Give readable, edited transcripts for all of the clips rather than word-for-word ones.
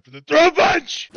time for the throw punch!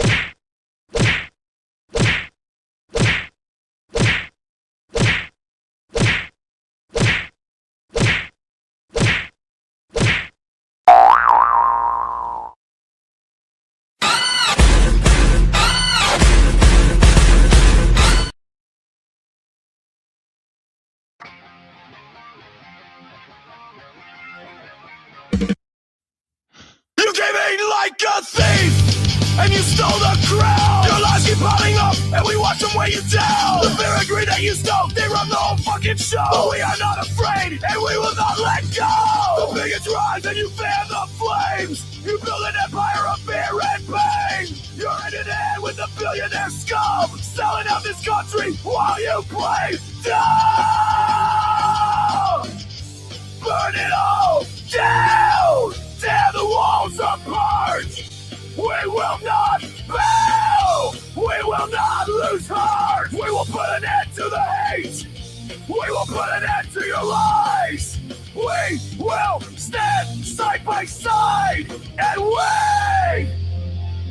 You came in like a thief, and you stole the crown. Your lies keep piling up, and we watch them weigh you down. The fair and greed that you stole, they run the whole fucking show. But we are not afraid, and we will not let go. The bigots rise, and you fan the flames. You build an empire of fear and pain. You're in it in with the billionaire scum, selling out this country while you play dumb. Burn it all down. Tear the walls apart! We will not bow! We will not lose heart! We will put an end to the hate! We will put an end to your lies! We will stand side by side! And we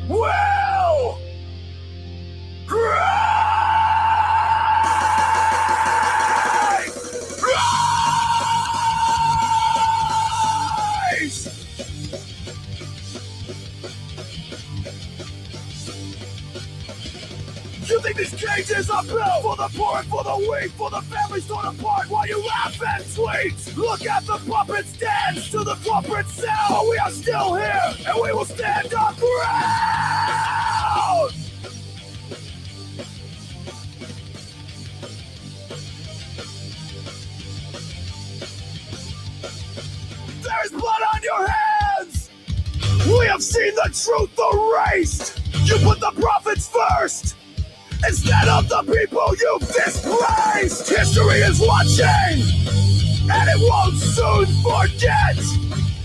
will rise! You think these cages are built for the poor and for the weak, for the families torn apart while you laugh and tweet? Look at the puppets dance to the corporate sound, but we are still here and we will stand our ground! There is blood on your hands! We have seen the truth erased! You put the prophets first! Instead of the people you've displaced! History is watching, and it won't soon forget.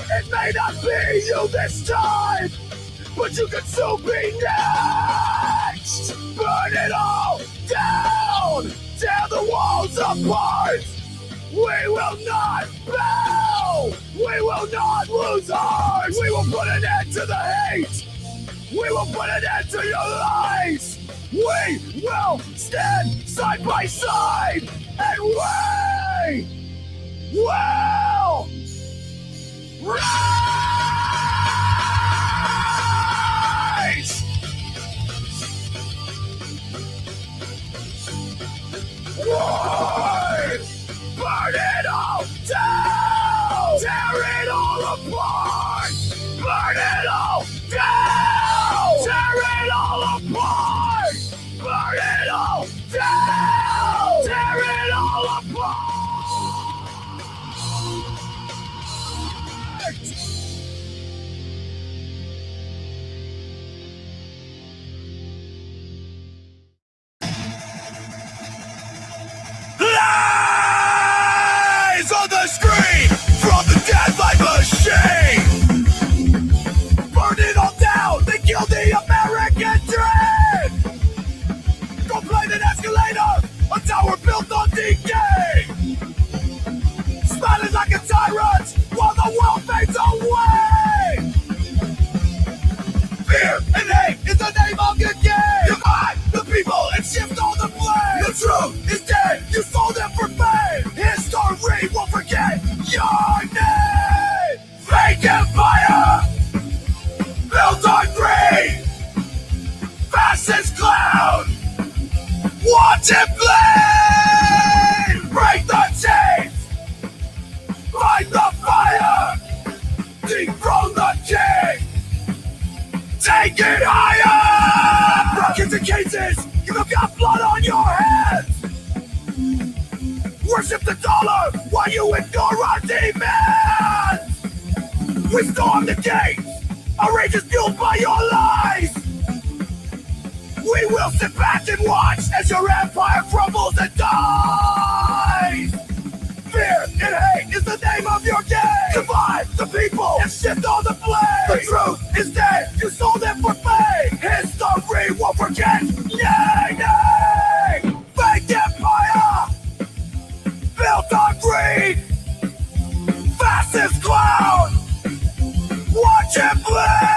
It may not be you this time, but you could soon be next. Burn it all down, tear the walls apart. We will not bow, we will not lose heart. We will put an end to the hate. We will put an end to your lies. We will stand side by side, and we will rise! Rise! Burn it all down! Tear it all apart! Burn it all down! Tear it all apart! Burn it all down! Tear it all apart! Lies on the screen from the deadline machine! Burn it all down! They killed the American dream! Don't blame an escalator! A tower built on decay! Smiling like a tyrant while the world fades away! Fear and hate is the name of your game! Divide the people and shift all the blame! The truth is dead! You sold them for fame! History won't forget your name! Fake empire! Built on greed! Fascist clown! Watch it bleed! Break the chains! Fight the fire! Dethrone the king! Take it higher! Broken to cases! You've got blood on your hands! Worship the dollar while you ignore our demands! We storm the gates! Our rage is fueled by your lies! We will sit back and watch as your empire crumbles and dies! Fear and hate is the name of your game! Divide the people and shift all the blame! The truth is dead, you sold them for fame! History won't forget! Nay, nay! Fake empire! Built on greed! Fascist clown! Watch it bleed!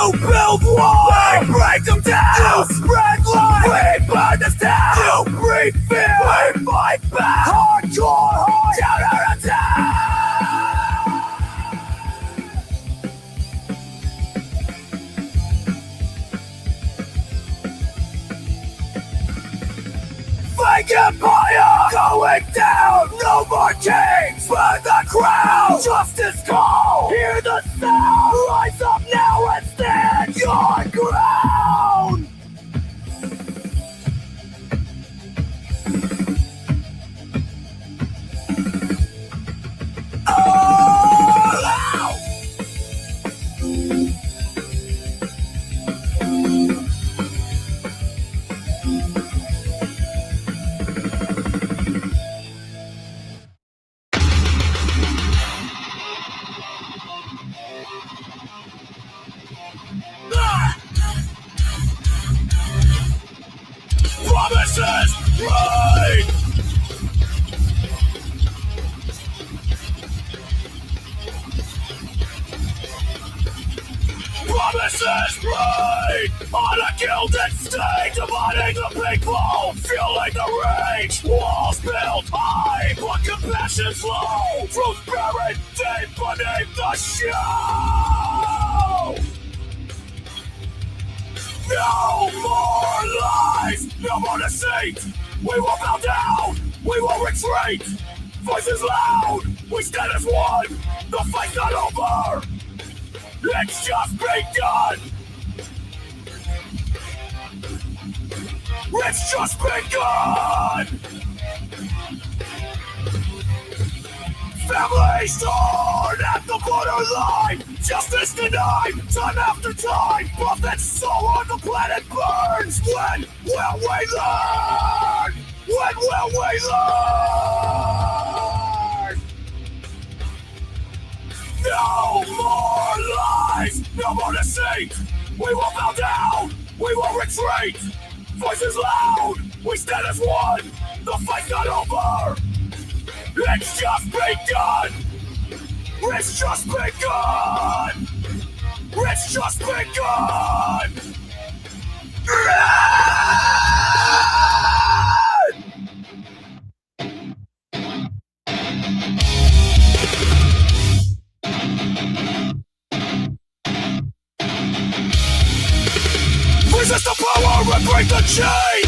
You build walls, we break them down. You spread lies, we burn this town. You breathe fear, we fight back. Hardcore, counterattack. Fake empire going down. No more kings, burn the crown. Justice call, hear the sound. Rise up now and stand your ground. All out. Promises break. Promises break. On a gilded stage, dividing the people, fueling the rage. Walls built high, but compassion's low. Truth buried deep beneath the show. No more lies, no more deceit. We will bow down, we will retreat. Voices loud, we stand as one. The fight's not over, it's just begun. It's just begun. Families torn at the borderline. Justice denied, time after time. Prophet's soul on the planet burns. When will we learn? When will we learn? No more lies, no more deceit. We will bow down, we will retreat. Voices loud, we stand as one. The fight's not over, it's just begun. It's just begun. It's just begun. Resist the power and break the chain.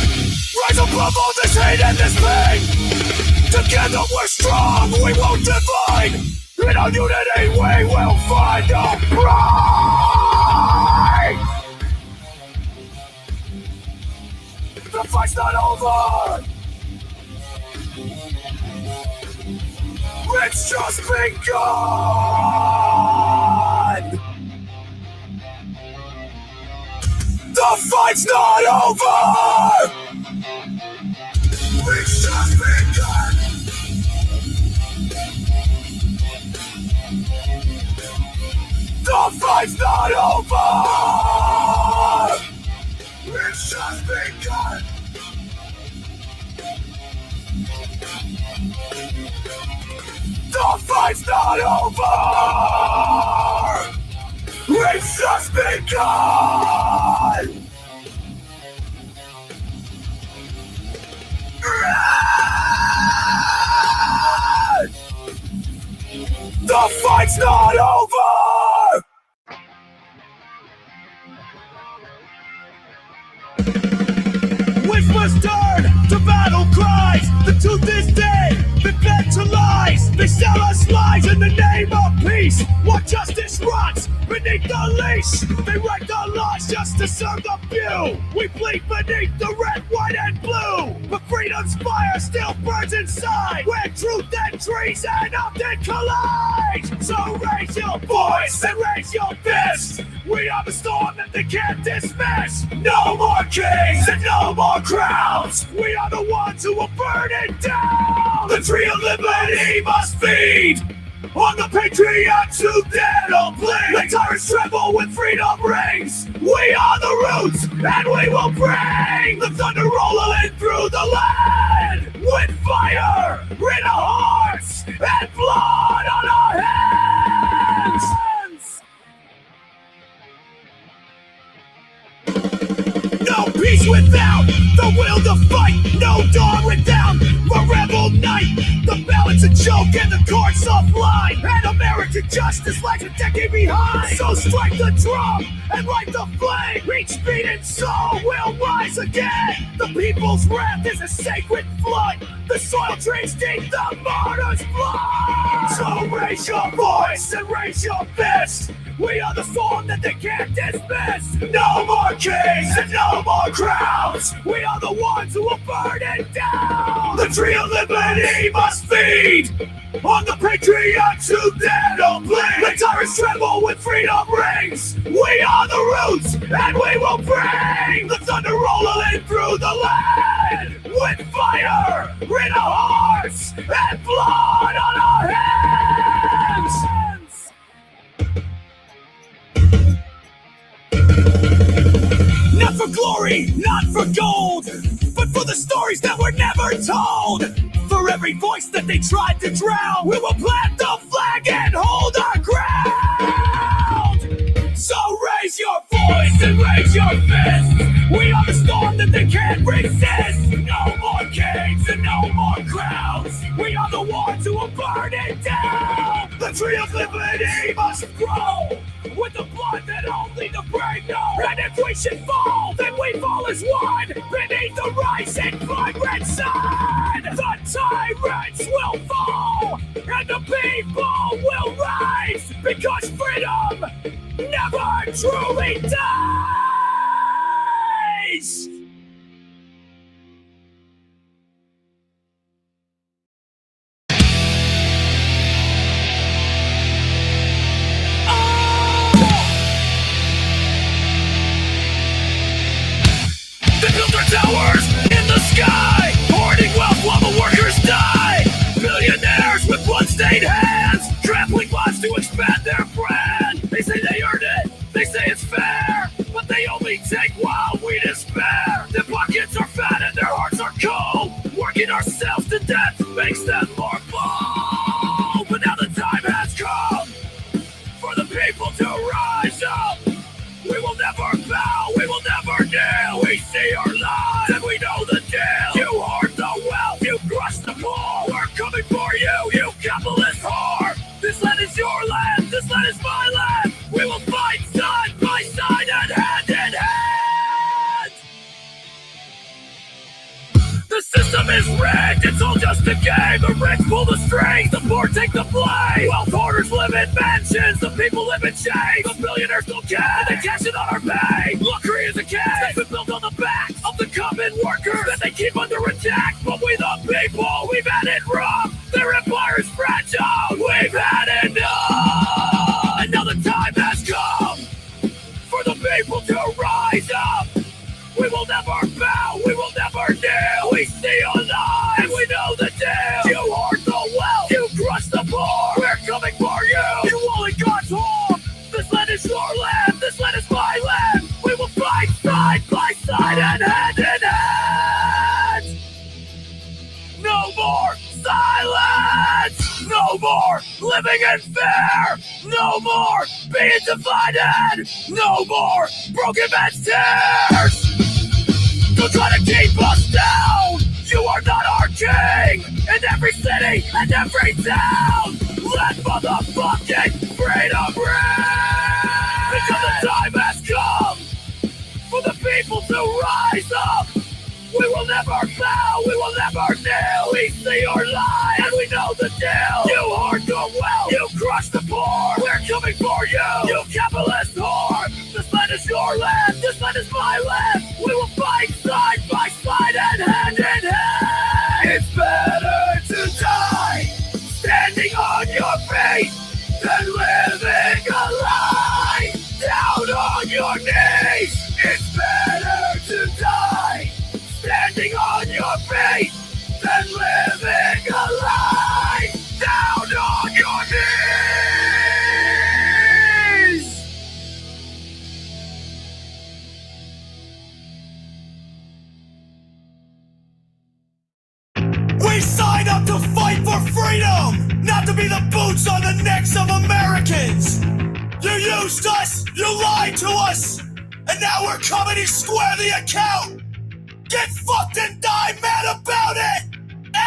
Rise above all this hate and this pain. Together we're strong, we won't divide. In our unity we will find our pride. The fight's not over, it's just begun. The fight's not over, it's just begun. The fight's not over, it's just begun. The fight's not over, it's just begun. The fight's not over! Whispers turn to battle cries. The truth is dead, been fed to lies. They sell us lies in the name of peace. What justice rots beneath the leash. They write the laws just to serve the few. We bleed beneath the red, white, and blue. But freedom's fire still burns inside, where truth and treason often collide. So raise your voice and raise your fist. We are the storm that they can't dismiss. No more kings and no more crowns. We are the ones who will burn it down. The tree of liberty must feed on the patriots who dare to bleed. The tyrants tremble when freedom rings. We are the roots and we will bring the thunder rolling through the land. With fire in our hearts and blood on our hands. a joke and the courts offline, and American justice lags a decade behind. So strike the drum and light the flame. Each beaten soul will rise again. The people's wrath is a sacred flood. The soil drains deep the martyr's blood. So raise your voice and raise your fist. We are the storm that they can't dismiss. No more kings and no more crowns. We are the ones who will burn it down. The tree of liberty must feed on the patriots who dare to bleed. The tyrants tremble when freedom rings. We are the roots and we will bring the thunder rolling through the land. With fire in our hearts and blood on our hands. Not for glory, not for gold, but for the stories that were never told. For every voice that they tried to drown, we will plant the flag and hold our ground. So raise your voice and raise your fist. We are the storm that they can't resist. No more kings and no more crowns. We are the ones who will burn it down. The tree of liberty must grow with the blood that only the brave know. And if we should fall, then we fall as one beneath the rising vibrant sun. The tyrants will fall and the people will rise, because freedom never truly dies. They build their towers in the sky, hoarding wealth while the workers die. Billionaires with blood-stained hands, trampling lives to expand their brand. They say they earned it, they say it's fair, but they only take while we despair. Their pockets are fat and their hearts are cold. Working ourselves to death makes them more bold. But now the time has come for the people to rise up. We will never bow, we will never kneel. We see our lives and we know the deal. You hoard the wealth, you crush the poor. We're coming for you, you capitalist whore. This land is your land, this land is my land. We will fight side by side and hand in hand. The system is rigged, it's all just a game. The rich pull the strings, the poor take the blame. Wealth hoarders live in mansions, the people live in chains. The billionaires don't care, they cash in on our pay. Luxury is a cage, they've been built on the backs of the common workers that they keep under attack. But we the people, we've had it rough. Their empire is fragile, we've had enough. And now the time has come for the people to rise up. We will never bow, we will never kneel. We see our lives, and we know the deal. You hoard the wealth, you crush the poor. We're coming for you, you only God's whore. This land is your land, this land is my land. We will fight side by side and hand in hand. No more silence, no more living in fear, no more being divided, no more broken man's tears. Don't try to keep us down. You are not our king. In every city and every town, let motherfucking freedom ring. Because the time has come for the people to rise up. We will never bow, we will never kneel. We see your lie and we know the deal. You hoard your wealth, you crush the poor. We're coming for you, you capitalist whore. This land is your land, this land is my land. We will fight side by side and hand in hand. It's better to die standing on your feet than living a lie down on your knees. It's better to die standing on your feet than living a lie down on your knees. We signed up to fight for freedom, not to be the boots on the necks of Americans. You used us, you lied to us, and now we're coming to square the account. Get fucked and die mad about it!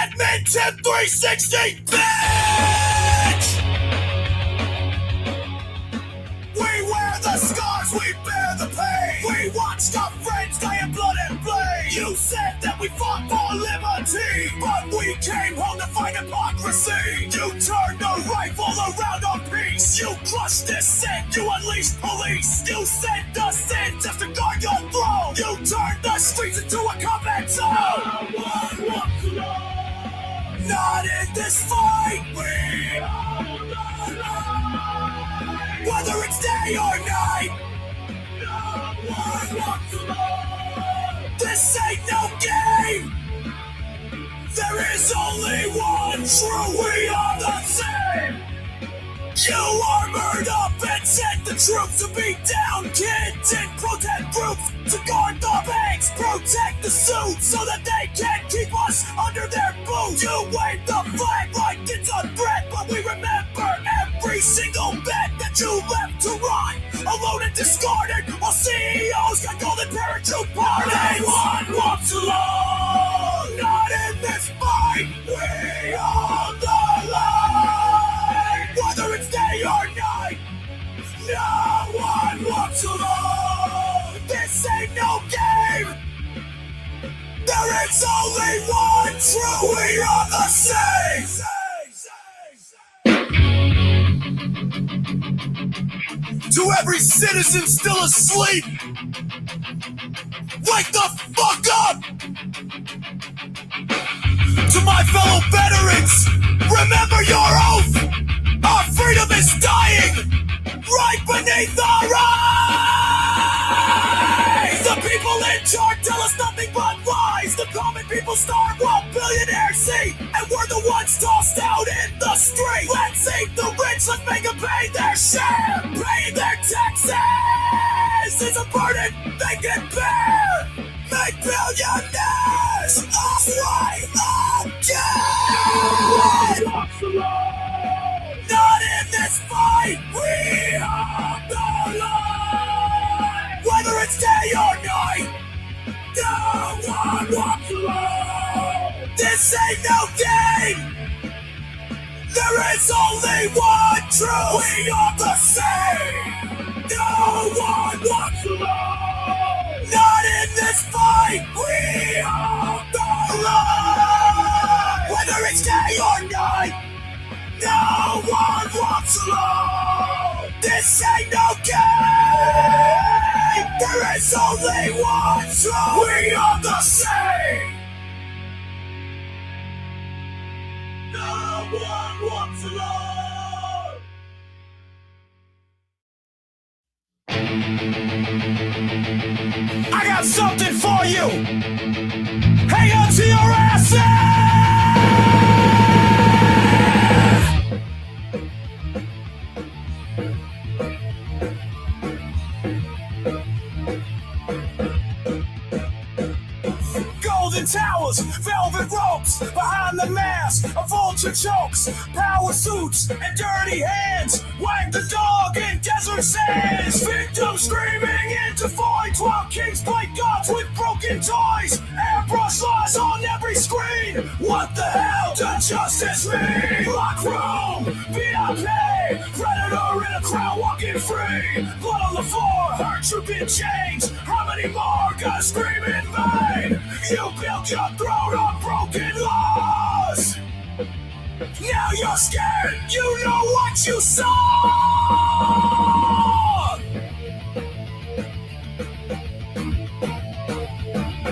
Edmonton 360, bitch! We wear the scars, we bear the pain. We watched our friends die in blood and blade. You said that we fought for liberty, but we came home to fight hypocrisy. You turned a rifle around on peace. You crushed dissent, you unleashed police. You sent us in just to guard your throne. You turned the streets into a combat zone. No one wants to know. Not in this fight, we are alive. Whether it's day or night, no one wants to know. This ain't no game. There is only one true, we are the same. You armored up and sent the troops to beat down kids in protest groups, to guard the banks, protect the suits, so that they can't keep us under their boots. You wave the flag like it's a threat, but we remember every single bet that you left to rot, alone and discarded, while CEOs got golden parachute parties. One walks alone, not in this fight, we are the light. Whether it's day or night, no one walks alone. This ain't no game. There is only one true, we are the same. To every citizen still asleep, wake the fuck up! To my fellow veterans, remember your oath! Our freedom is dying right beneath our eyes! The people in charge tell us nothing but lies. The common people starve while billionaires see, and we're the ones tossed out in the street. Let's eat the rich, let's make them pay their share. Paying their taxes is a burden they can bear. Make billionaires right again! Not in this fight, we are the light. Whether it's day or night, no one walks alone. This ain't no game. There is only one true, we are the same. No one walks alone. Not in this fight, we are the light. Whether it's day or night, no one walks alone. This ain't no game. There is only one true, we are the same. No one walks alone. I got something for you. Hang on to your asses. Golden towers, velvet ropes, behind the mask, a vulture chokes, power suits and dirty hands, wag the dog in desert sands, victims screaming into voids while kings play gods with broken toys, airbrush laws on every screen. What the hell does justice mean? Lock room, VIP, predator in a crowd walking free, blood on the floor, hurt trooping chains. How many more gonna scream in vain? You built your throne on broken laws. Now you're scared, you know what you saw.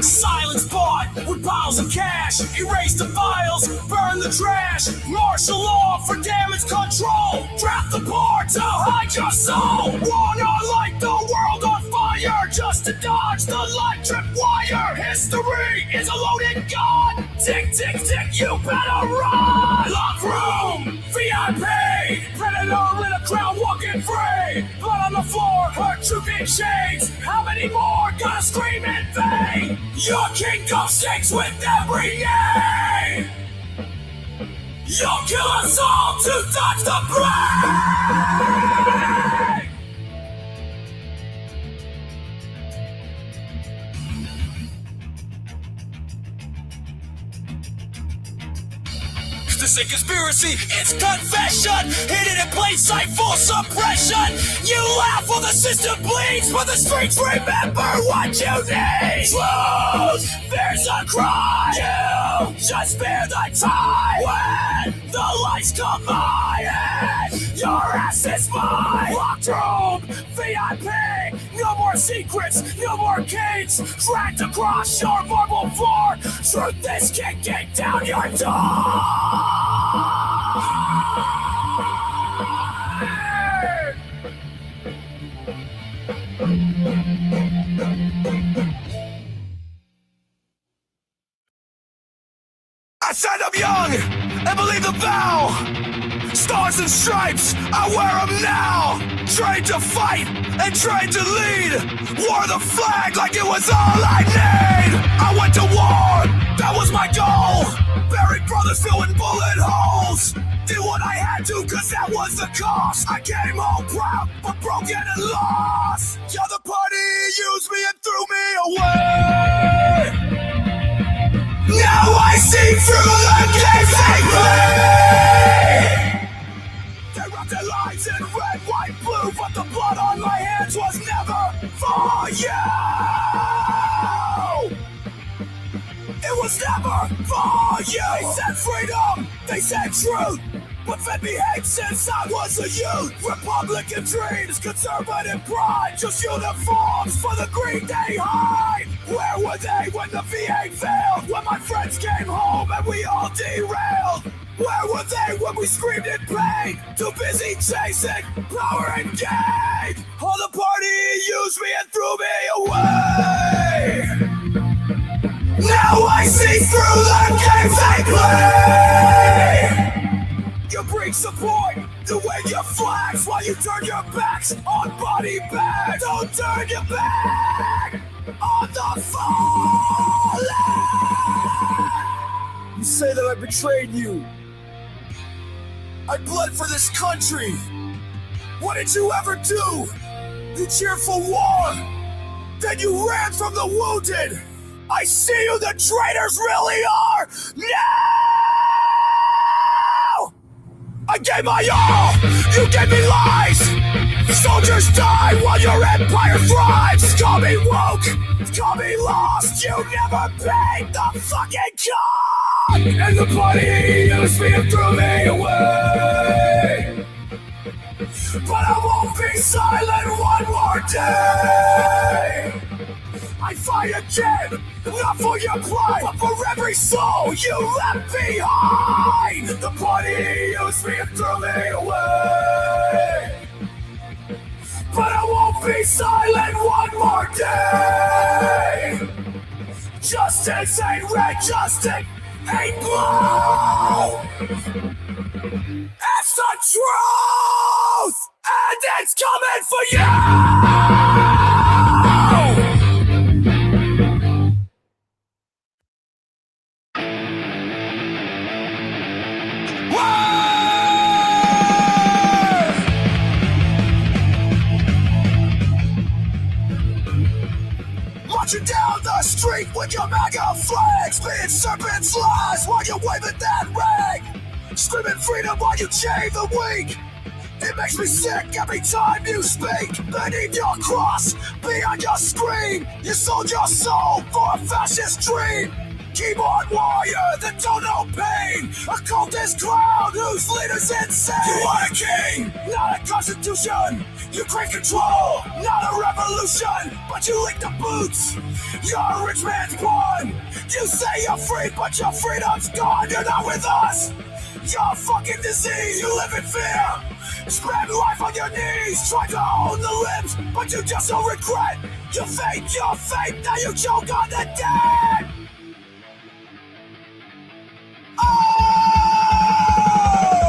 Silence bought with piles of cash. Erase the files, burn the trash. Martial law for damage control. Draft the bar to hide your soul. Wanna light the world on fire just to dodge the light trip wire. History is a loaded gun. Tick, tick, tick, you better run. Lock room, VIP, predator in a crowd walking free. Blood on the floor, hurt trooping chains. How many more gonna scream in vain? Your kingdom shakes with every name. You'll kill us all to dodge the blame. this ain't conspiracy, it's confession. Hidden in plain sight, full suppression. You laugh while the system bleeds, but the streets remember what you need. Truth, there's a crime. You just spare the time. When the lights come my head, your ass is mine. Locked room, VIP. No more secrets, no more gates. Dragged across your marble floor. Truth is kicking down your door. I said I'm young and believe the vow. Stars and stripes, I wear them now. Trained to fight and trained to lead. Wore the flag like it was all I need. I went to war, that was my goal. Buried brothers filling bullet holes. Did what I had to cause that was the cost. I came home proud but broken and lost. The other party used me and threw me away. Now I see through the games they play. They wrapped their lives in red, white, blue, but the blood on my hands was never for you. It was never for you. They said freedom, they said truth, but fed me hate since I was a youth. Republican dreams, conservative pride, just uniforms for the greed they hide. Where were they when the VA failed? When my friends came home and we all derailed? Where were they when we screamed in pain? Too busy chasing power and gain. All the party used me and threw me away. Now I see through the games they play. You bring support to wave your flags while you turn your backs on body bags. Don't turn your back on the fallen. You say that I betrayed you. I bled for this country. What did you ever do? You cheered for war. Then you ran from the wounded. I see who the traitors really are now! I gave my all, you gave me lies. Soldiers die while your empire thrives. Call me woke, call me lost. You never paid the fucking cost. And the party used me and threw me away. But I won't be silent one more day. I fight again, not for your pride, but for every soul you left behind. The party used me and threw me away. But I won't be silent one more day. Justice ain't red, justice ain't blue. It's the truth, and it's coming for you. Marching down the street with your MAGA flag, spitting serpent's lies while you're waving that rag, screaming freedom while you chain the weak. It makes me sick every time you speak. Beneath your cross, beyond your screen, you sold your soul for a fascist dream. Keyboard warrior that don't know pain, a cultist clown whose leader's insane. You want a king, not a constitution. You crave control, not a revolution. But you lick the boots, you're a rich man's pawn. You say you're free, but your freedom's gone. You're not with us, you're a fucking disease. You live in fear, spread life on your knees. Try to own the limbs, but you just don't regret. You fake your fate, now you choke on the dead.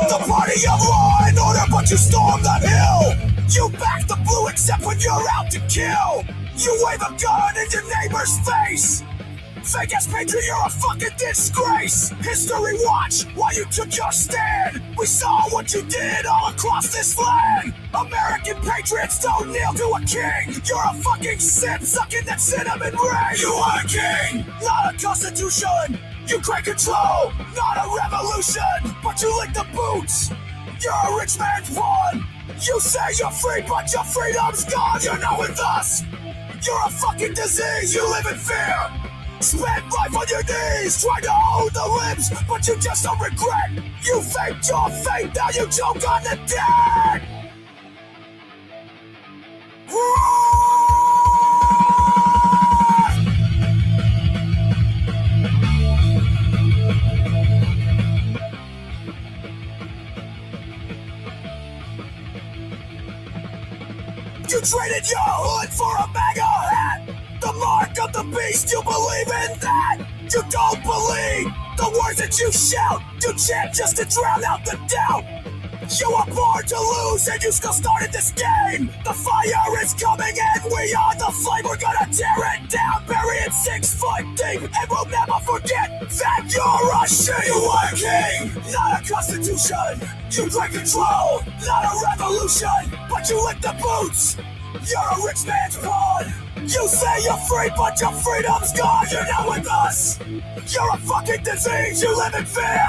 The party of law and order, but you storm the hill. You back the blue except when you're out to kill. You wave a gun in your neighbor's face. Fake ass patriot, you're a fucking disgrace. History watch while you took your stand. We saw what you did all across this land. American patriots don't kneel to a king. You're a fucking sin sucking that cinnamon ring. You are a king, not a constitution. You crave control, not a revolution, but you lick the boots. You're a rich man's pawn. You say you're free, but your freedom's gone. You're not with us. You're a fucking disease. You live in fear. Spend life on your knees, trying to hold the limbs, but you just don't regret. You faked your fate, now you choke on the dead. You traded your hood for a MAGA hat. The mark of the beast, you believe in that. You don't believe the words that you shout. You chant just to drown out the doubt. You were born to lose and you still started this game. The fire is coming and we are the flame. We're gonna tear it down, bury it 6 foot deep, and we'll never forget that you're a sheep. You are a king, not a constitution. You take control, not a revolution, but you lick the boots. You're a rich man's pawn. You say you're free, but your freedom's gone. You're not with us. You're a fucking disease. You live in fear.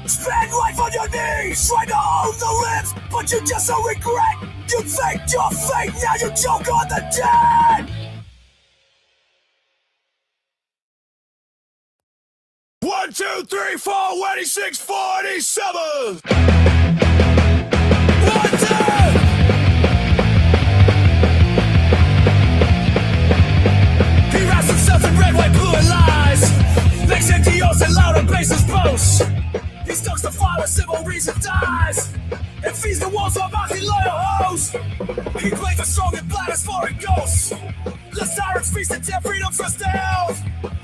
Spend life on your knees, trying to hold the limbs, but you just don't regret. You faked your fate, now you choke on the dead. 1, 2, 3, 4, 26, 47. 1, 2. He wraps himself in red, white, blue, and lies. Makes empty oaths and louder bases boast. He stalks the fire, civil reason dies, and feeds the walls of mountain loyal hoes. He plays the strong and black as foreign ghosts. The sirens feast and tear freedom trust down.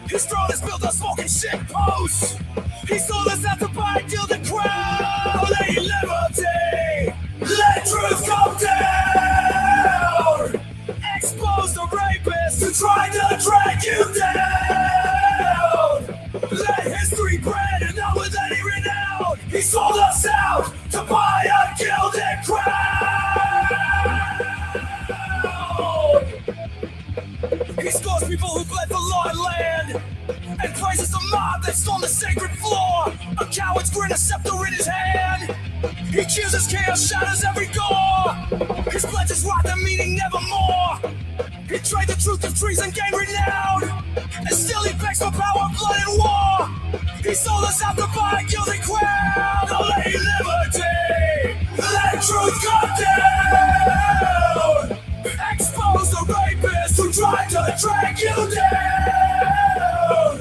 His throne is built on smoking shit posts. He sold us out to buy a gilded crown. Lady liberty, let truth come down. Expose the rapists who try to drag you down. Let history brand and not with any renown. He sold us out to buy a gilded crown. He scores people who bled for law and land, and praises the mob that stormed the sacred floor. A coward's grin, a scepter in his hand. He chooses chaos, shatters every door. His pledges rot the meaning nevermore. He trade the truth of treason, gain renown, and still he begs for power, blood, and war. He sold us out to buy a gilded crown. Oh, Lady Liberty, let truth come down. Expose the rapists who tried to drag you down.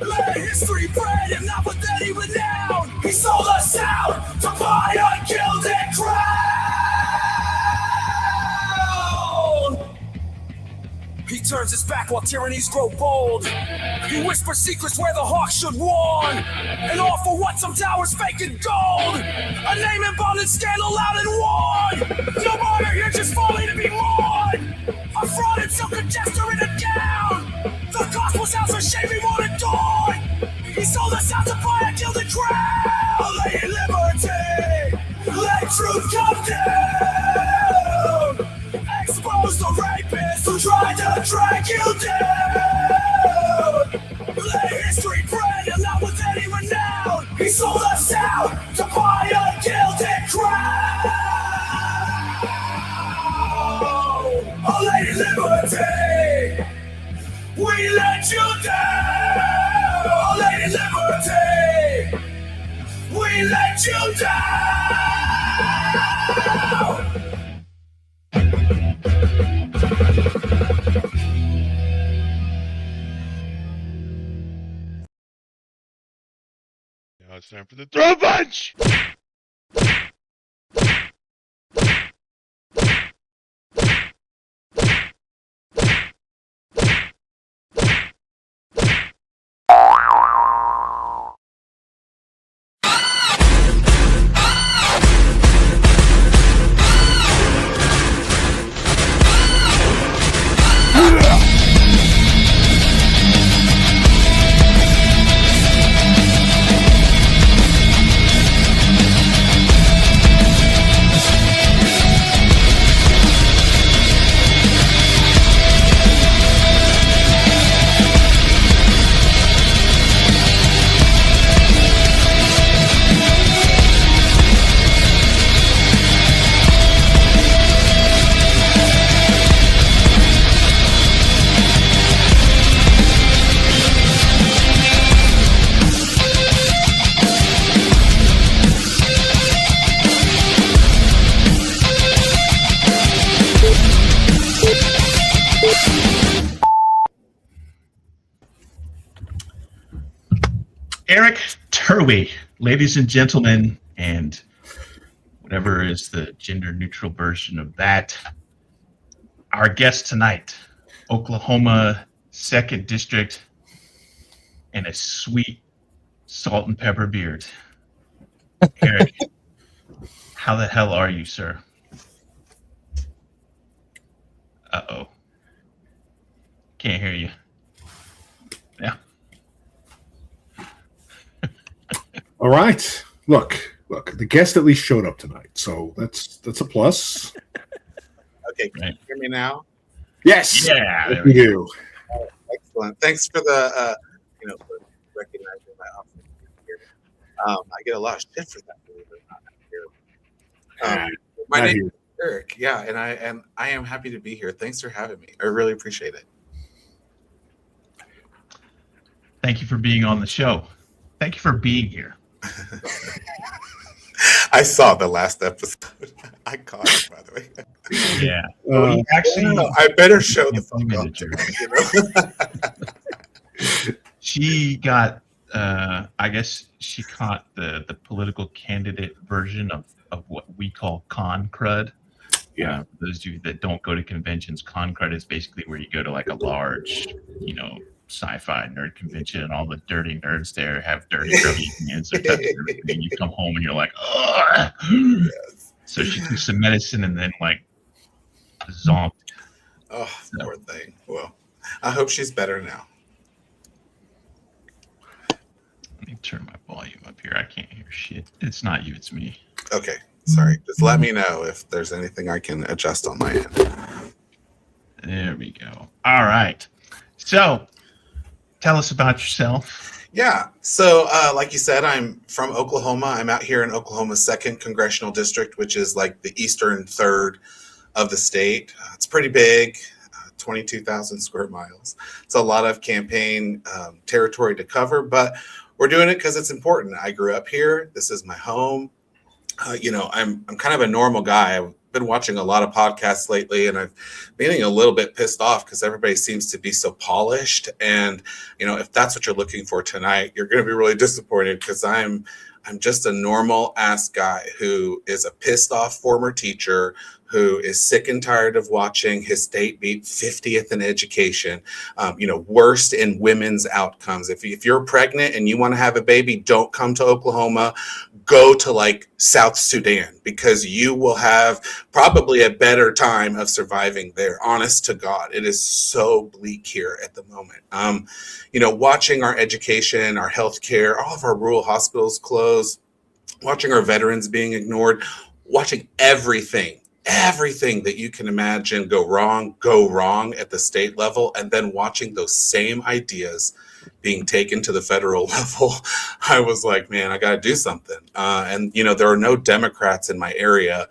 Let history brand him, not with any renown. He sold us out to buy a gilded crown. He turns his back while tyrannies grow bold. He whispers secrets where the hawk should warn, and all for what? Some towers fake and gold. A name embalmed in scandal, loud and worn. No martyr here, just falling to be mourned. A fraud and silken jester in a gown. The gospel's house for shaming more than dawn. He sold us out to buy a gilded crown. Lady Liberty, let truth come down. Expose the rapists who tried to drag you down. Let history brand and not with any renown. He sold us out to buy a gilded crown. Oh, Lady Liberty, we let you down. Oh, Lady Liberty, we let you down. Now it's time for the throw punch! Erik Terwey, ladies and gentlemen, and whatever is the gender neutral version of that. Our guest tonight, Oklahoma 2nd District, and a sweet salt and pepper beard. Erik, how the hell are you, sir? Uh-oh. Can't hear you. Yeah. All right. Look. The guest at least showed up tonight, so that's a plus. Okay, can you hear me now? Yes. Yeah. We do. Excellent. Thanks for the for recognizing my option here. I get a lot of shit for that, believe it or not. My name is Erik. Yeah, and I am happy to be here. Thanks for having me. I really appreciate it. Thank you for being on the show. Thank you for being here. I saw the last episode. I caught it, by the way. Yeah. Well, actually, I better show the fuck up. She got, I guess she caught the political candidate version of what we call con crud. Yeah. For those of you that don't go to conventions, con crud is basically where you go to like a large, sci-fi nerd convention, and all the dirty nerds there have dirty girly hands and everything. You come home and you're like, ugh. Yes. So she took some medicine and then like zonked. Oh, poor thing. Well, I hope she's better now. Let me turn my volume up here. I can't hear shit. It's not you, it's me. Okay. Sorry. Just let me know if there's anything I can adjust on my end. There we go. All right. So tell us about yourself. Yeah. So like you said, I'm from Oklahoma. I'm out here in Oklahoma's 2nd Congressional District, which is like the eastern third of the state. It's pretty big, 22,000 square miles. It's a lot of campaign territory to cover, but we're doing it because it's important. I grew up here. This is my home. I'm kind of a normal guy. I've been watching a lot of podcasts lately, and I've been getting a little bit pissed off because everybody seems to be so polished. And if that's what you're looking for tonight, you're going to be really disappointed, because I'm just a normal ass guy who is a pissed off former teacher who is sick and tired of watching his state beat 50th in education, worst in women's outcomes. If you're pregnant and you want to have a baby, don't come to Oklahoma. Go to like South Sudan, because you will have probably a better time of surviving there. Honest to God, it is so bleak here at the moment. Watching our education, our healthcare, all of our rural hospitals close, watching our veterans being ignored, watching everything that you can imagine go wrong at the state level, and then watching those same ideas being taken to the federal level. I was like, man, I got to do something. And there are no Democrats in my area.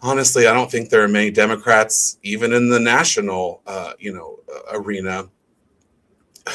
Honestly, I don't think there are many Democrats, even in the national, arena,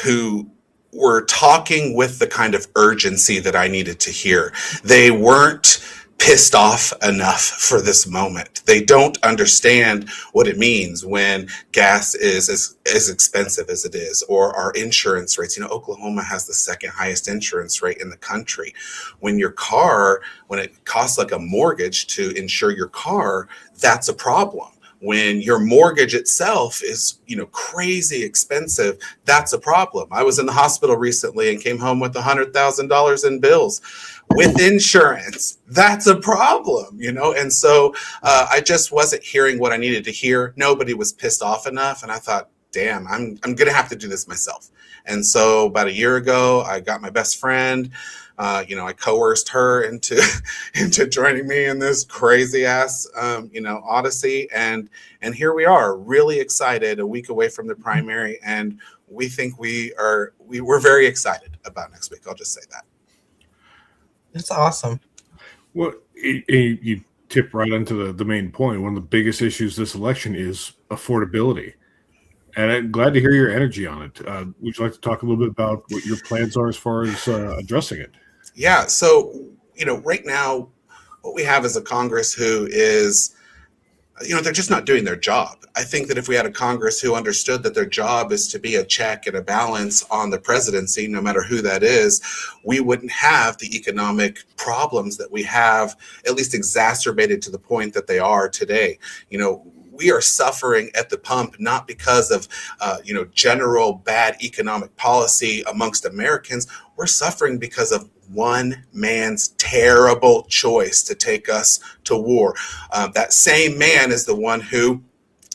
who were talking with the kind of urgency that I needed to hear. They weren't pissed off enough for this moment. They don't understand what it means when gas is as expensive as it is, or our insurance rates. Oklahoma has the 2nd highest insurance rate in the country. When it costs like a mortgage to insure your car, that's a problem. When your mortgage itself is, crazy expensive, that's a problem. I was in the hospital recently and came home with $100,000 in bills with insurance. That's a problem, And so I just wasn't hearing what I needed to hear. Nobody was pissed off enough. And I thought, damn, I'm going to have to do this myself. And so about a year ago, I got my best friend. I coerced her into joining me in this crazy ass, odyssey. And here we are, really excited, a week away from the primary. And we think we're very excited about next week. I'll just say that. That's awesome. Well, you tip right into the main point. One of the biggest issues this election is affordability. And I'm glad to hear your energy on it. Would you like to talk a little bit about what your plans are as far as addressing it? Yeah. So, right now, what we have is a Congress who is they're just not doing their job. I think that if we had a Congress who understood that their job is to be a check and a balance on the presidency, no matter who that is, we wouldn't have the economic problems that we have, at least exacerbated to the point that they are today. We are suffering at the pump not because of general bad economic policy amongst Americans. We're suffering because of one man's terrible choice to take us to war. That same man is the one who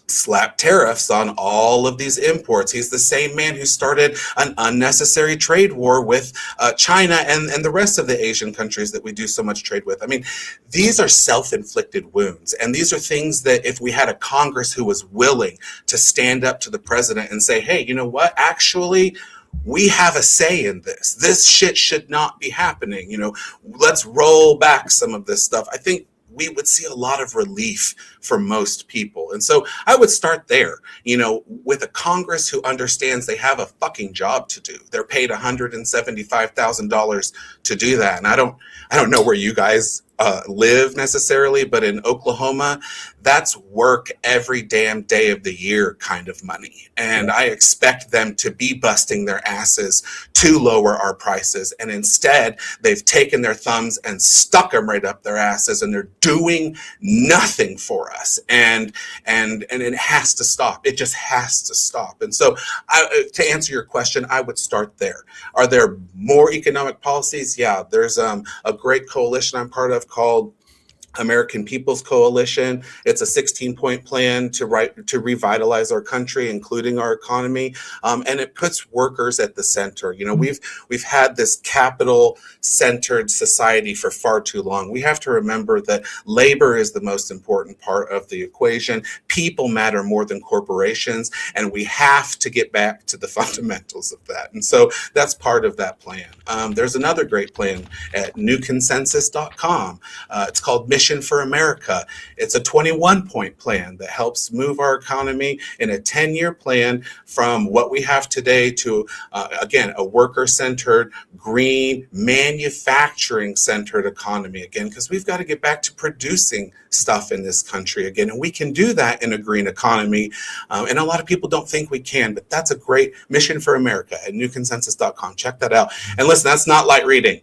slapped tariffs on all of these imports. He's the same man who started an unnecessary trade war with China and the rest of the Asian countries that we do so much trade with. I mean, these are self-inflicted wounds. And these are things that if we had a Congress who was willing to stand up to the president and say, hey, you know what, actually, we have a say in this. This shit should not be happening. Let's roll back some of this stuff. I think we would see a lot of relief for most people. And so I would start there, with a Congress who understands they have a fucking job to do. They're paid $175,000 to do that. And I don't know where you guys live necessarily, but in Oklahoma, that's work every damn day of the year kind of money. And I expect them to be busting their asses to lower our prices. And instead, they've taken their thumbs and stuck them right up their asses, and they're doing nothing for us. And it has to stop. It just has to stop. And so to answer your question, I would start there. Are there more economic policies? Yeah, there's a great coalition I'm part of called American People's Coalition. It's a 16-point plan to revitalize our country, including our economy, and it puts workers at the center. We've had this capital-centered society for far too long. We have to remember that labor is the most important part of the equation. People matter more than corporations, and we have to get back to the fundamentals of that. And so that's part of that plan. There's another great plan at newconsensus.com. It's called Mission for America. It's a 21-point plan that helps move our economy in a 10-year plan from what we have today to, again, a worker-centered, green, manufacturing-centered economy again, because we've got to get back to producing stuff in this country again. And we can do that in a green economy. And a lot of people don't think we can, but that's a great Mission for America at newconsensus.com. Check that out. And listen, that's not light reading.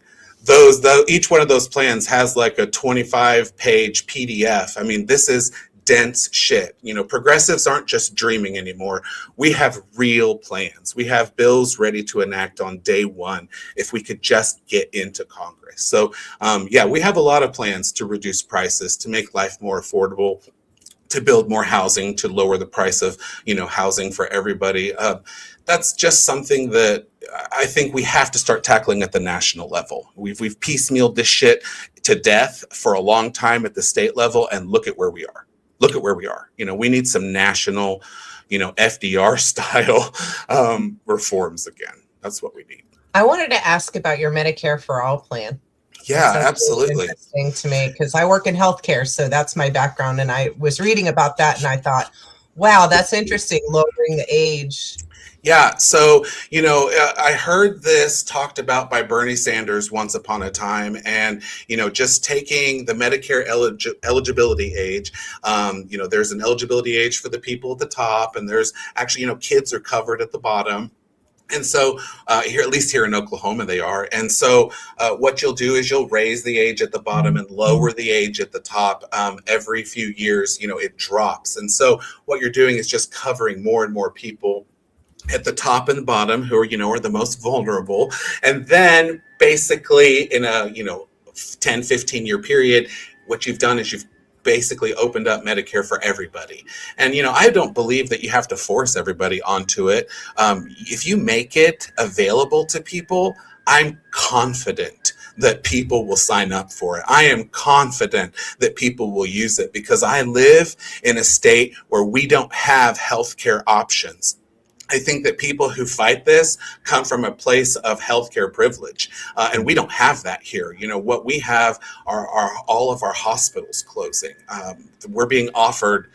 Each one of those plans has like a 25-page PDF. I mean, this is dense shit. Progressives aren't just dreaming anymore. We have real plans. We have bills ready to enact on day one if we could just get into Congress. So, we have a lot of plans to reduce prices, to make life more affordable, to build more housing, to lower the price of, housing for everybody. That's just something that I think we have to start tackling at the national level. We've piecemealed this shit to death for a long time at the state level, and look at where we are. Look at where we are. We need some national, FDR style reforms again. That's what we need. I wanted to ask about your Medicare for All plan. Yeah, absolutely. Interesting to me because I work in healthcare, so that's my background. And I was reading about that, and I thought, wow, that's interesting, lowering the age. Yeah, so, I heard this talked about by Bernie Sanders once upon a time, and, just taking the Medicare eligibility age, there's an eligibility age for the people at the top, and there's actually, kids are covered at the bottom. And so here, at least here in Oklahoma, they are. And so what you'll do is you'll raise the age at the bottom and lower the age at the top. Every few years, it drops. And so what you're doing is just covering more and more people at the top and the bottom who are the most vulnerable. And then basically in a 10, 15-year period, what you've done is you've basically opened up Medicare for everybody. And, I don't believe that you have to force everybody onto it. If you make it available to people, I'm confident that people will sign up for it. I am confident that people will use it because I live in a state where we don't have healthcare options. I think that people who fight this come from a place of healthcare privilege, and we don't have that here. What we have are all of our hospitals closing. We're being offered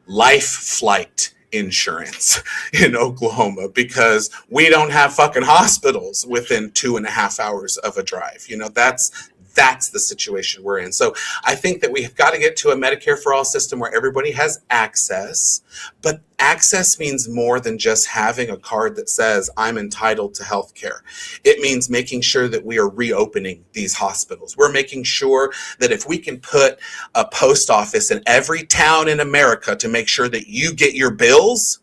life flight insurance in Oklahoma because we don't have fucking hospitals within 2.5 hours of a drive. That's the situation we're in. So I think that we've got to get to a Medicare for all system where everybody has access, but access means more than just having a card that says I'm entitled to health care. It means making sure that we are reopening these hospitals. We're making sure that if we can put a post office in every town in America to make sure that you get your bills,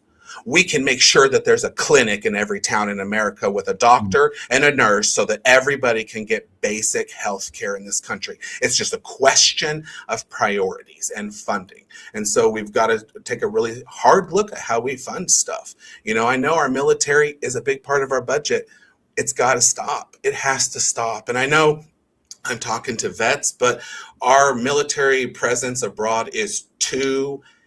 we can make sure that there's a clinic in every town in America with a doctor and a nurse so that everybody can get basic health care in this country. It's just a question of priorities and funding. And so we've got to take a really hard look at how we fund stuff. You know, I know our military is a big part of our budget. It's got to stop. It has to stop. And I know I'm talking to vets, but our military presence abroad is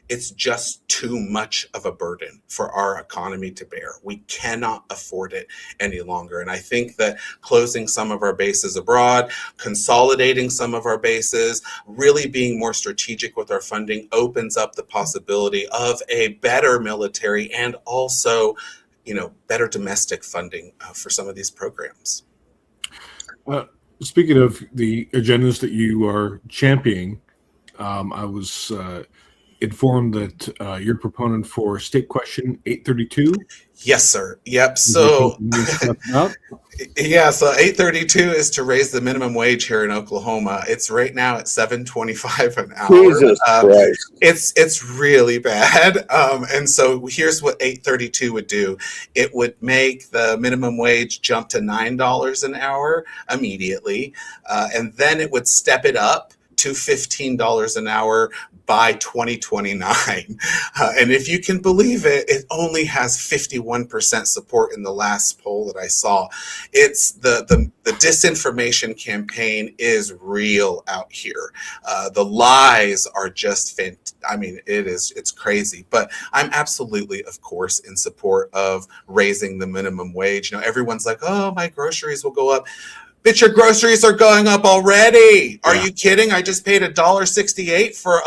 it's just too much of a burden for our economy to bear. We cannot afford it any longer. And I think that closing some of our bases abroad, consolidating some of our bases, really being more strategic with our funding opens up the possibility of a better military and also, you know, better domestic funding for some of these programs. Speaking of the agendas that you are championing, I was informed that you're proponent for State Question 832. Yes, sir. Yep. So, yeah, so 832 is to raise the minimum wage here in Oklahoma. It's right now at $7.25 an hour. Jesus Christ. It's really bad. And so here's what 832 would do. It would make the minimum wage jump to $9 an hour immediately. And then it would step it up to $15 an hour by 2029. And if you can believe it, it only has 51% support in the last poll that I saw. It's the disinformation campaign is real out here. The lies are just it's crazy. But I'm absolutely, of course, in support of raising the minimum wage. You know, everyone's like, oh, my groceries will go up. Bitch, your groceries are going up already. Are you kidding? I just paid $1.68 for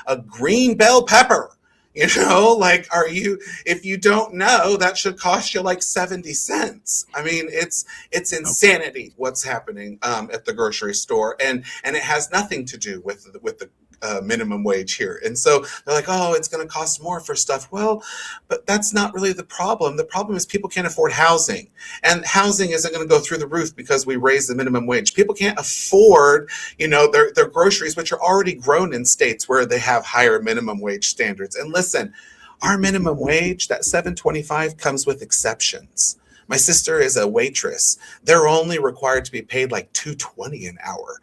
a green bell pepper. You know, like, if you don't know, that should cost you like 70 cents. I mean, it's insanity what's happening at the grocery store. And it has nothing to do with the minimum wage here. And so they're like, oh, it's going to cost more for stuff. Well, but that's not really the problem. The problem is people can't afford housing, and housing isn't going to go through the roof because we raise the minimum wage. People can't afford, you know, their groceries, which are already grown in states where they have higher minimum wage standards. And listen, our minimum wage, that $7.25, comes with exceptions. My sister is a waitress. They're only required to be paid like $2.20 an hour.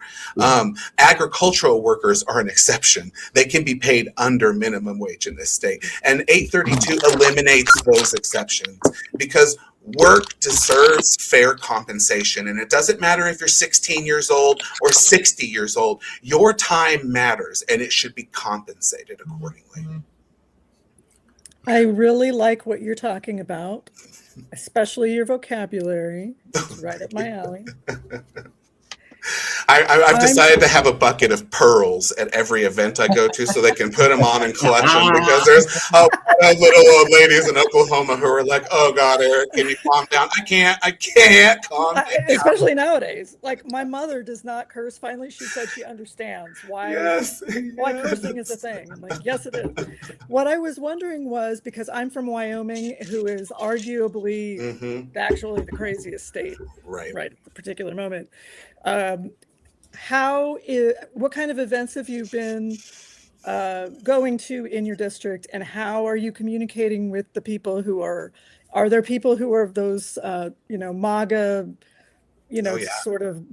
Agricultural workers are an exception. They can be paid under minimum wage in this state. And 832 eliminates those exceptions because work deserves fair compensation. And it doesn't matter if you're 16 years old or 60 years old. Your time matters, and it should be compensated accordingly. I really like what you're talking about, especially your vocabulary. It's right up my alley. I've decided to have a bucket of pearls at every event I go to so they can put them on and clutch them, because there's little old ladies in Oklahoma who are like, oh God, Eric, can you calm down? I can't calm down. Especially nowadays. Like, my mother does not curse. Finally, she said she understands why cursing is a thing. I'm like, yes, it is. What I was wondering was, because I'm from Wyoming, who is arguably actually the craziest state right at the particular moment. What kind of events have you been going to in your district, and how are you communicating with the people who are there people who are those MAGA, sort of,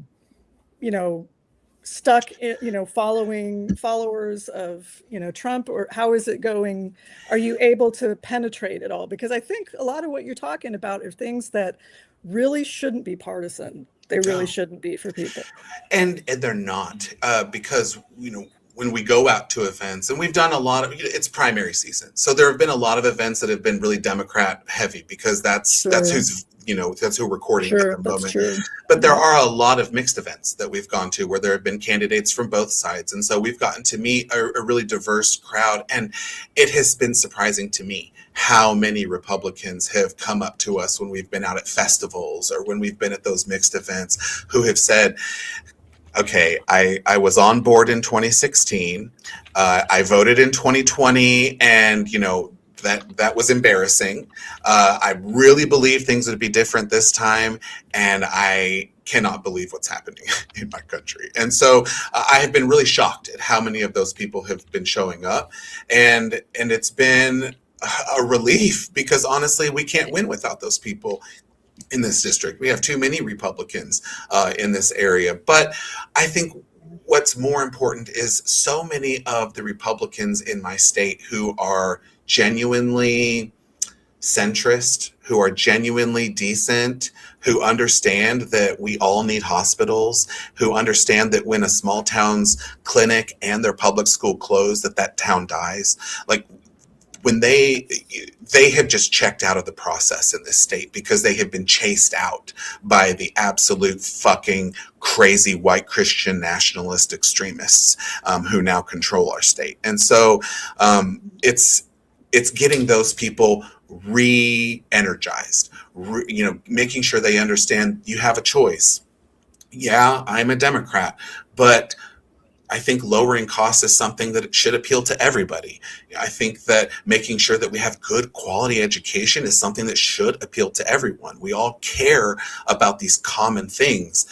stuck in, followers of, Trump, or how is it going? Are you able to penetrate it all? Because I think a lot of what you're talking about are things that really shouldn't be partisan. They really shouldn't be for people. And they're not, because, when we go out to events, and we've done a lot of, it's primary season. So there have been a lot of events that have been really Democrat heavy, because that's who we're courting at the moment. True. But there are a lot of mixed events that we've gone to where there have been candidates from both sides. And so we've gotten to meet a really diverse crowd. And it has been surprising to me how many Republicans have come up to us when we've been out at festivals or when we've been at those mixed events, who have said, Okay, I was on board in 2016. I voted in 2020, and that was embarrassing. I really believe things would be different this time, and I cannot believe what's happening in my country. And so I have been really shocked at how many of those people have been showing up, and it's been a relief, because honestly, we can't win without those people in this district. We have too many Republicans in this area. But I think what's more important is so many of the Republicans in my state who are genuinely centrist, who are genuinely decent, who understand that we all need hospitals, who understand that when a small town's clinic and their public school close, that town dies. Like, when they have just checked out of the process in this state because they have been chased out by the absolute fucking crazy white Christian nationalist extremists who now control our state. And so it's getting those people re-energized, making sure they understand you have a choice. Yeah, I'm a Democrat, but I think lowering costs is something that should appeal to everybody. I think that making sure that we have good quality education is something that should appeal to everyone. We all care about these common things,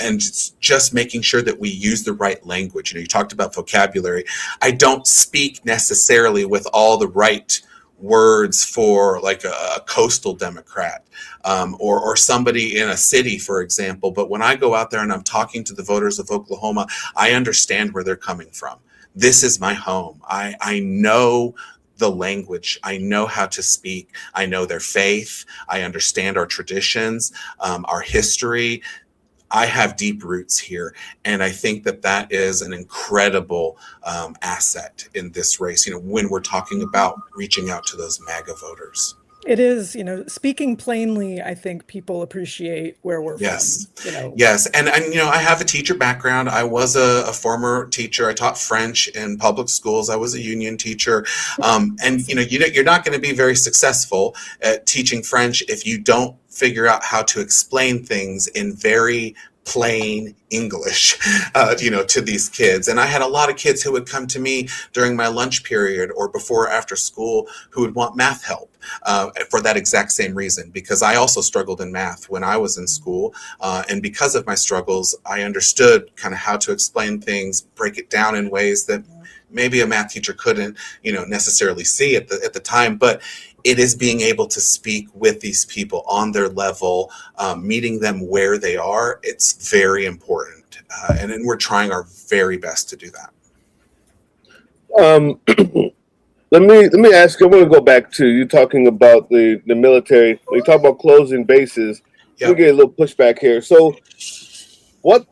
and just making sure that we use the right language. You talked about vocabulary. I don't speak necessarily with all the right words for like a coastal Democrat or somebody in a city, for example. But when I go out there and I'm talking to the voters of Oklahoma, I understand where they're coming from. This is my home. I know the language. I know how to speak. I know their faith. I understand our traditions, our history. I have deep roots here, and I think that is an incredible asset in this race, when we're talking about reaching out to those MAGA voters. It is, speaking plainly, I think people appreciate where we're from. Yes. And I have a teacher background. I was a former teacher. I taught French in public schools. I was a union teacher. And, you're not going to be very successful at teaching French if you don't figure out how to explain things in very plain English, to these kids. And I had a lot of kids who would come to me during my lunch period or before or after school who would want math help for that exact same reason, because I also struggled in math when I was in school. And because of my struggles, I understood kind of how to explain things, break it down in ways that maybe a math teacher couldn't, necessarily see at the time. But it is being able to speak with these people on their level, meeting them where they are. It's very important. And we're trying our very best to do that. Let me ask you, I want to go back to you talking about the military. When you talk about closing bases, we get a little pushback here. So what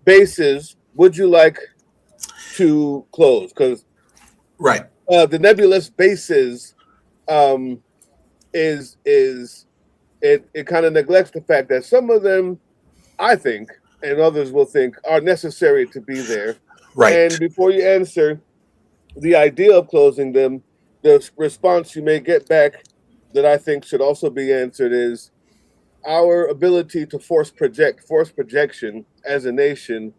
bases would you like to close? Because the nebulous bases it kind of neglects the fact that some of them, I think, and others will think, are necessary to be there. Right. And before you answer the idea of closing them, the response you may get back that I think should also be answered is our ability to force projection as a nation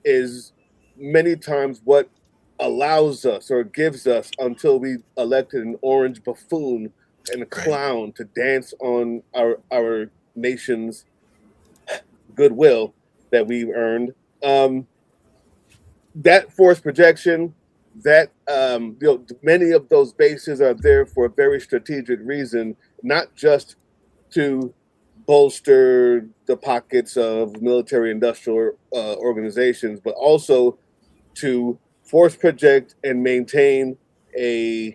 is many times what allows us or gives us, until we elected an orange buffoon and a clown to dance on our nation's goodwill that we've earned. That forced projection, that many of those bases are there for a very strategic reason, not just to bolster the pockets of military industrial organizations, but also to force project and maintain a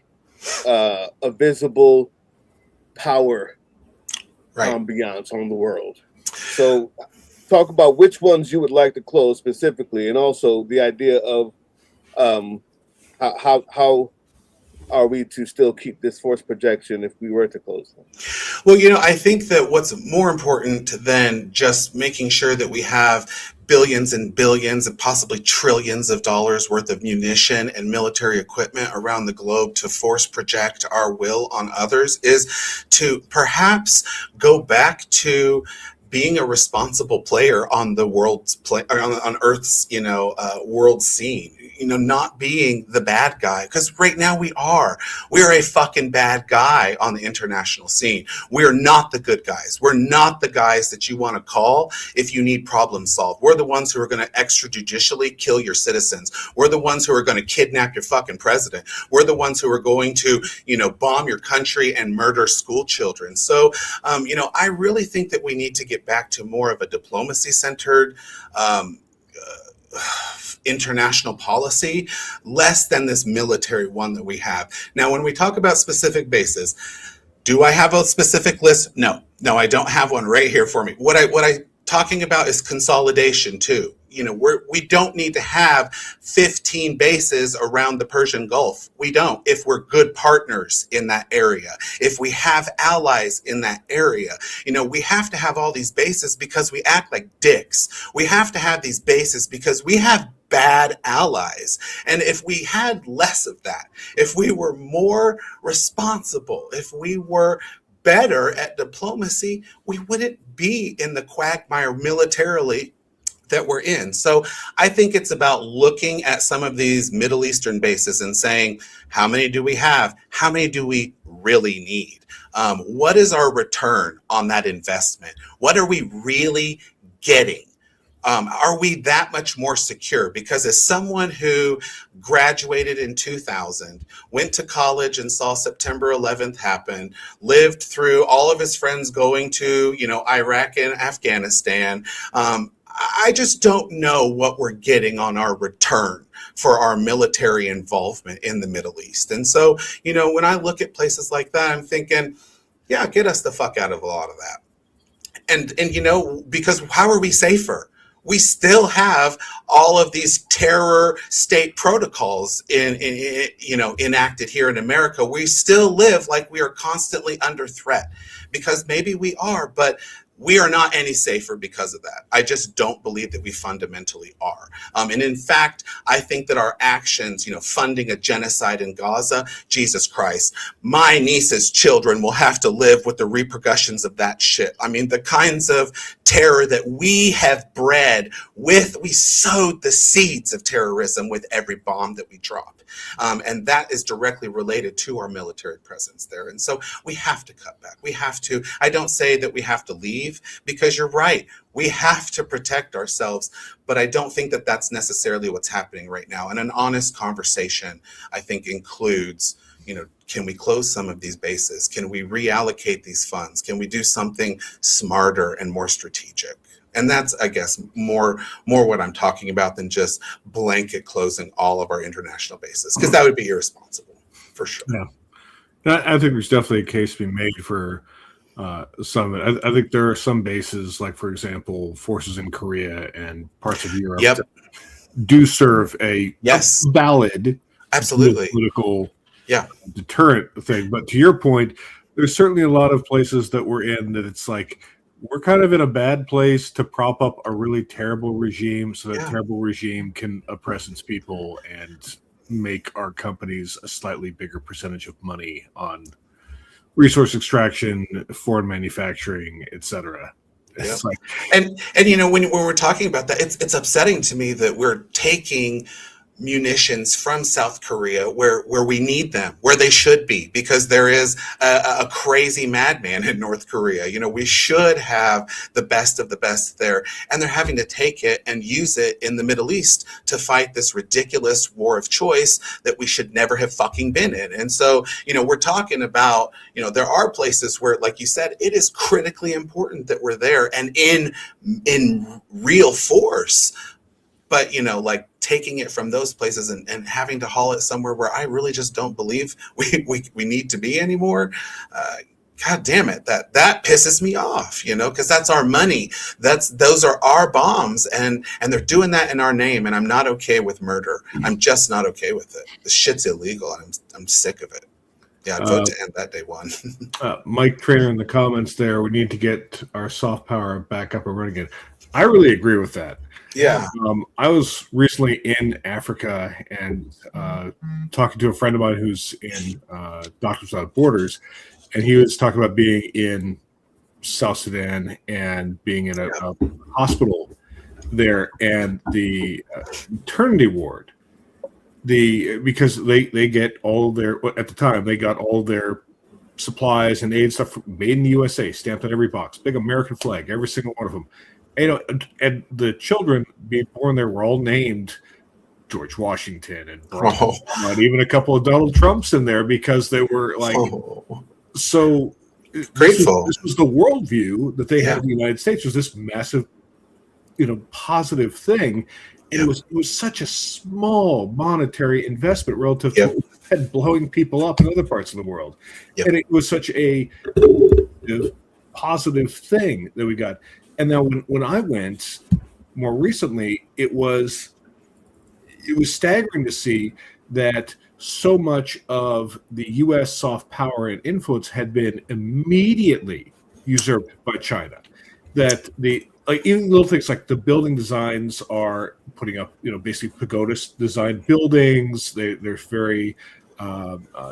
visible power ambiance on the world. So talk about which ones you would like to close specifically, and also the idea of how are we to still keep this force projection if we were to close them? Well, I think that what's more important than just making sure that we have billions and billions and possibly trillions of dollars worth of munition and military equipment around the globe to force project our will on others is to perhaps go back to being a responsible player on the world's on Earth's, world scene, not being the bad guy, because right now we're a fucking bad guy on the international scene. We're not the good guys. We're not the guys that you want to call if you need problem solved. We're the ones who are going to extrajudicially kill your citizens. We're the ones who are going to kidnap your fucking president. We're the ones who are going to, bomb your country and murder school children. So, I really think that we need to get back to more of a diplomacy-centered international policy, less than this military one that we have. Now, when we talk about specific bases, do I have a specific list? No, I don't have one right here for me. What I talking about is consolidation too. We don't need to have 15 bases around the Persian Gulf. We don't, if we're good partners in that area, if we have allies in that area. We have to have all these bases because we act like dicks. We have to have these bases because we have bad allies. And if we had less of that, if we were more responsible, if we were better at diplomacy, we wouldn't be in the quagmire militarily that we're in. So I think it's about looking at some of these Middle Eastern bases and saying, how many do we have? How many do we really need? What is our return on that investment? What are we really getting? Are we that much more secure? Because as someone who graduated in 2000, went to college and saw September 11th happen, lived through all of his friends going to, Iraq and Afghanistan, I just don't know what we're getting on our return for our military involvement in the Middle East. And so, when I look at places like that, I'm thinking, yeah, get us the fuck out of a lot of that. And because how are we safer? We still have all of these terror state protocols enacted here in America. We still live like we are constantly under threat, because maybe we are, but we are not any safer because of that. I just don't believe that we fundamentally are. And in fact, I think that our actions, funding a genocide in Gaza, Jesus Christ, my niece's children will have to live with the repercussions of that shit. I mean, the kinds of terror that we have bred with, we sowed the seeds of terrorism with every bomb that we drop. And that is directly related to our military presence there. And so we have to cut back. We have to, I don't say that we have to leave, because you're right. We have to protect ourselves, but I don't think that that's necessarily what's happening right now. And an honest conversation, I think, includes, can we close some of these bases? Can we reallocate these funds? Can we do something smarter and more strategic? And that's, I guess, more what I'm talking about than just blanket closing all of our international bases, because that would be irresponsible, for sure. Yeah, I think there's definitely a case to be made for some. I think there are some bases, like, for example, forces in Korea and parts of Europe, that do serve a valid, absolutely political deterrent thing. But to your point, there's certainly a lot of places that we're in that it's like, we're kind of in a bad place to prop up a really terrible regime so that terrible regime can oppress its people and make our companies a slightly bigger percentage of money on resource extraction, foreign manufacturing, etc. Yep. Like, and when we're talking about that, it's upsetting to me that we're taking munitions from South Korea where we need them, where they should be, because there is a crazy madman in North Korea. We should have the best of the best there, and they're having to take it and use it in the Middle East to fight this ridiculous war of choice that we should never have fucking been in. And so, we're talking about, there are places where, like you said, it is critically important that we're there and in real force. But, like taking it from those places and having to haul it somewhere where I really just don't believe we need to be anymore. God damn it. That pisses me off, because that's our money. Those are our bombs, and they're doing that in our name. And I'm not okay with murder. I'm just not okay with it. The shit's illegal, and I'm sick of it. Yeah, I'd vote to end that day one. Mike Trainer in the comments there, we need to get our soft power back up and running again. I really agree with that. Yeah. I was recently in Africa and talking to a friend of mine who's in Doctors Without Borders, and he was talking about being in South Sudan and being in a hospital there, and the maternity ward, because they get all their, at the time they got all their supplies and aid stuff made in the USA, stamped on every box, big American flag, every single one of them. And the children being born there were all named George Washington and not even a couple of Donald Trumps in there, because they were like so grateful. This was the worldview that they had in the United States, was this massive, positive thing. And it was such a small monetary investment relative to blowing people up in other parts of the world. And it was such a positive thing that we got. And now when I went more recently, it was staggering to see that so much of the U.S. soft power and influence had been immediately usurped by China. That even little things like the building designs are putting up, basically pagoda designed buildings. There's very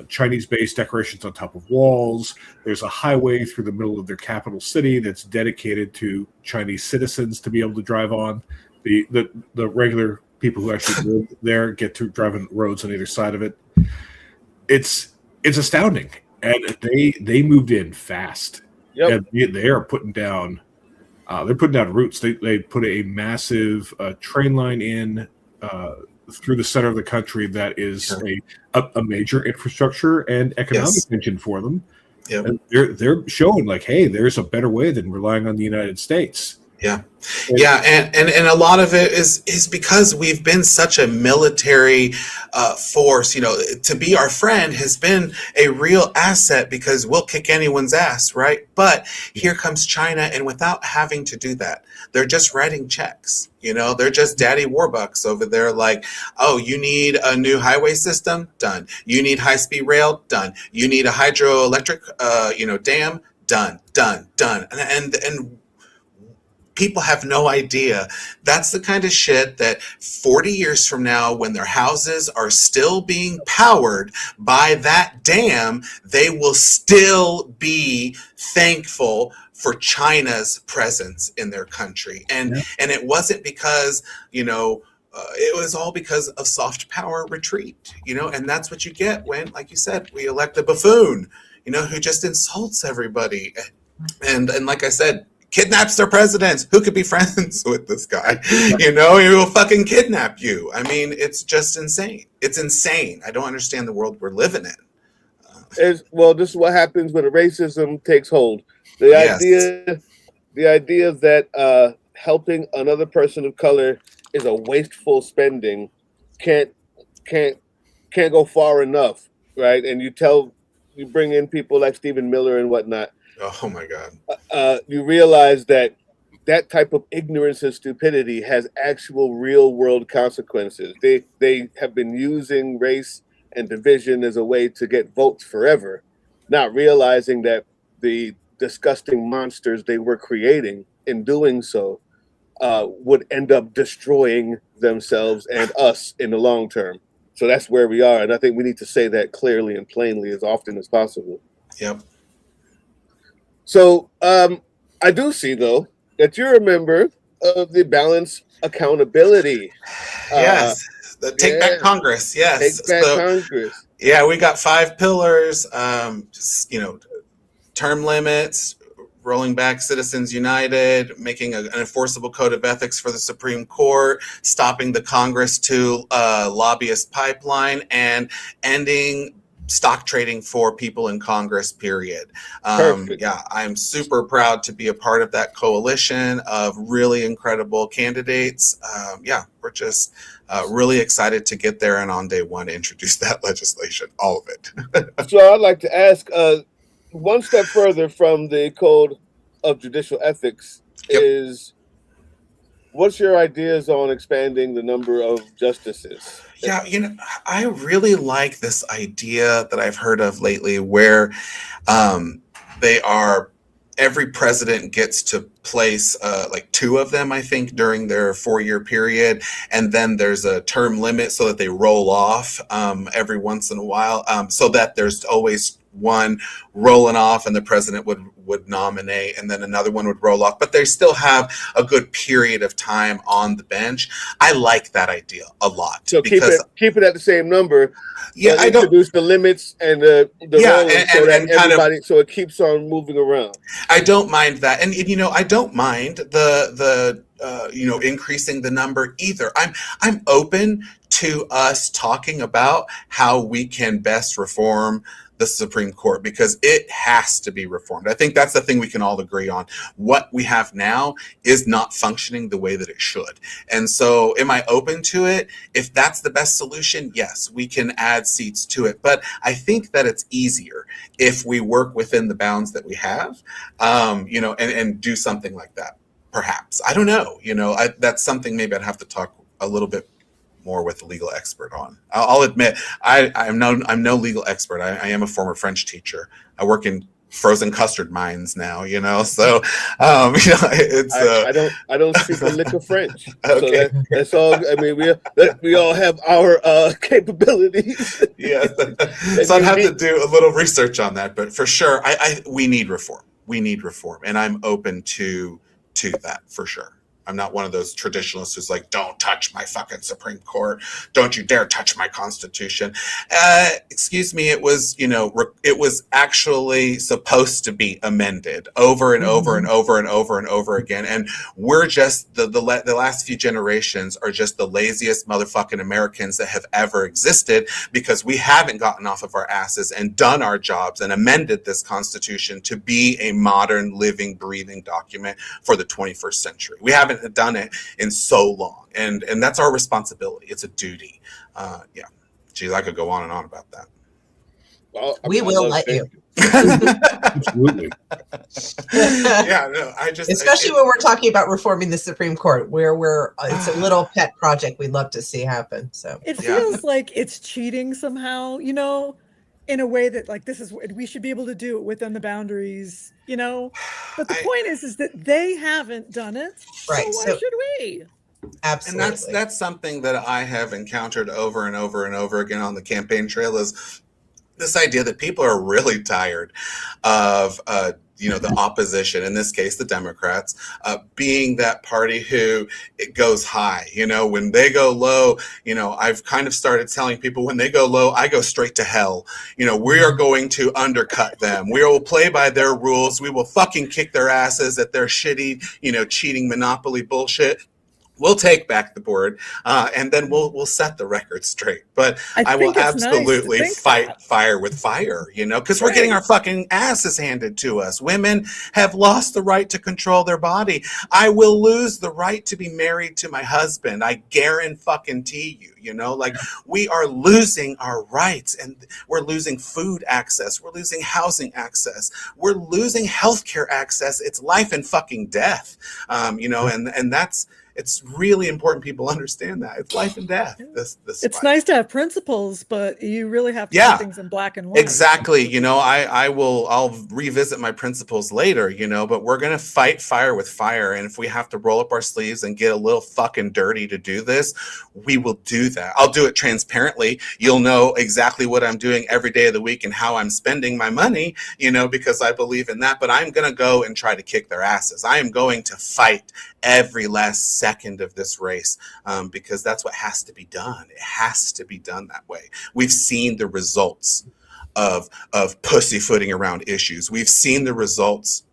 Chinese-based decorations on top of walls. There's a highway through the middle of their capital city that's dedicated to Chinese citizens to be able to drive on. The regular people who actually live there get to drive on roads on either side of it. It's astounding, and they moved in fast. And they are putting down. They're putting down roots. They put a massive train line in through the center of the country that is a major infrastructure and economic engine for them. And they're showing like, hey, there's a better way than relying on the United States. And a lot of it is because we've been such a military force. To be our friend has been a real asset, because we'll kick anyone's ass, right? But here comes China, and without having to do that, they're just writing checks. They're just daddy warbucks over there. Like, oh, you need a new highway system? Done. You need high-speed rail? Done. You need a hydroelectric, dam? Done. And people have no idea. That's the kind of shit that 40 years from now, when their houses are still being powered by that dam, they will still be thankful for China's presence in their country. And it wasn't because, it was all because of soft power retreat, and that's what you get when, like you said, we elect a buffoon, who just insults everybody. And like I said, kidnaps their presidents. Who could be friends with this guy? He will fucking kidnap you. I mean, it's just insane. It's insane. I don't understand the world we're living in. This is what happens when racism takes hold. The idea that helping another person of color is a wasteful spending can't go far enough, right? And you bring in people like Stephen Miller and whatnot. Oh my God. You realize that type of ignorance and stupidity has actual real world consequences. They have been using race and division as a way to get votes forever, not realizing that the disgusting monsters they were creating in doing so would end up destroying themselves and us in the long term. So that's where we are. And I think we need to say that clearly and plainly as often as possible. Yep. So I do see, though, that you're a member of the Balance Accountability. Yes. The Take Back Congress. Yes. Take Back Congress. Yeah, we got 5 pillars, term limits, rolling back Citizens United, making an enforceable code of ethics for the Supreme Court, stopping the Congress to lobbyist pipeline, and ending stock trading for people in Congress, period. I'm super proud to be a part of that coalition of really incredible candidates. We're just really excited to get there and on day one introduce that legislation, all of it. So I'd like to ask one step further from the Code of Judicial Ethics is, what's your ideas on expanding the number of justices? Yeah, I really like this idea that I've heard of lately where every president gets to place like 2 of them, I think, during their 4-year period. And then there's a term limit so that they roll off every once in a while, so that there's always one rolling off and the president would nominate and then another one would roll off, but they still have a good period of time on the bench. I like that idea a lot. So keep it at the same number. Yeah, I don't introduce the limits and the so it keeps on moving around. I don't mind that, and I don't mind the increasing the number either. I'm open to us talking about how we can best reform the Supreme Court, because it has to be reformed. I think that's the thing we can all agree on. What we have now is not functioning the way that it should. And so am I open to it? If that's the best solution, yes, we can add seats to it. But I think that it's easier if we work within the bounds that we have, and do something like that. Perhaps. I don't know. That's something maybe I'd have to talk a little bit more with a legal expert on. I'll admit I'm no legal expert. I am a former French teacher. I work in frozen custard mines now, so it's I don't speak a lick of French. Okay. So that's all. I mean, we all have our capabilities. Yeah. So I'd have to do a little research on that, but for sure we need reform. And I'm open to that for sure. I'm not one of those traditionalists who's like, don't touch my fucking Supreme Court. Don't you dare touch my Constitution. Excuse me. It was, it was actually supposed to be amended over and over and over and over and over again. And we're just the last few generations are just the laziest motherfucking Americans that have ever existed, because we haven't gotten off of our asses and done our jobs and amended this Constitution to be a modern, living, breathing document for the 21st century. We haven't done it in so long, and that's our responsibility. It's a duty. Geez, I could go on and on about that. Well, we will let you. Absolutely. Yeah, no, especially when we're talking about reforming the Supreme Court, where it's a little pet project we'd love to see happen. So it feels like it's cheating somehow, in a way that, like, this is we should be able to do it within the boundaries, but the point is that they haven't done it, right? So why should we? Absolutely. And that's something that I have encountered over and over and over again on the campaign trail, is this idea that people are really tired of the opposition, in this case the Democrats, being that party who it goes high. When they go low, I've kind of started telling people, when they go low, I go straight to hell. We are going to undercut them. We will play by their rules. We will fucking kick their asses at their shitty, cheating monopoly bullshit. We'll take back the board, and then we'll set the record straight. But I will absolutely fight fire with fire, because we're getting our fucking asses handed to us. Women have lost the right to control their body. I will lose the right to be married to my husband. I guarantee you, we are losing our rights, and we're losing food access. We're losing housing access. We're losing healthcare access. It's life and fucking death, and that's. It's really important people understand that. It's life and death. It's nice to have principles, but you really have to put things in black and white. Exactly. I'll revisit my principles later, but we're going to fight fire with fire. And if we have to roll up our sleeves and get a little fucking dirty to do this, we will do that. I'll do it transparently. You'll know exactly what I'm doing every day of the week and how I'm spending my money, because I believe in that. But I'm going to go and try to kick their asses. I am going to fight every last second of this race, because that's what has to be done. It has to be done that way. We've seen the results of pussyfooting around issues. We've seen the results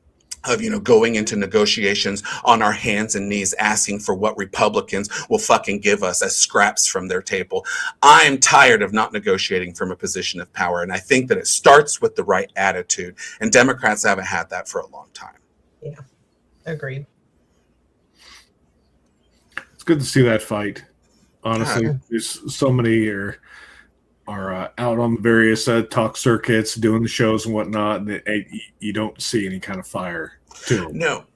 of going into negotiations on our hands and knees, asking for what Republicans will fucking give us as scraps from their table. I'm tired of not negotiating from a position of power, and I think that it starts with the right attitude, and Democrats haven't had that for a long time. Yeah, agreed. Good to see that fight. Honestly, there's so many are out on various talk circuits, doing the shows and whatnot, and you don't see any kind of fire to them. No.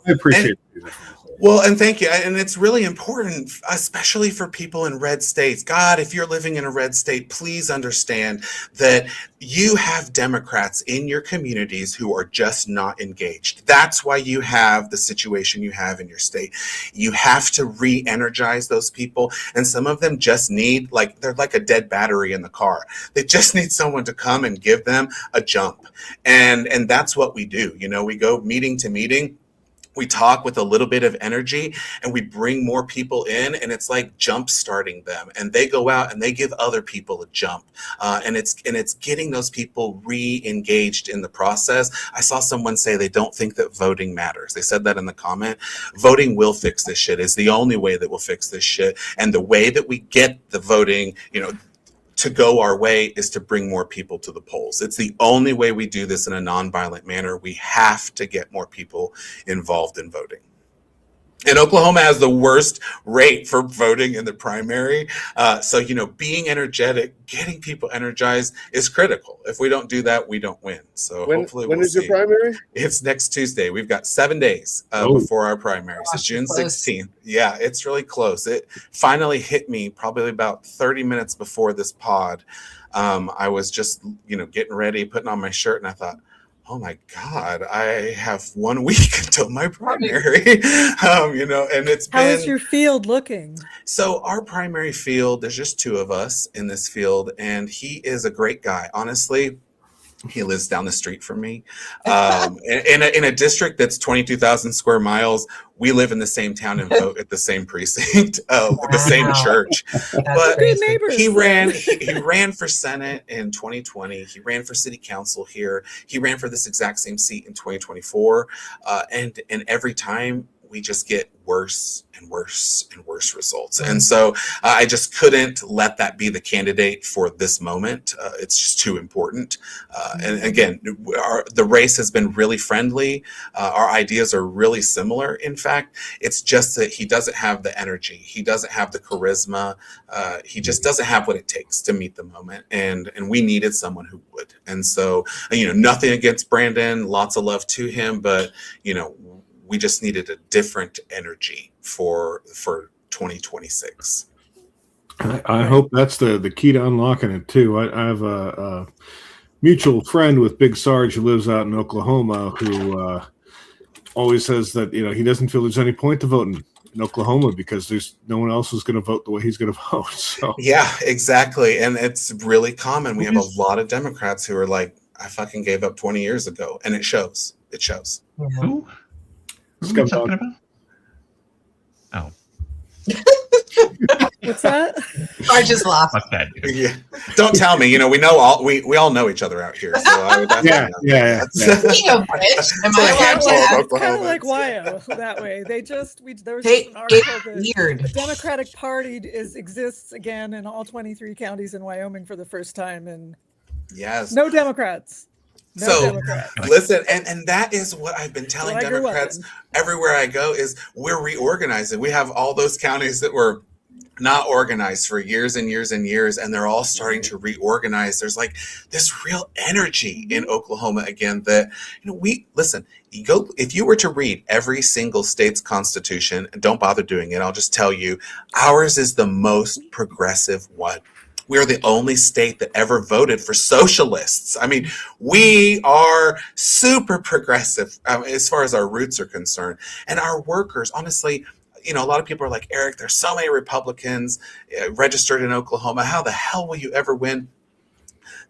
I appreciate it. Well, and thank you. And it's really important, especially for people in red states. God, if you're living in a red state, please understand that you have Democrats in your communities who are just not engaged. That's why you have the situation you have in your state. You have to re-energize those people. And some of them just need, like, they're like a dead battery in the car. They just need someone to come and give them a jump. And that's what we do. You know, we go meeting to meeting. We talk with a little bit of energy and we bring more people in, and it's like jump starting them, and they go out and they give other people a jump. And it's getting those people re-engaged in the process. I saw someone say they don't think that voting matters. They said that in the comment. Voting will fix this shit. It's the only way that will fix this shit. And the way that we get the voting, you know, to go our way is to bring more people to the polls. It's the only way we do this in a nonviolent manner. We have to get more people involved in voting. And Oklahoma has the worst rate for voting in the primary. So, you know, being energetic, getting people energized is critical. If we don't do that, we don't win. So hopefully when is your primary? It's next Tuesday. We've got 7 days before our primary. So June 16th. Yeah, it's really close. It finally hit me probably about 30 minutes before this pod. I was just, you know, getting ready, putting on my shirt, and I thought, oh my God, I have 1 week until my primary. You know, and it's How is your field looking? So our primary field, there's just 2 of us in this field, and he is a great guy. Honestly, he lives down the street from me. In a district that's 22,000 square miles, we live in the same town and vote at the same precinct, the same church. But he ran for Senate in 2020. He ran for city council here. He ran for this exact same seat in 2024. And every time we just get worse and worse and worse results. And so I just couldn't let that be the candidate for this moment. It's just too important. And again, the race has been really friendly. Our ideas are really similar. In fact, it's just that he doesn't have the energy. He doesn't have the charisma. He just doesn't have what it takes to meet the moment. And we needed someone who would. And so, you know, nothing against Brandon, lots of love to him, but, you know, we just needed a different energy for 2026. I hope that's the key to unlocking it too. I have a mutual friend with Big Sarge who lives out in Oklahoma who always says that, you know, he doesn't feel there's any point to voting in Oklahoma because there's no one else who's going to vote the way he's going to vote. So yeah, exactly. And it's really common. We have a lot of Democrats who are like, I fucking gave up 20 years ago, and it shows. It shows. Who? What are we talking about? Oh. What's that? I just laughed. Fuck that, dude. Yeah. Don't tell me. You know, we all know each other out here. So yeah. Speaking of which, am I allowed to ask? It's kind of like WIO that way. There was just an article that weird. the Democratic Party exists again in all 23 counties in Wyoming for the first time, and yes, no Democrats. Listen, and that is what I've been telling Democrats everywhere I go is we're reorganizing. We have all those counties that were not organized for years and years and years, and they're all starting to reorganize. There's like this real energy in Oklahoma again that, you know, if you were to read every single state's constitution, and don't bother doing it, I'll just tell you, ours is the most progressive one. We are the only state that ever voted for socialists. I mean, we are super progressive as far as our roots are concerned. And our workers, honestly, you know, a lot of people are like, Eric, there's so many Republicans registered in Oklahoma. How the hell will you ever win?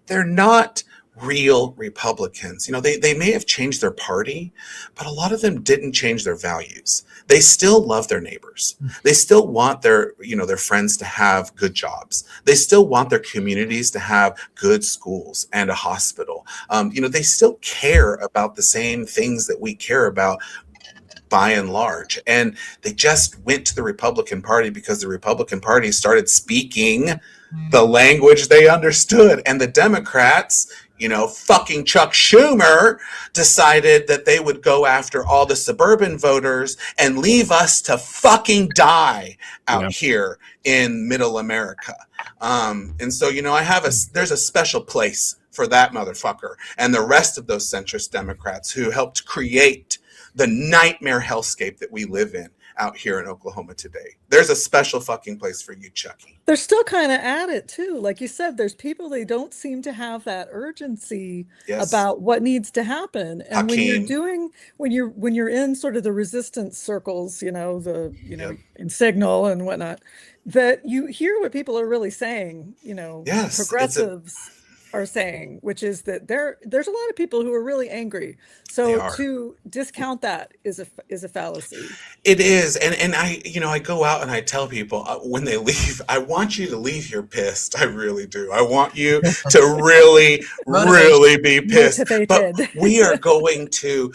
They're not real Republicans. You know, they may have changed their party, but a lot of them didn't change their values. They still love their neighbors. They still want their friends to have good jobs. They still want their communities to have good schools and a hospital. You know, they still care about the same things that we care about by and large. And they just went to the Republican Party because the Republican Party started speaking the language they understood. And the Democrats, you know, fucking Chuck Schumer decided that they would go after all the suburban voters and leave us to fucking die out here in middle America. And so, you know, there's a special place for that motherfucker and the rest of those centrist Democrats who helped create the nightmare hellscape that we live in. out here in Oklahoma today. There's a special fucking place for you, Chucky. They're still kind of at it too. Like you said, there's people, they don't seem to have that urgency about what needs to happen. And when you're doing, when you're in sort of the resistance circles, you know, in Signal and whatnot, that you hear what people are really saying, you know, progressives are saying, which is that there's a lot of people who are really angry. So to discount that is a fallacy. It is. And I go out and I tell people when they leave, I want you to leave here pissed. I really do. I want you to really, really be pissed. But we are going to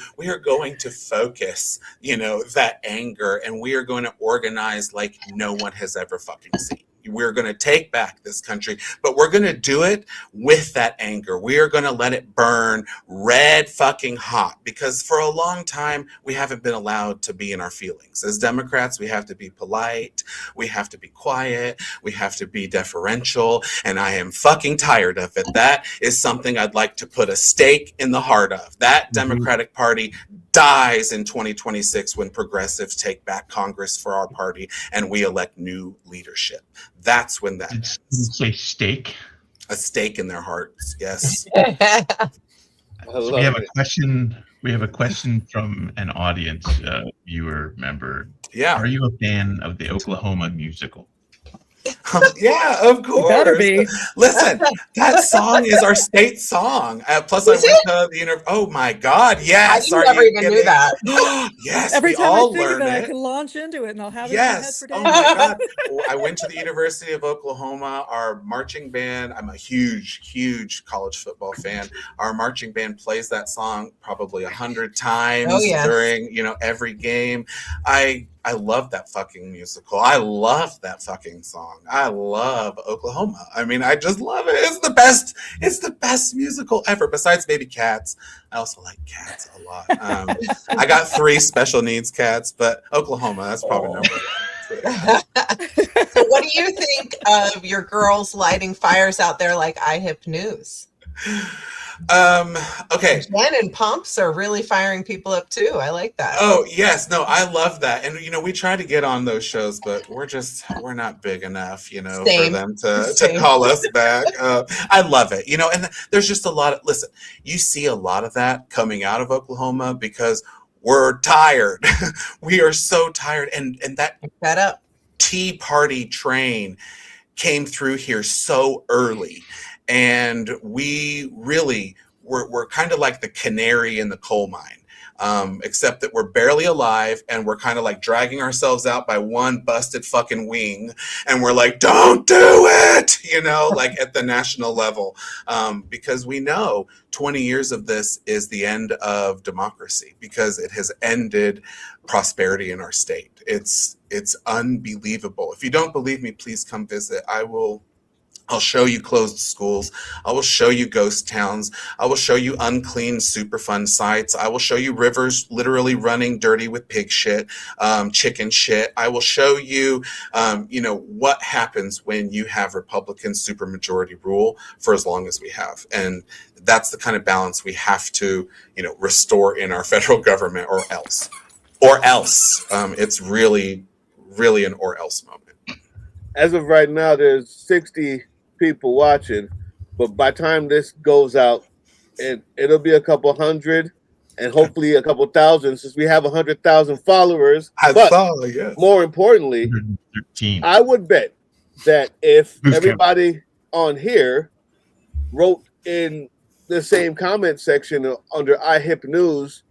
focus, that anger, and we are going to organize like no one has ever fucking seen. We're going to take back this country, but we're going to do it with that anger. We are going to let it burn red fucking hot, because for a long time, we haven't been allowed to be in our feelings. As Democrats, we have to be polite. We have to be quiet. We have to be deferential. And I am fucking tired of it. That is something I'd like to put a stake in the heart of. That Democratic Party dies in 2026 when progressives take back Congress for our party and we elect new leadership. That's when that ends. Say stake. A stake in their hearts. Yes. So we have a question. We have a question from an audience viewer member. Yeah. Are you a fan of the Oklahoma musical? Yeah, of course. Better be. Listen, that song is our state song. Plus, I went to the university. Oh my God! Yes, I never even knew that. Yes, every we time all I think learn of it, it. I can launch into it, and I'll have it Yes. in my Oh head my for days. God! I went to the University of Oklahoma. Our marching band. I'm a huge college football fan. Our marching band plays that song probably 100 times during every game. I love that fucking musical. I love that fucking song. I love Oklahoma. I mean, I just love it. It's the best. It's the best musical ever. Besides maybe Cats. I also like Cats a lot. I got 3 special needs cats, but Oklahoma, that's probably number 1. So what do you think of your girls lighting fires out there like iHip News? Okay. Jen and Pumps are really firing people up too. I like that. Oh yes, no, I love that. And we try to get on those shows, but we're not big enough, for them to call us back. I love it, and there's just a lot of, listen, you see a lot of that coming out of Oklahoma because we're tired. We are so tired. And that Tea Party train came through here so early. And we really, we're kind of like the canary in the coal mine, except that we're barely alive and we're kind of like dragging ourselves out by one busted fucking wing. And we're like, don't do it, like at the national level, because we know 20 years of this is the end of democracy because it has ended prosperity in our state. It's unbelievable. If you don't believe me, please come visit. I'll show you closed schools. I will show you ghost towns. I will show you unclean Superfund sites. I will show you rivers literally running dirty with pig shit, chicken shit. I will show you, what happens when you have Republican supermajority rule for as long as we have. And that's the kind of balance we have to, restore in our federal government or else. It's really, really an or else moment. As of right now, there's 60 people watching, but by the time this goes out, it'll be a couple hundred and hopefully a couple thousand, since we have 100,000 followers. More importantly, I would bet that if everybody on here wrote in the same comment section under iHip News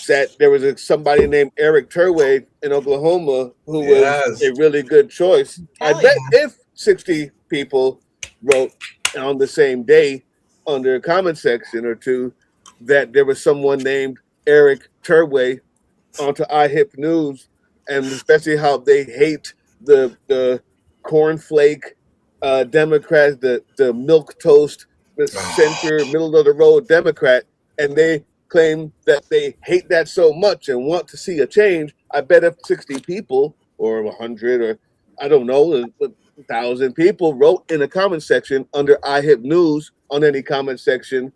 that there was somebody named Erik Terwey in Oklahoma who was a really good choice. I bet if 60 people wrote on the same day under a comment section or two that there was someone named Erik Terwey onto iHip News, and especially how they hate the cornflake Democrats, the milquetoast, the center, middle of the road Democrat, and they claim that they hate that so much and want to see a change. I bet if 60 people or 100 or I don't know, 1,000 people wrote in the comment section under iHip News on any comment section,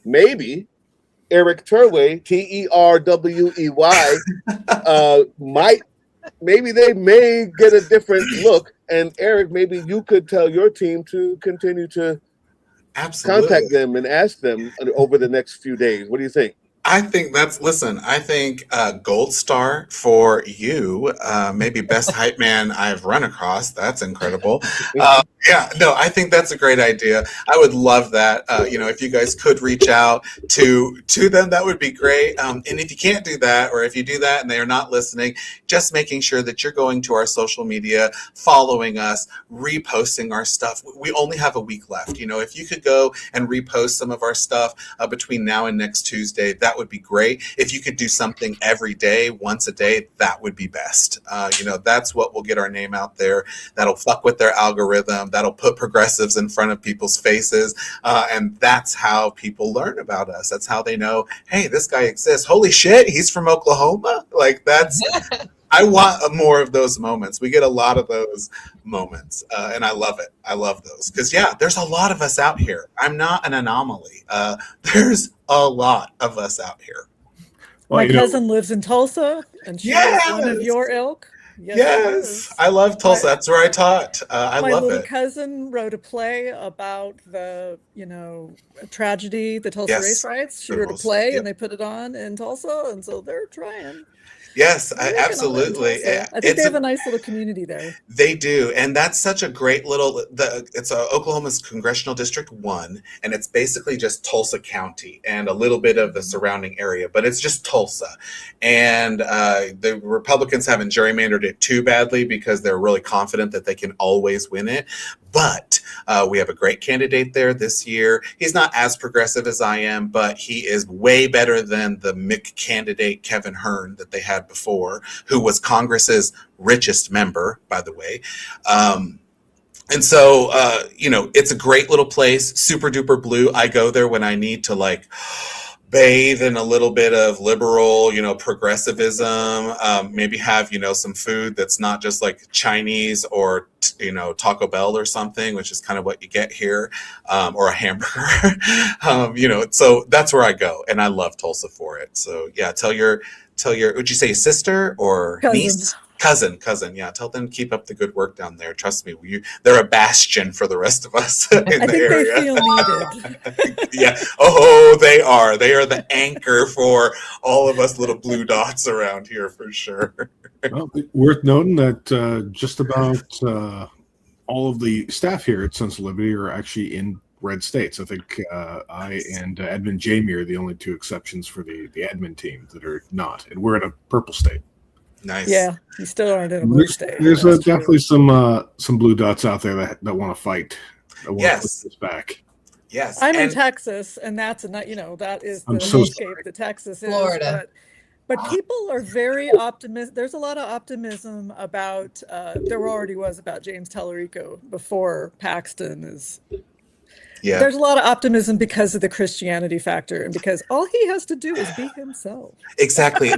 maybe Erik Terwey, Terwey, maybe they may get a different look. And Erik, maybe you could tell your team to continue to contact them and ask them over the next few days. What do you think? I think I think gold star for you, maybe best hype man I've run across. That's incredible. I think that's a great idea. I would love that. If you guys could reach out to them, that would be great. And if you can't do that, or if you do that and they are not listening, just making sure that you're going to our social media, following us, reposting our stuff. We only have a week left. If you could go and repost some of our stuff between now and next Tuesday, that would be great. If you could do something every day, once a day, that would be best. That's what will get our name out there. That'll fuck with their algorithm. That'll put progressives in front of people's faces. And that's how people learn about us. That's how they know, hey, this guy exists. Holy shit, he's from Oklahoma. I want more of those moments. We get a lot of those moments, and I love it. I love those because, there's a lot of us out here. I'm not an anomaly. There's a lot of us out here. My cousin lives in Tulsa, and she's one of your ilk. Yes, I love Tulsa. That's where I taught. I love it. My little cousin wrote a play about the, tragedy, the Tulsa race riots. She wrote a play, and they put it on in Tulsa, and so they're trying. Yes, absolutely. I think they have a nice little community there. They do, and that's such a great little. It's Oklahoma's Congressional District 1, and it's basically just Tulsa County and a little bit of the surrounding area, but it's just Tulsa. And the Republicans haven't gerrymandered it too badly because they're really confident that they can always win it. But we have a great candidate there this year. He's not as progressive as I am, but he is way better than the Mick candidate, Kevin Hearn, that they had before, who was Congress's richest member, by the way. And so, it's a great little place, super duper blue. I go there when I need to bathe in a little bit of liberal, progressivism, maybe have, some food that's not just like Chinese or, Taco Bell or something, which is kind of what you get here, or a hamburger, so that's where I go. And I love Tulsa for it. So tell your, would you say sister or niece? Cousin. Yeah. Tell them to keep up the good work down there. Trust me. They're a bastion for the rest of us in the area. They feel needed. Yeah. Oh, they are. They are the anchor for all of us little blue dots around here for sure. Well, worth noting that just about all of the staff here at Sons of Liberty are actually in red states. I think I and Edmund Jamie are the only two exceptions for the admin team that are not. And we're in a purple state. Nice. Yeah, you still aren't in a blue state. There's definitely some blue dots out there that want to fight. That want to put this back. Yes. I'm in Texas, and that is the landscape that Texas is. Florida. But people are very optimistic. There's a lot of optimism about, there already was about James Tallarico before Paxton is. Yeah. There's a lot of optimism because of the Christianity factor and because all he has to do is be himself. Exactly.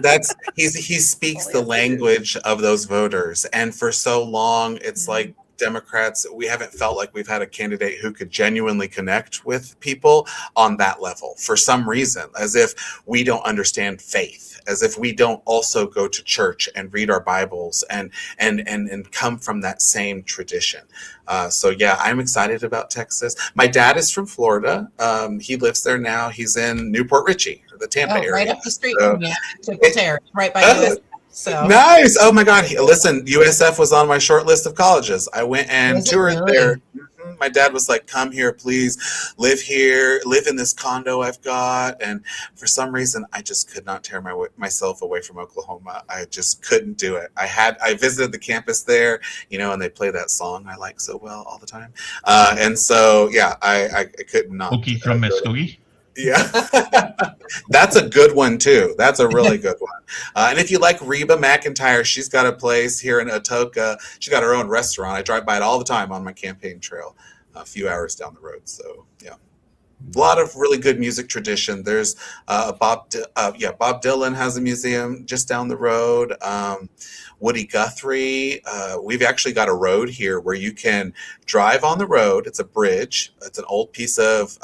He speaks the language of those voters. And for so long, it's like Democrats, we haven't felt like we've had a candidate who could genuinely connect with people on that level for some reason, as if we don't understand faith, as if we don't also go to church and read our Bibles and come from that same tradition. I'm excited about Texas. My dad is from Florida. He lives there now. He's in Newport Richey, the Tampa area. Right up the street from you, right by USF. So nice. Oh my God. Listen, USF was on my short list of colleges. I went and toured there. My dad was like, come here, please live here, live in this condo I've got. And for some reason, I just could not tear myself away from Oklahoma. I just couldn't do it. I visited the campus there, and they play that song I like so well all the time. And so, I could not. Okie from Muskogee. Yeah, that's a good one too. That's a really good one. And if you like Reba McEntire, she's got a place here in Atoka. She's got her own restaurant. I drive by it all the time on my campaign trail, a few hours down the road. So a lot of really good music tradition. There's Bob Dylan has a museum just down the road. Woody Guthrie. We've actually got a road here where you can drive on the road. It's a bridge. It's an old piece of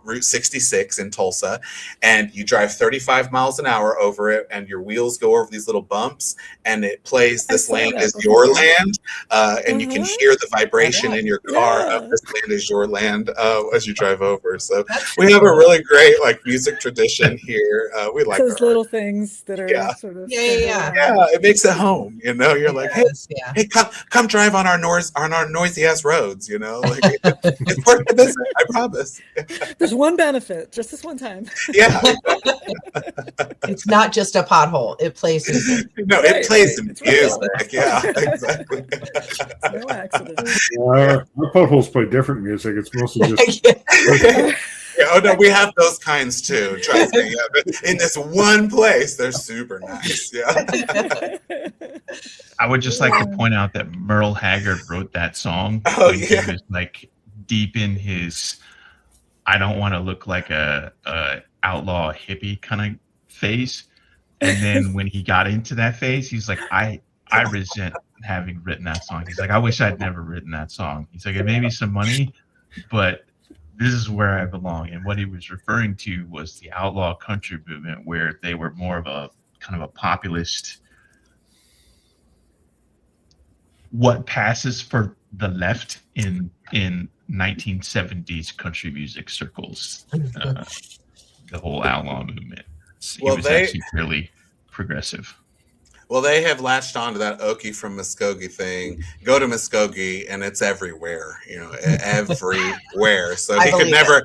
Route 66 in Tulsa, and you drive 35 miles an hour over it, and your wheels go over these little bumps, and it plays "This Land Is Your Land," and you can hear the vibration in your car of "This Land Is Your Land" as you drive over. So we have a really great like music tradition here. We like those little things that are sort of yeah. It makes it home. You know, you're like, hey, come drive on our noisy ass roads. You know, like it's worth the visit. I promise. There's one benefit, just this one time. Yeah. It's not just a pothole. It plays music. No, it plays the music. Yeah, exactly. No accident. Our potholes play different music. It's mostly just. Oh no, we have those kinds too. Trust me. Yeah, but in this one place, they're super nice. Yeah. I would just like to point out that Merle Haggard wrote that song. Oh, He was like deep in his, I don't want to look like a outlaw hippie kind of phase. And then when he got into that phase, he's like, I resent having written that song. He's like, I wish I'd never written that song. He's like, it made me some money, but this is where I belong. And what he was referring to was the outlaw country movement, where they were more of a kind of a populist, what passes for the left in 1970s country music circles. The whole outlaw movement. It was actually really progressive. Well, they have latched onto that Okie from Muskogee thing. Go to Muskogee, and it's everywhere. You know, everywhere. So he could never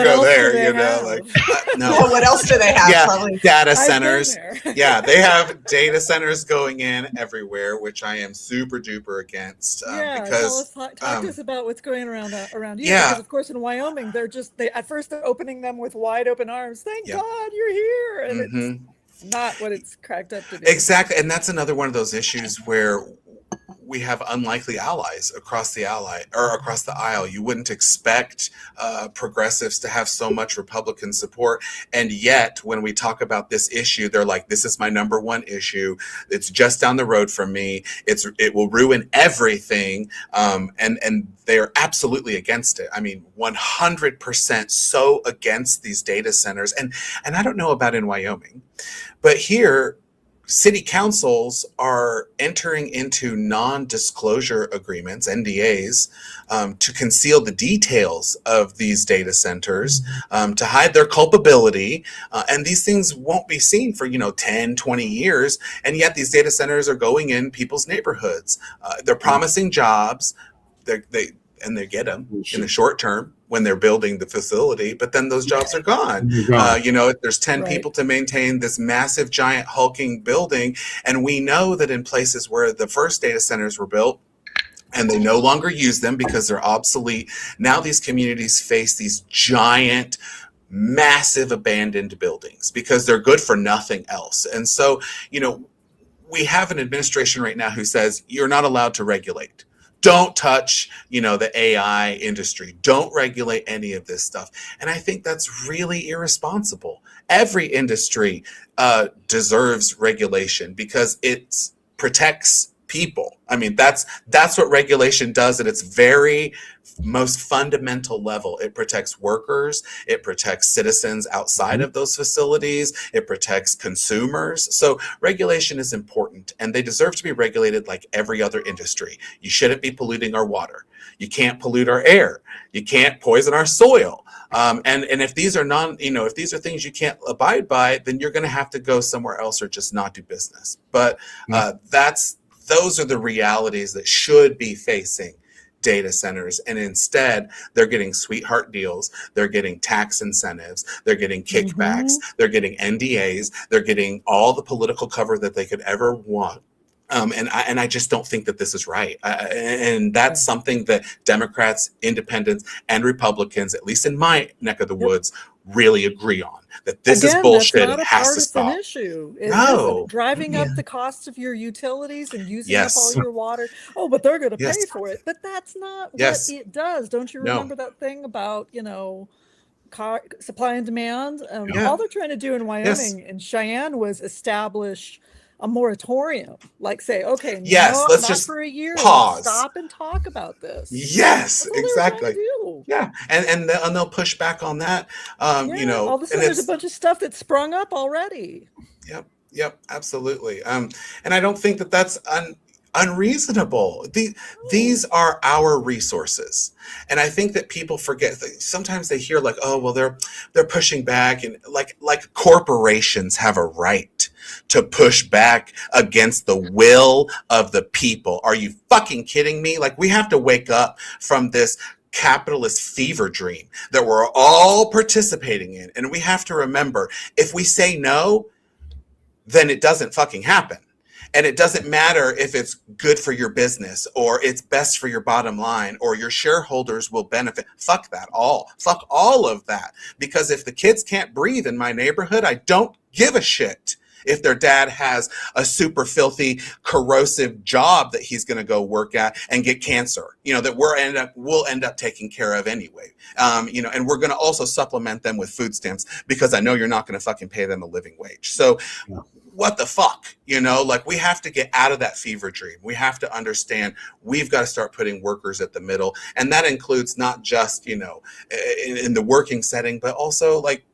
go there. You know, like no. What else do they have? Yeah, Probably. data centers. Yeah, they have data centers going in everywhere, which I am super duper against. Because talk to us about what's going around you. Yeah. Because of course in Wyoming, at first they're opening them with wide open arms. Thank God you're here, and it's not what it's cracked up to be. Exactly. And that's another one of those issues where we have unlikely allies across the aisle. You wouldn't expect progressives to have so much Republican support. And yet when we talk about this issue, they're like, this is my number one issue. It's just down the road from me. It will ruin everything. And they're absolutely against it. I mean, 100% so against these data centers. And I don't know about in Wyoming, but here, city councils are entering into non-disclosure agreements, NDAs, to conceal the details of these data centers, to hide their culpability. And these things won't be seen for, 10, 20 years. And yet these data centers are going in people's neighborhoods. They're promising jobs. They get them in the short term when they're building the facility, but then those jobs are gone. There's 10 people to maintain this massive, giant, hulking building. And we know that in places where the first data centers were built, and they no longer use them because they're obsolete, now these communities face these giant, massive abandoned buildings because they're good for nothing else. And so, we have an administration right now who says you're not allowed to regulate. Don't touch, the AI industry. Don't regulate any of this stuff. And I think that's really irresponsible. Every industry deserves regulation because it protects people. I mean, that's what regulation does at its very most fundamental level. It protects workers. It protects citizens outside of those facilities. It protects consumers. So regulation is important, and they deserve to be regulated like every other industry. You shouldn't be polluting our water. You can't pollute our air. You can't poison our soil. And if these are if these are things you can't abide by, then you're going to have to go somewhere else or just not do business. But those are the realities that should be facing data centers, and instead they're getting sweetheart deals, they're getting tax incentives, they're getting kickbacks, they're getting NDAs, they're getting all the political cover that they could ever want. And I just don't think that this is right. And that's something that Democrats, independents, and Republicans, at least in my neck of the woods, really agree on. That this is bullshit and has to stop. Issue. No. Driving up the cost of your utilities and using up all your water. Oh, but they're going to pay for it. But that's not what it does. Don't you remember that thing about, supply and demand? All they're trying to do in Wyoming and Cheyenne was establish a moratorium, like say, okay, Yes, no, let's not just for a year. pause. Let's stop and talk about this. Yes, exactly. Do. Yeah, and they'll push back on that. You know, all of a sudden there's a bunch of stuff that's sprung up already. Yep, absolutely. And I don't think that that's unreasonable. These are our resources, and I think that people forget. Sometimes they hear like, oh, well, they're pushing back, and like corporations have a right to push back against the will of the people. Are you fucking kidding me? Like, we have to wake up from this capitalist fever dream that we're all participating in, and we have to remember, if we say no, then it doesn't fucking happen. And it doesn't matter if it's good for your business or it's best for your bottom line or your shareholders will benefit. Fuck that all. Fuck all of that. Because if the kids can't breathe in my neighborhood, I don't give a shit if their dad has a super filthy, corrosive job that he's going to go work at and get cancer, that we'll end up taking care of anyway. And we're going to also supplement them with food stamps because I know you're not going to fucking pay them a living wage. So what the fuck, like, we have to get out of that fever dream. We have to understand we've got to start putting workers at the middle. And that includes not just, in the working setting, but also like,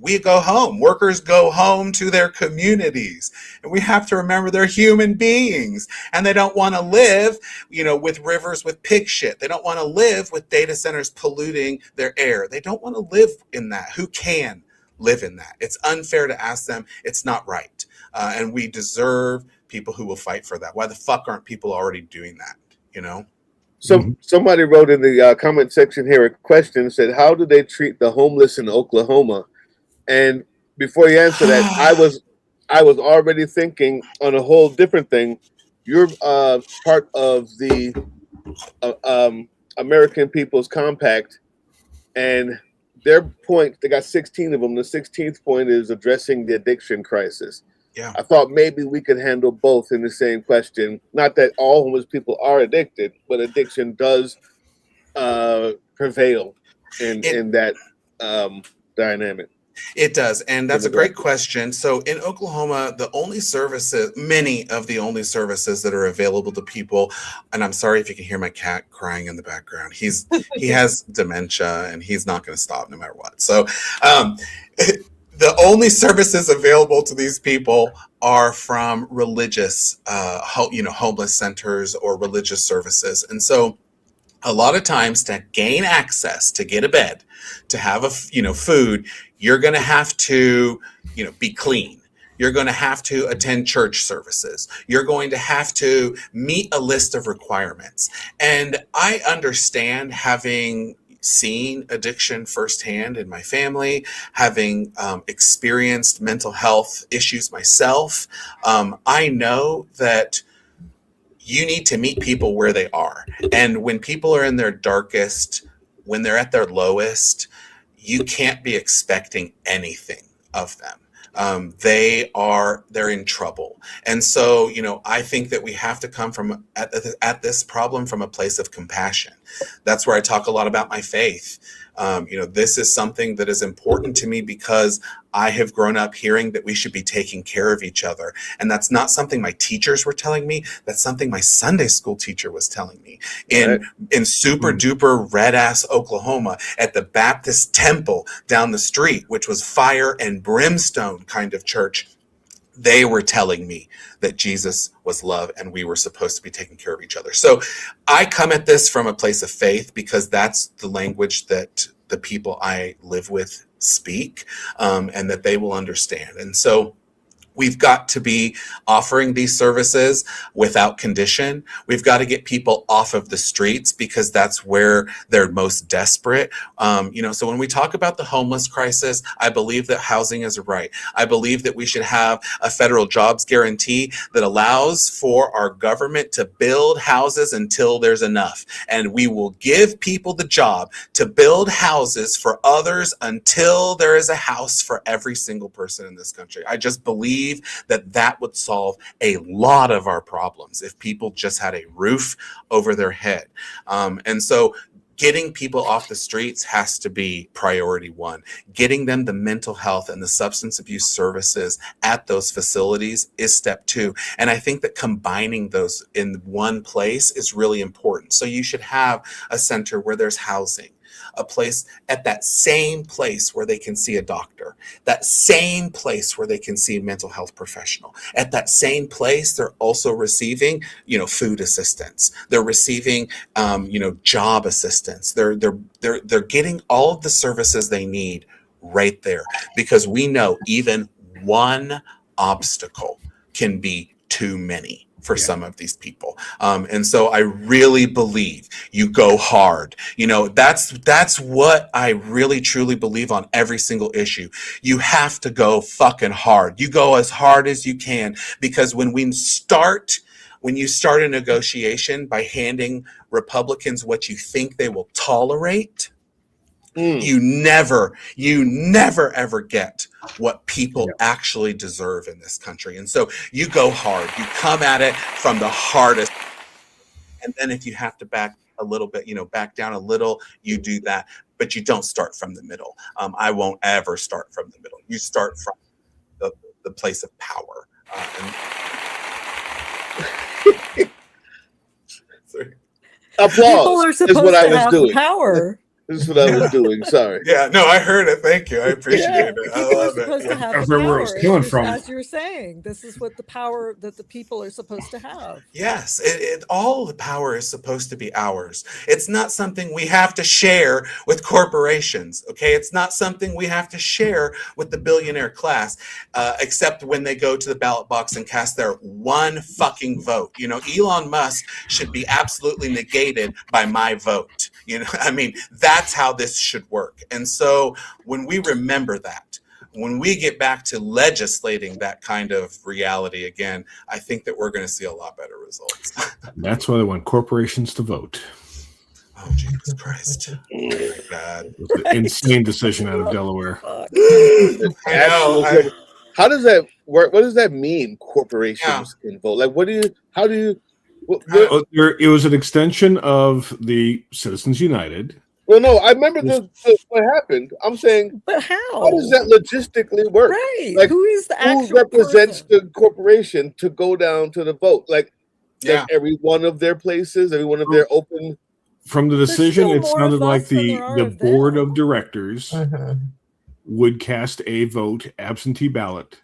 we go home. Workers go home to their communities. And we have to remember they're human beings. And they don't want to live, with rivers with pig shit. They don't want to live with data centers polluting their air. They don't want to live in that. Who can live in that? It's unfair to ask them. It's not right. And we deserve people who will fight for that. Why the fuck aren't people already doing that, So somebody wrote in the comment section here a question, said, how do they treat the homeless in Oklahoma? And before you answer that, I was already thinking on a whole different thing. You're part of the American People's Compact, and their point, they got 16 of them. The 16th point is addressing the addiction crisis. Yeah. I thought maybe we could handle both in the same question. Not that all homeless people are addicted, but addiction does prevail in that dynamic. It does. And that's a great question. So in Oklahoma, many of the only services that are available to people, and I'm sorry if you can hear my cat crying in the background. He has dementia and he's not going to stop no matter what. So the only services available to these people are from religious, homeless centers or religious services. And so a lot of times to gain access, to get a bed, to have food, you're going to have to, be clean. You're going to have to attend church services. You're going to have to meet a list of requirements. And I understand, having seen addiction firsthand in my family, having experienced mental health issues myself, I know that you need to meet people where they are. And when people are in their darkest, when they're at their lowest, you can't be expecting anything of them. They're in trouble. And so, I think that we have to come from at this problem from a place of compassion. That's where I talk a lot about my faith. This is something that is important to me because I have grown up hearing that we should be taking care of each other. And that's not something my teachers were telling me. That's something my Sunday school teacher was telling me in super duper red ass Oklahoma at the Baptist temple down the street, which was fire and brimstone kind of church. They were telling me that Jesus was love and we were supposed to be taking care of each other. So I come at this from a place of faith because that's the language that the people I live with speak, and that they will understand. And so we've got to be offering these services without condition. We've got to get people off of the streets because that's where they're most desperate. So when we talk about the homeless crisis, I believe that housing is a right. I believe that we should have a federal jobs guarantee that allows for our government to build houses until there's enough. And we will give people the job to build houses for others until there is a house for every single person in this country. I just believe that would solve a lot of our problems if people just had a roof over their head. And so getting people off the streets has to be priority one. Getting them the mental health and the substance abuse services at those facilities is step two. And I think that combining those in one place is really important. So you should have a center where there's housing, a place at that same place where they can see a doctor, that same place where they can see a mental health professional. At that same place, they're also receiving, food assistance. They're receiving, job assistance. They're getting all of the services they need right there, because we know even one obstacle can be too many for some of these people. And so I really believe you go hard. That's what I really truly believe on every single issue. You have to go fucking hard. You go as hard as you can, because when you start a negotiation by handing Republicans what you think they will tolerate, you never ever get what people actually deserve in this country. And so you go hard, you come at it from the hardest. And then if you have to back a little bit, back down a little, you do that, but you don't start from the middle. I won't ever start from the middle. You start from the place of power. Applause is what I was doing. Power. This is what I was doing. Sorry. Yeah, no, I heard it. Thank you. I appreciate it. I love it. To have I remember where it was coming from. As you're saying, this is what the power that the people are supposed to have. Yes, all the power is supposed to be ours. It's not something we have to share with corporations, okay? It's not something we have to share with the billionaire class, except when they go to the ballot box and cast their one fucking vote. Elon Musk should be absolutely negated by my vote. That's how this should work. And so when we remember that, when we get back to legislating that kind of reality again, I think that we're going to see a lot better results. That's why they want corporations to vote. Oh, Jesus Christ. Very bad. It was an insane decision out of Delaware. I know. How does that work? What does that mean? Corporations can vote. Like, how do you? It was an extension of the Citizens United. Well, no, I remember what happened. I'm saying, but how? How does that logistically work? Right. Like, who is the actual who represents person? the corporation to go down to the vote? Like every one of their places, every one of their open. From the decision, it sounded like the board of directors would cast a vote, absentee ballot,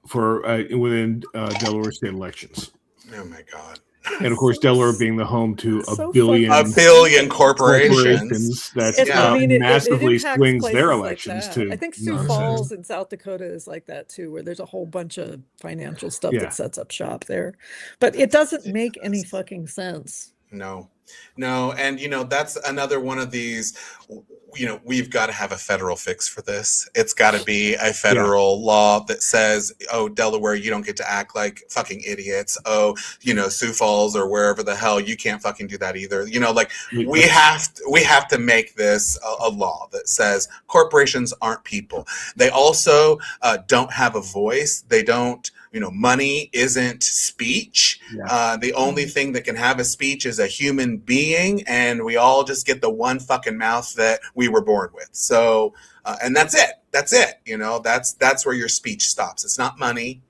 for within Delaware state elections. Oh my God. And of course, Delaware being the home to a billion corporations that massively swings their elections like to. I think Sioux Falls in South Dakota is like that too, where there's a whole bunch of financial stuff that sets up shop there. But it doesn't make any fucking sense. No. And, that's another one of these, we've got to have a federal fix for this. It's got to be a federal law that says, oh, Delaware, you don't get to act like fucking idiots. Oh, Sioux Falls or wherever the hell, you can't fucking do that either. We have to make this a law that says corporations aren't people. They also don't have a voice. They don't. Money isn't speech. The only thing that can have a speech is a human being, and we all just get the one fucking mouth that we were born with. So, and that's it. That's where your speech stops. It's not money.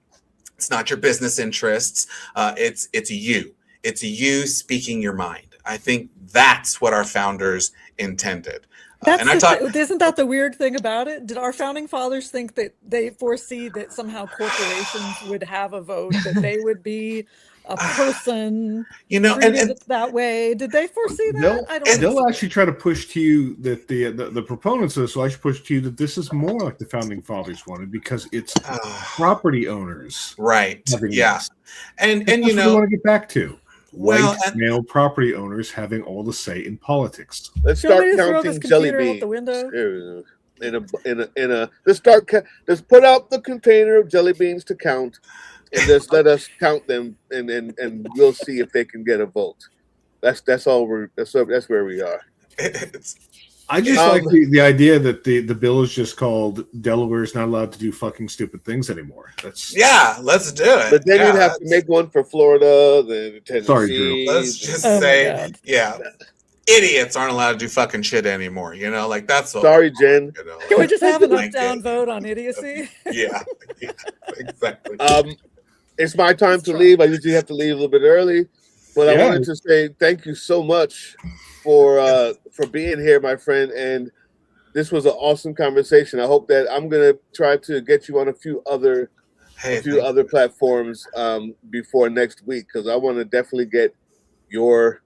It's not your business interests. It's you. It's you speaking your mind. I think that's what our founders intended. Isn't that the weird thing about it? Did our founding fathers think that they foresee that somehow corporations would have a vote, that they would be a person treated that way? Did they foresee that? They'll actually try to push to you that the proponents of this will actually push to you that this is more like the founding fathers wanted, because it's property owners. Right. Yeah. And what we want to get back to. Well, male property owners having all the say in politics. Let's start counting jelly beans. Let's put out the container of jelly beans to count, and just let us count them, and we'll see if they can get a vote. That's all. That's where we are. I just like the idea that the bill is just called Delaware is not allowed to do fucking stupid things anymore. Let's do it. But then you'd have to make one for Florida, then Tennessee. Sorry, Drew. Let's just say, idiots aren't allowed to do fucking shit anymore. Like that's sorry, Jen. Can we just have an up-down vote on idiocy? Yeah, exactly. It's my time to leave. I usually have to leave a little bit early, but I wanted to say thank you so much for being here, my friend. And this was an awesome conversation. I hope that I'm gonna try to get you on a few other platforms before next week, because I want to definitely get your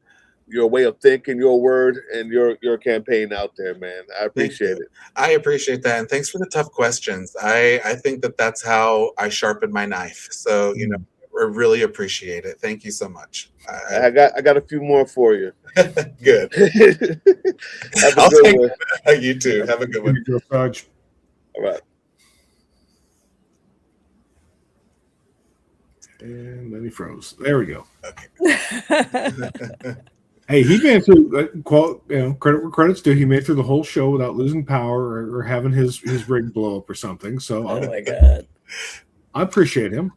way of thinking, your word, and your campaign out there, man. I appreciate it. I appreciate that, and thanks for the tough questions. I think that's how I sharpen my knife. So I really appreciate it. Thank you so much. I got a few more for you. Good. Have a good one. You too. Have a good one. All right. And then he froze. There we go. Okay. Hey, he made it through. Credit where credit's due. He made it through the whole show without losing power or having his rig blow up or something. So, oh my god, I appreciate him.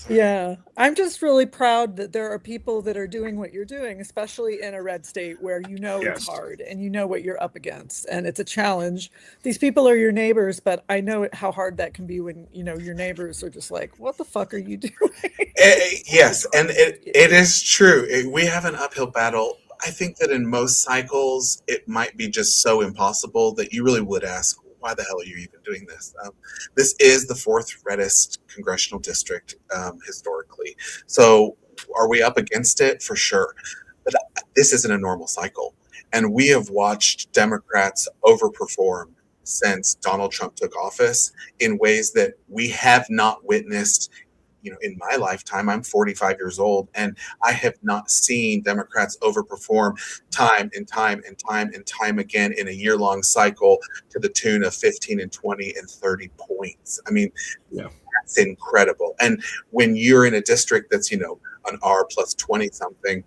Yeah, I'm just really proud that there are people that are doing what you're doing, especially in a red state where it's hard and you know what you're up against, and it's a challenge. These people are your neighbors, but I know how hard that can be when your neighbors are just like, "What the fuck are you doing?" Yes, and it is true. We have an uphill battle. I think that in most cycles, it might be just so impossible that you really would ask, why the hell are you even doing this? This is the fourth reddest congressional district historically. So are we up against it? For sure. But this isn't a normal cycle. And we have watched Democrats overperform since Donald Trump took office in ways that we have not witnessed in my lifetime. I'm 45 years old, and I have not seen Democrats overperform time and time and time and time again in a year-long cycle to the tune of 15 and 20 and 30 points. I mean, that's incredible. And when you're in a district that's, an R plus 20 something,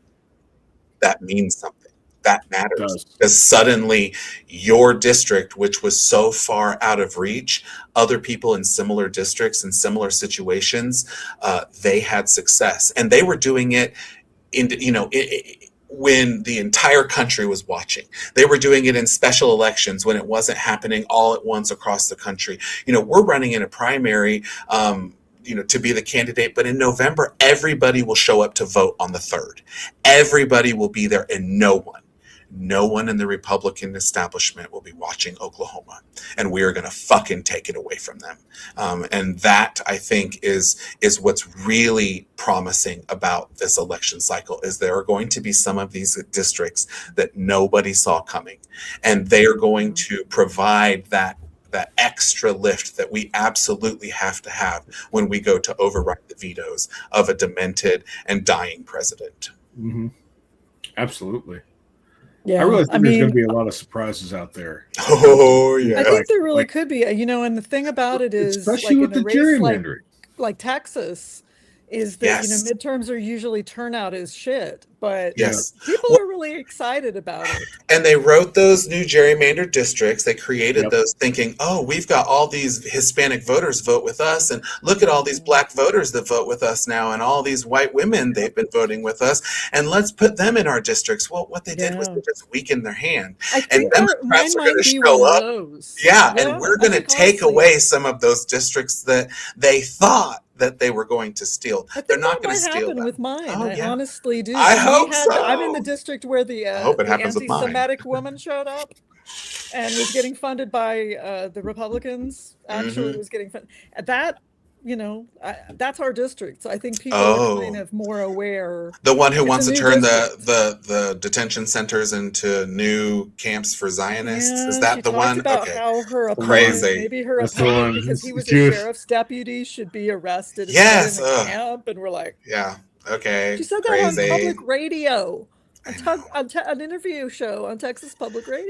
that means something. That matters, because suddenly your district, which was so far out of reach, other people in similar districts and similar situations, they had success, and they were doing it when the entire country was watching. They were doing it in special elections when it wasn't happening all at once across the country. We're running in a primary, to be the candidate, but in November, everybody will show up to vote on the 3rd. Everybody will be there, and no one in the Republican establishment will be watching Oklahoma, and we are going to fucking take it away from them. And that, I think, is what's really promising about this election cycle, is there are going to be some of these districts that nobody saw coming, and they are going to provide that extra lift that we absolutely have to have when we go to override the vetoes of a demented and dying president. Mm-hmm. Absolutely. Yeah, I really think there's going to be a lot of surprises out there. Oh, yeah. I think there really could be, and the thing about it is, especially with the gerrymandering, like Texas, is that midterms are usually turnout is shit, but people are really excited about it. And they wrote those new gerrymandered districts. They created those thinking, oh, we've got all these Hispanic voters vote with us, and look at all these black voters that vote with us now, and all these white women, they've been voting with us, and let's put them in our districts. Well, what they did was they just weakened their hand. And Democrats are going to show up. And we're going to take away some of those districts that they thought that they were going to steal. They're not going to steal them. With mine. I honestly do. I hope so. I'm in the district where the anti-Semitic woman showed up and was getting funded by the Republicans. Actually, was getting funded. That, that's our district. So I think people are kind of more aware. The one who wants to turn the detention centers into new camps for Zionists? Is that the one? About how her crazy. Maybe her opponent, because he was a sheriff's deputy, should be arrested. Yes. In the camp, and we're like, okay. She said that on public radio. An interview show on Texas Public Radio.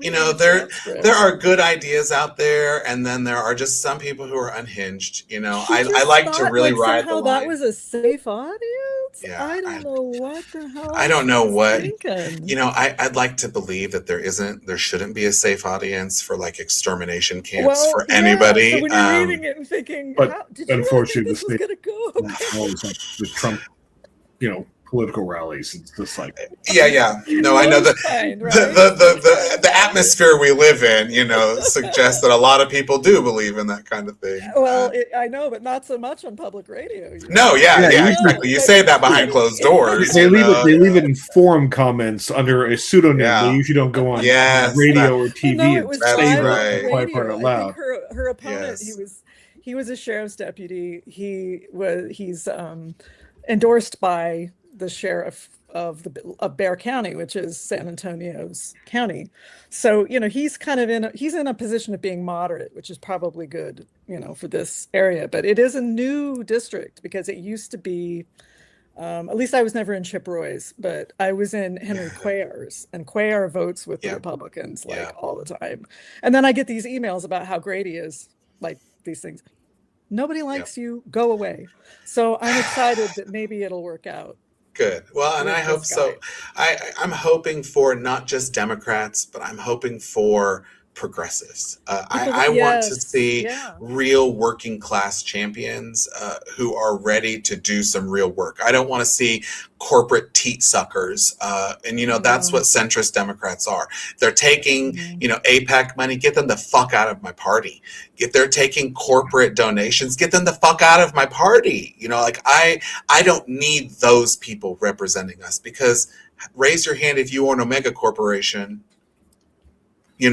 There are good ideas out there, and then there are just some people who are unhinged. I like to really ride the line. That was a safe audience. Yeah, I don't know what the hell. I don't know what. Thinking. I'd like to believe that there shouldn't be a safe audience for like extermination camps for anybody. So when you're reading it and thinking, but did you unfortunately, this was going to go? Always have the Trump, political rallies. It's just like, yeah. No, I know that the atmosphere we live in, suggests that a lot of people do believe in that kind of thing. Well, I know, but not so much on public radio. No, yeah, exactly. You say that behind closed doors. They leave it in forum comments under a pseudonym. Yeah. They usually don't go on radio or TV. No, it was quite part radio. out loud. I think her opponent, he was a sheriff's deputy. He's endorsed by the sheriff of Bexar County, which is San Antonio's county. So, he's kind of in a position of being moderate, which is probably good, for this area. But it is a new district because it used to be, at least I was never in Chip Roy's, but I was in Henry Cuellar's, and Cuellar votes with the Republicans all the time. And then I get these emails about how great he is, like these things. Nobody likes you, go away. So I'm excited that maybe it'll work out. Good. Well, and I hope so. I'm hoping for not just Democrats, but I'm hoping for progressives. I want to see real working class champions who are ready to do some real work. I don't want to see corporate teat suckers. And that's what centrist Democrats are. They're taking, AIPAC money, get them the fuck out of my party. If they're taking corporate donations, get them the fuck out of my party. I don't need those people representing us, because raise your hand if you own Omega Corporation. They're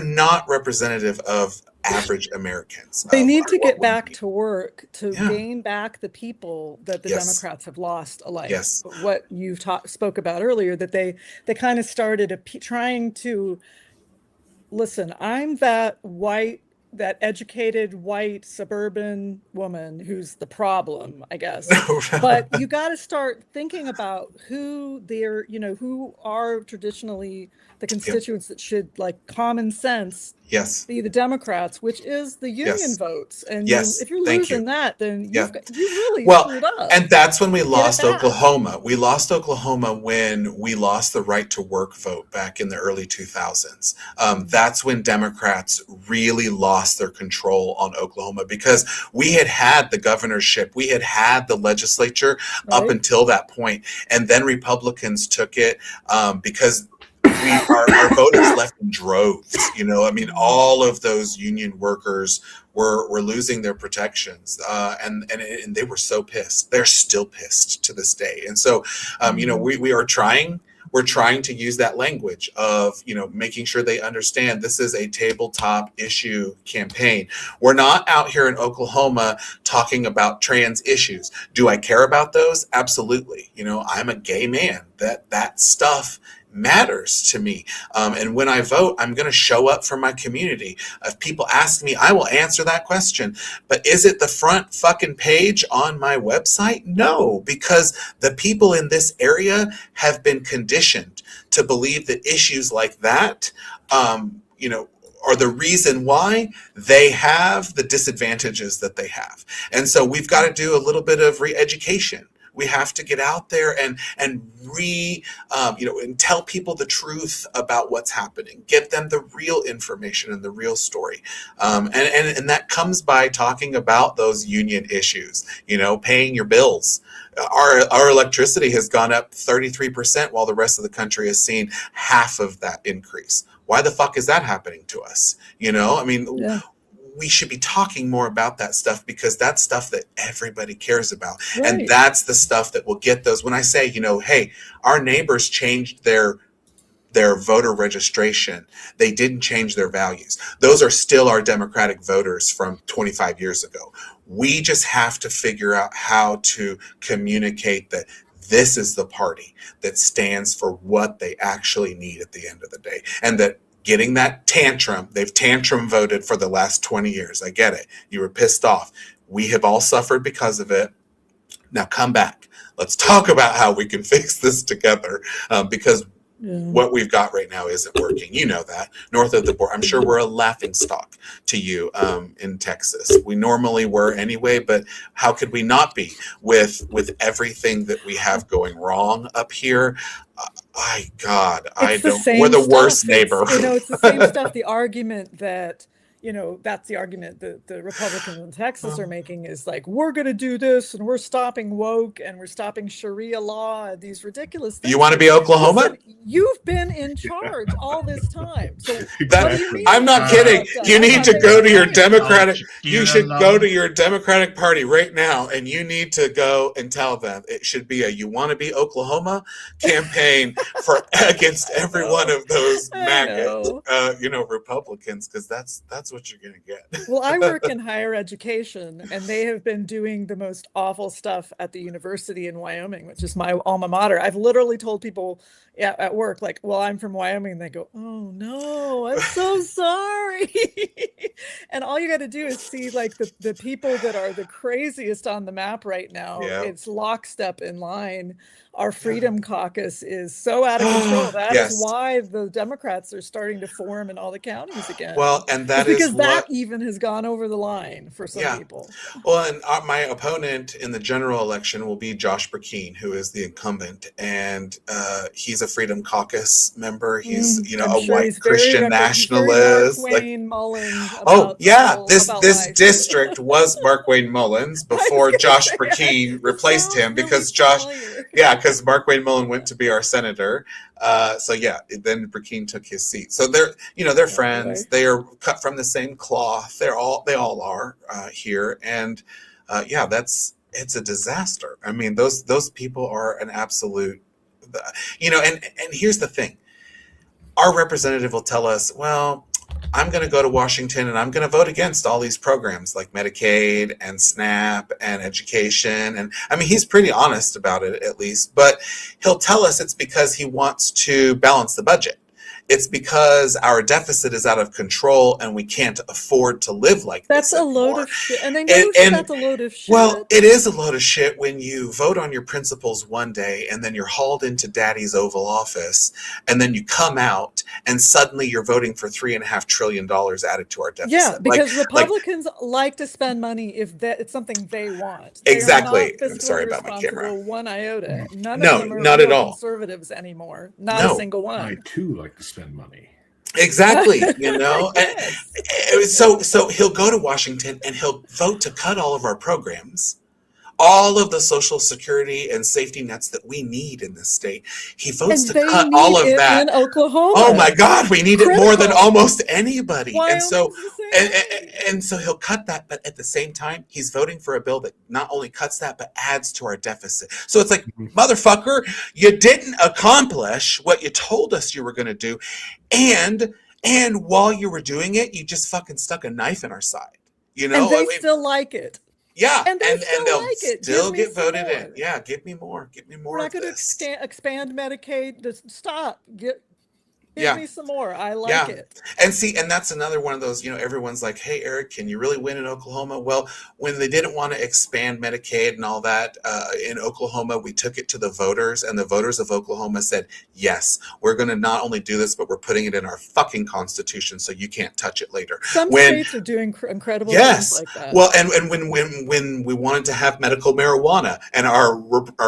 not representative of average Americans. They need to get back to work to gain back the people that the Democrats have lost alike. Yes. What you spoke about earlier, that they kind of started trying to listen. I'm that educated white suburban woman who's the problem, I guess. But you got to start thinking about who are traditionally the constituents that should, common sense, be the Democrats, which is the union votes. And if you're losing that, then you really screwed up. And that's when we lost Oklahoma. We lost Oklahoma when we lost the right to work vote back in the early 2000s. That's when Democrats really lost their control on Oklahoma, because we had the governorship, we had the legislature up until that point, and then Republicans took it because our voters left in droves. All of those union workers were losing their protections, and they were so pissed. They're still pissed to this day. And so, we are trying. We're trying to use that language of, making sure they understand this is a tabletop issue campaign. We're not out here in Oklahoma talking about trans issues. Do I care about those? Absolutely. I'm a gay man. That stuff matters to me. And when I vote, I'm going to show up for my community. If people ask me, I will answer that question. But is it the front fucking page on my website? No, because the people in this area have been conditioned to believe that issues like that, are the reason why they have the disadvantages that they have. And so we've got to do a little bit of re-education. We have to get out there and tell people the truth about what's happening. Get them the real information and the real story. And that comes by talking about those union issues, paying your bills. Our electricity has gone up 33% while the rest of the country has seen half of that increase. Why the fuck is that happening to us? We should be talking more about that stuff, because that's stuff that everybody cares about. Right. And that's the stuff that will get those. When I say, hey, our neighbors changed their voter registration, they didn't change their values. Those are still our Democratic voters from 25 years ago. We just have to figure out how to communicate that this is the party that stands for what they actually need at the end of the day. And that getting that tantrum, they've tantrum voted for the last 20 years. I get it. You were pissed off. We have all suffered because of it. Now come back. Let's talk about how we can fix this together, because what we've got right now isn't working. You know that. North of the border, I'm sure we're a laughingstock to you in Texas. We normally were anyway, but how could we not be with everything that we have going wrong up here? We're the worst neighbor. It's the same stuff. The argument that that's the argument that the Republicans in Texas are making, is like, we're going to do this and we're stopping woke and we're stopping Sharia law and these ridiculous things. You want to be Oklahoma? Listen, you've been in charge all this time. So that, what do you mean? I'm not kidding. You need to go to your Democratic. You should go to your Democratic Party right now, and you need to go and tell them it should be a "You want to be Oklahoma" campaign against every one of those MAGA, Republicans, because that's what you're gonna get. Well, I work in higher education, and they have been doing the most awful stuff at the university in Wyoming, which is my alma mater. I've literally told people at work, like, well, I'm from Wyoming, and they go, oh no, I'm so sorry. And all you got to do is see like the people that are the craziest on the map right now. Yeah. It's lockstep in line. Our Freedom Caucus is so out of control. That is why the Democrats are starting to form in all the counties again. Well, and that is because that even has gone over the line for some people. Well, and my opponent in the general election will be Josh Burkeen, who is the incumbent, and he's a Freedom Caucus member. He's a white Christian nationalist. This district was Markwayne Mullins before Josh Burkeen replaced him because because Markwayne Mullin went to be our senator. Then Burkeen took his seat. So they're friends. They are cut from the same cloth. They all are here. And it's a disaster. I mean, those people are an absolute, and here's the thing. Our representative will tell us, well, I'm going to go to Washington and I'm going to vote against all these programs like Medicaid and SNAP and education. And I mean, he's pretty honest about it, at least, but he'll tell us it's because he wants to balance the budget. It's because our deficit is out of control and we can't afford to live like that's this. That's a load of shit. And I know that's a load of shit. Well, it is a load of shit when you vote on your principles one day and then you're hauled into Daddy's Oval Office and then you come out and suddenly you're voting for $3.5 trillion added to our deficit. Yeah, because Republicans like to spend money if it's something they want. Exactly. I'm sorry about my camera. One iota. None of them are not at all conservatives anymore. Not a single one. I too like to spend money. Exactly, so he'll go to Washington and he'll vote to cut all of our programs, all of the social security and safety nets that we need in this state. He votes to cut all of that in Oklahoma. Oh my God, we need it more than almost anybody. And so he'll cut that, but at the same time, he's voting for a bill that not only cuts that, but adds to our deficit. So it's like, motherfucker, you didn't accomplish what you told us you were going to do. And while you were doing it, you just fucking stuck a knife in our side. And they still like it. Yeah, and they'll still get voted in. Yeah, give me more. We're not going to expand Medicaid. Just stop. Give me some more. I like it. And that's another one of those, everyone's like, hey, Eric, can you really win in Oklahoma? Well, when they didn't want to expand Medicaid and all that in Oklahoma, we took it to the voters, and the voters of Oklahoma said, yes, we're going to not only do this, but we're putting it in our fucking constitution so you can't touch it later. Some states are doing incredible things like that. Well, and when we wanted to have medical marijuana and our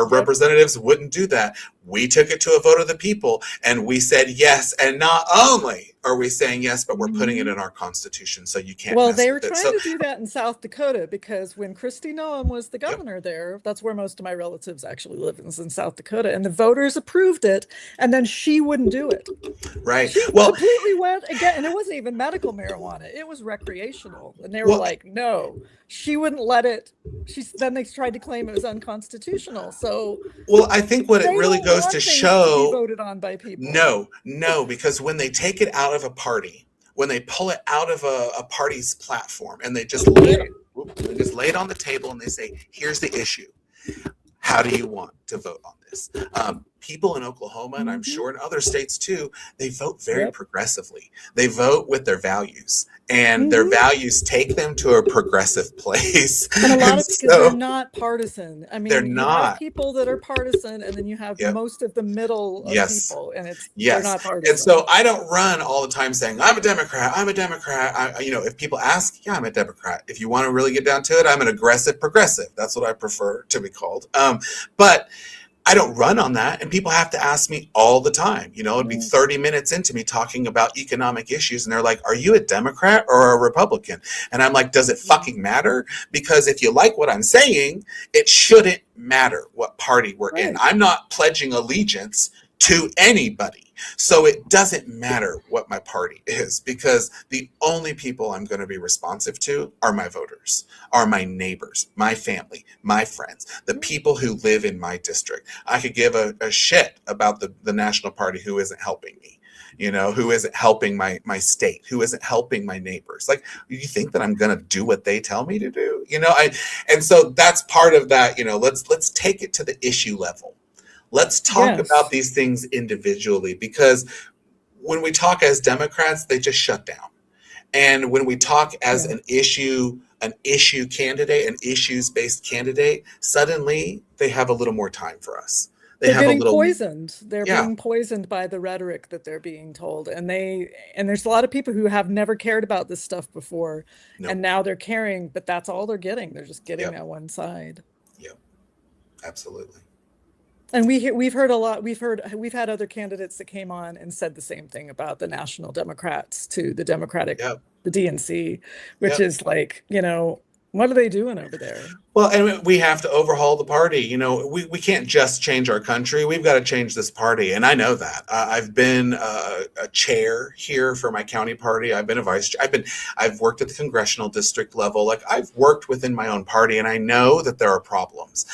representatives wouldn't do that, we took it to a vote of the people and we said yes. And not only are we saying yes, but we're putting it in our constitution so you can't. Well, they were trying to do that in South Dakota because when Kristi Noem was the governor there, that's where most of my relatives actually live, is in South Dakota, and the voters approved it, and then she wouldn't do it. Right. She completely went again, and it wasn't even medical marijuana; it was recreational, and they were like, no. She wouldn't let it. Then they tried to claim it was unconstitutional. So, I think what it really goes to show, to be voted on by people. No, because when they take it out of a party, when they pull it out of a party's platform, and they just lay it on the table, and they say, "Here's the issue. How do you want to vote on this?" People in Oklahoma, and I'm sure in other states too, they vote very progressively. They vote with their values, and their values take them to a progressive place. And a lot of because they're not partisan. I mean, they're not. You have people that are partisan, and then you have most of the middle of people, and they're not partisan. And so I don't run all the time saying I'm a Democrat. If people ask, I'm a Democrat. If you want to really get down to it, I'm an aggressive progressive. That's what I prefer to be called. But I don't run on that. And people have to ask me all the time. You know, it'd be 30 minutes into me talking about economic issues. And they're like, are you a Democrat or a Republican? And I'm like, does it fucking matter? Because if you like what I'm saying, it shouldn't matter what party we're in. I'm not pledging allegiance to anybody. So it doesn't matter what my party is, because the only people I'm going to be responsive to are my voters, are my neighbors, my family, my friends, the people who live in my district. I could give a shit about the national party who isn't helping me, you know, who isn't helping my state, who isn't helping my neighbors. Like, you think that I'm going to do what they tell me to do? You know, and so that's part of that, you know, let's take it to the issue level. Let's talk about these things individually, because when we talk as Democrats, they just shut down. And when we talk as an issue candidate, an issues-based candidate, suddenly they have a little more time for us. They're getting poisoned. They're being poisoned by the rhetoric that they're being told. And there's a lot of people who have never cared about this stuff before. And now they're caring, but that's all they're getting. They're just getting that one side. Yep. Absolutely. And we've heard a lot. We've had other candidates that came on and said the same thing about the National Democrats to the Democratic, the DNC, which is like, you know, what are they doing over there? Well, and we have to overhaul the party. You know, we can't just change our country. We've got to change this party. And I know that. I've been a chair here for my county party. I've been a vice chair. I've worked at the congressional district level. Like, I've worked within my own party, and I know that there are problems,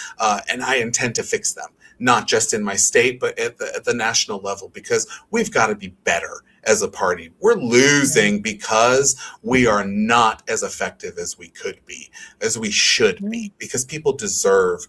and I intend to fix them. Not just in my state, but at the national level, because we've got to be better as a party. We're losing because we are not as effective as we could be, as we should be, because people deserve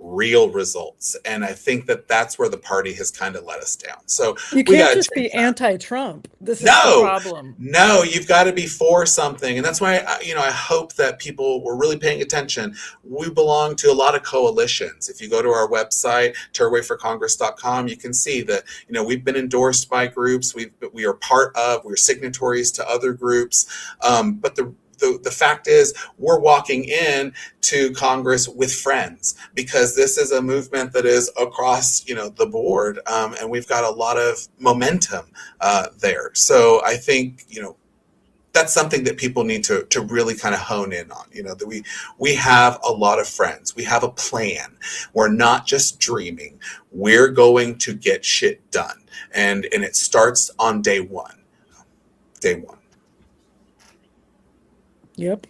real results. And I think that that's where the party has kind of let us down. So you can't just be anti-Trump. This is the problem. No, you've got to be for something. And that's why, I hope that people were really paying attention. We belong to a lot of coalitions. If you go to our website, terwayforcongress.com, you can see that, we've been endorsed by groups. We're signatories to other groups. But the fact is, we're walking in to Congress with friends, because this is a movement that is across, the board, and we've got a lot of momentum there. So I think, that's something that people need to really kind of hone in on. That we have a lot of friends. We have a plan. We're not just dreaming. We're going to get shit done, and it starts on day one. Day one. Yep.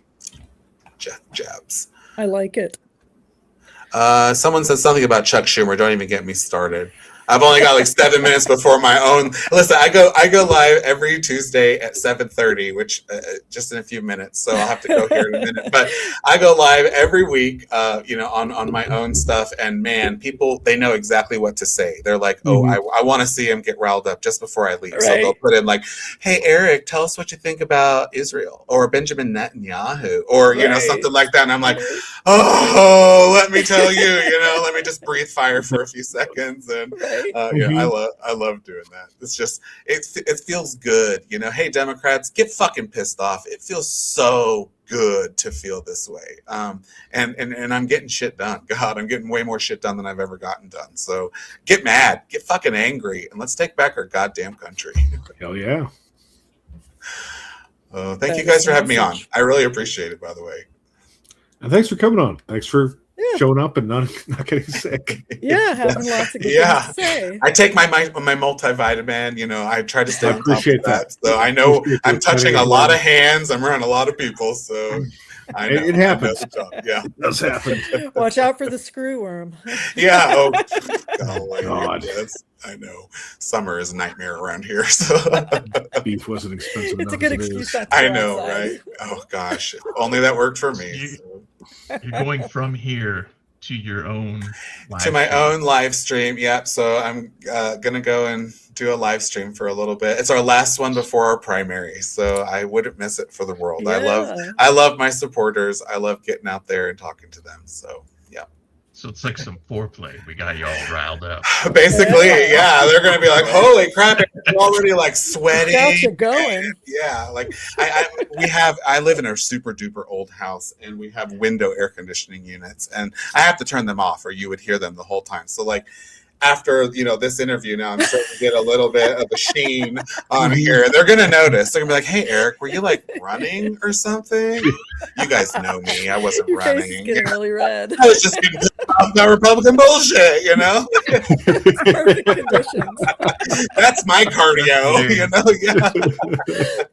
Jabs. I like it. Someone said something about Chuck Schumer. Don't even get me started. I've only got like 7 minutes before my own. Listen, I go live every Tuesday at 7:30, which just in a few minutes. So I'll have to go here in a minute. But I go live every week, on my own stuff. And man, people, they know exactly what to say. They're like, I want to see him get riled up just before I leave. Right. So they'll put in like, hey, Eric, tell us what you think about Israel or Benjamin Netanyahu or, something like that. And I'm like, let me tell you, let me just breathe fire for a few seconds. And I love doing that. It's just, it feels good. Hey, Democrats, get fucking pissed off. It feels so good to feel this way. And I'm getting shit done. God, I'm getting way more shit done than I've ever gotten done. So get mad, get fucking angry, and let's take back our goddamn country. Hell yeah. Thank you guys for having me on. I really appreciate it, by the way. And thanks for coming on. Thanks for showing up and not getting sick. Having lots of good things to say. I take my multivitamin. I try to stay on top of that. So I know I'm touching a lot of hands. I'm around a lot of people. So I know. It happens. Yeah, it does happen. Watch out for the screw worm. Yeah. Oh God. Yes, I know. Summer is a nightmare around here. So beef wasn't expensive. It's a good excuse. I know, right? Oh gosh, if only that worked for me. You're going from here to your own own live stream. Yep. So I'm gonna go and do a live stream for a little bit. It's our last one before our primary, so I wouldn't miss it for the world. Yeah. I love my supporters. I love getting out there and talking to them. So yeah. So it's like some foreplay. We got you all riled up. Basically, they're gonna be like, "Holy crap!" It's already like sweating. Got you going. Yeah, like I live in a super duper old house, and we have window air conditioning units, and I have to turn them off, or you would hear them the whole time. So like, after this interview, now I'm starting to get a little bit of a sheen on here. They're gonna notice. They're gonna be like, "Hey, Eric, were you like running or something?" You guys know me. I wasn't Your running. face is getting really red. I was just getting off that Republican bullshit, Perfect conditions. That's my cardio,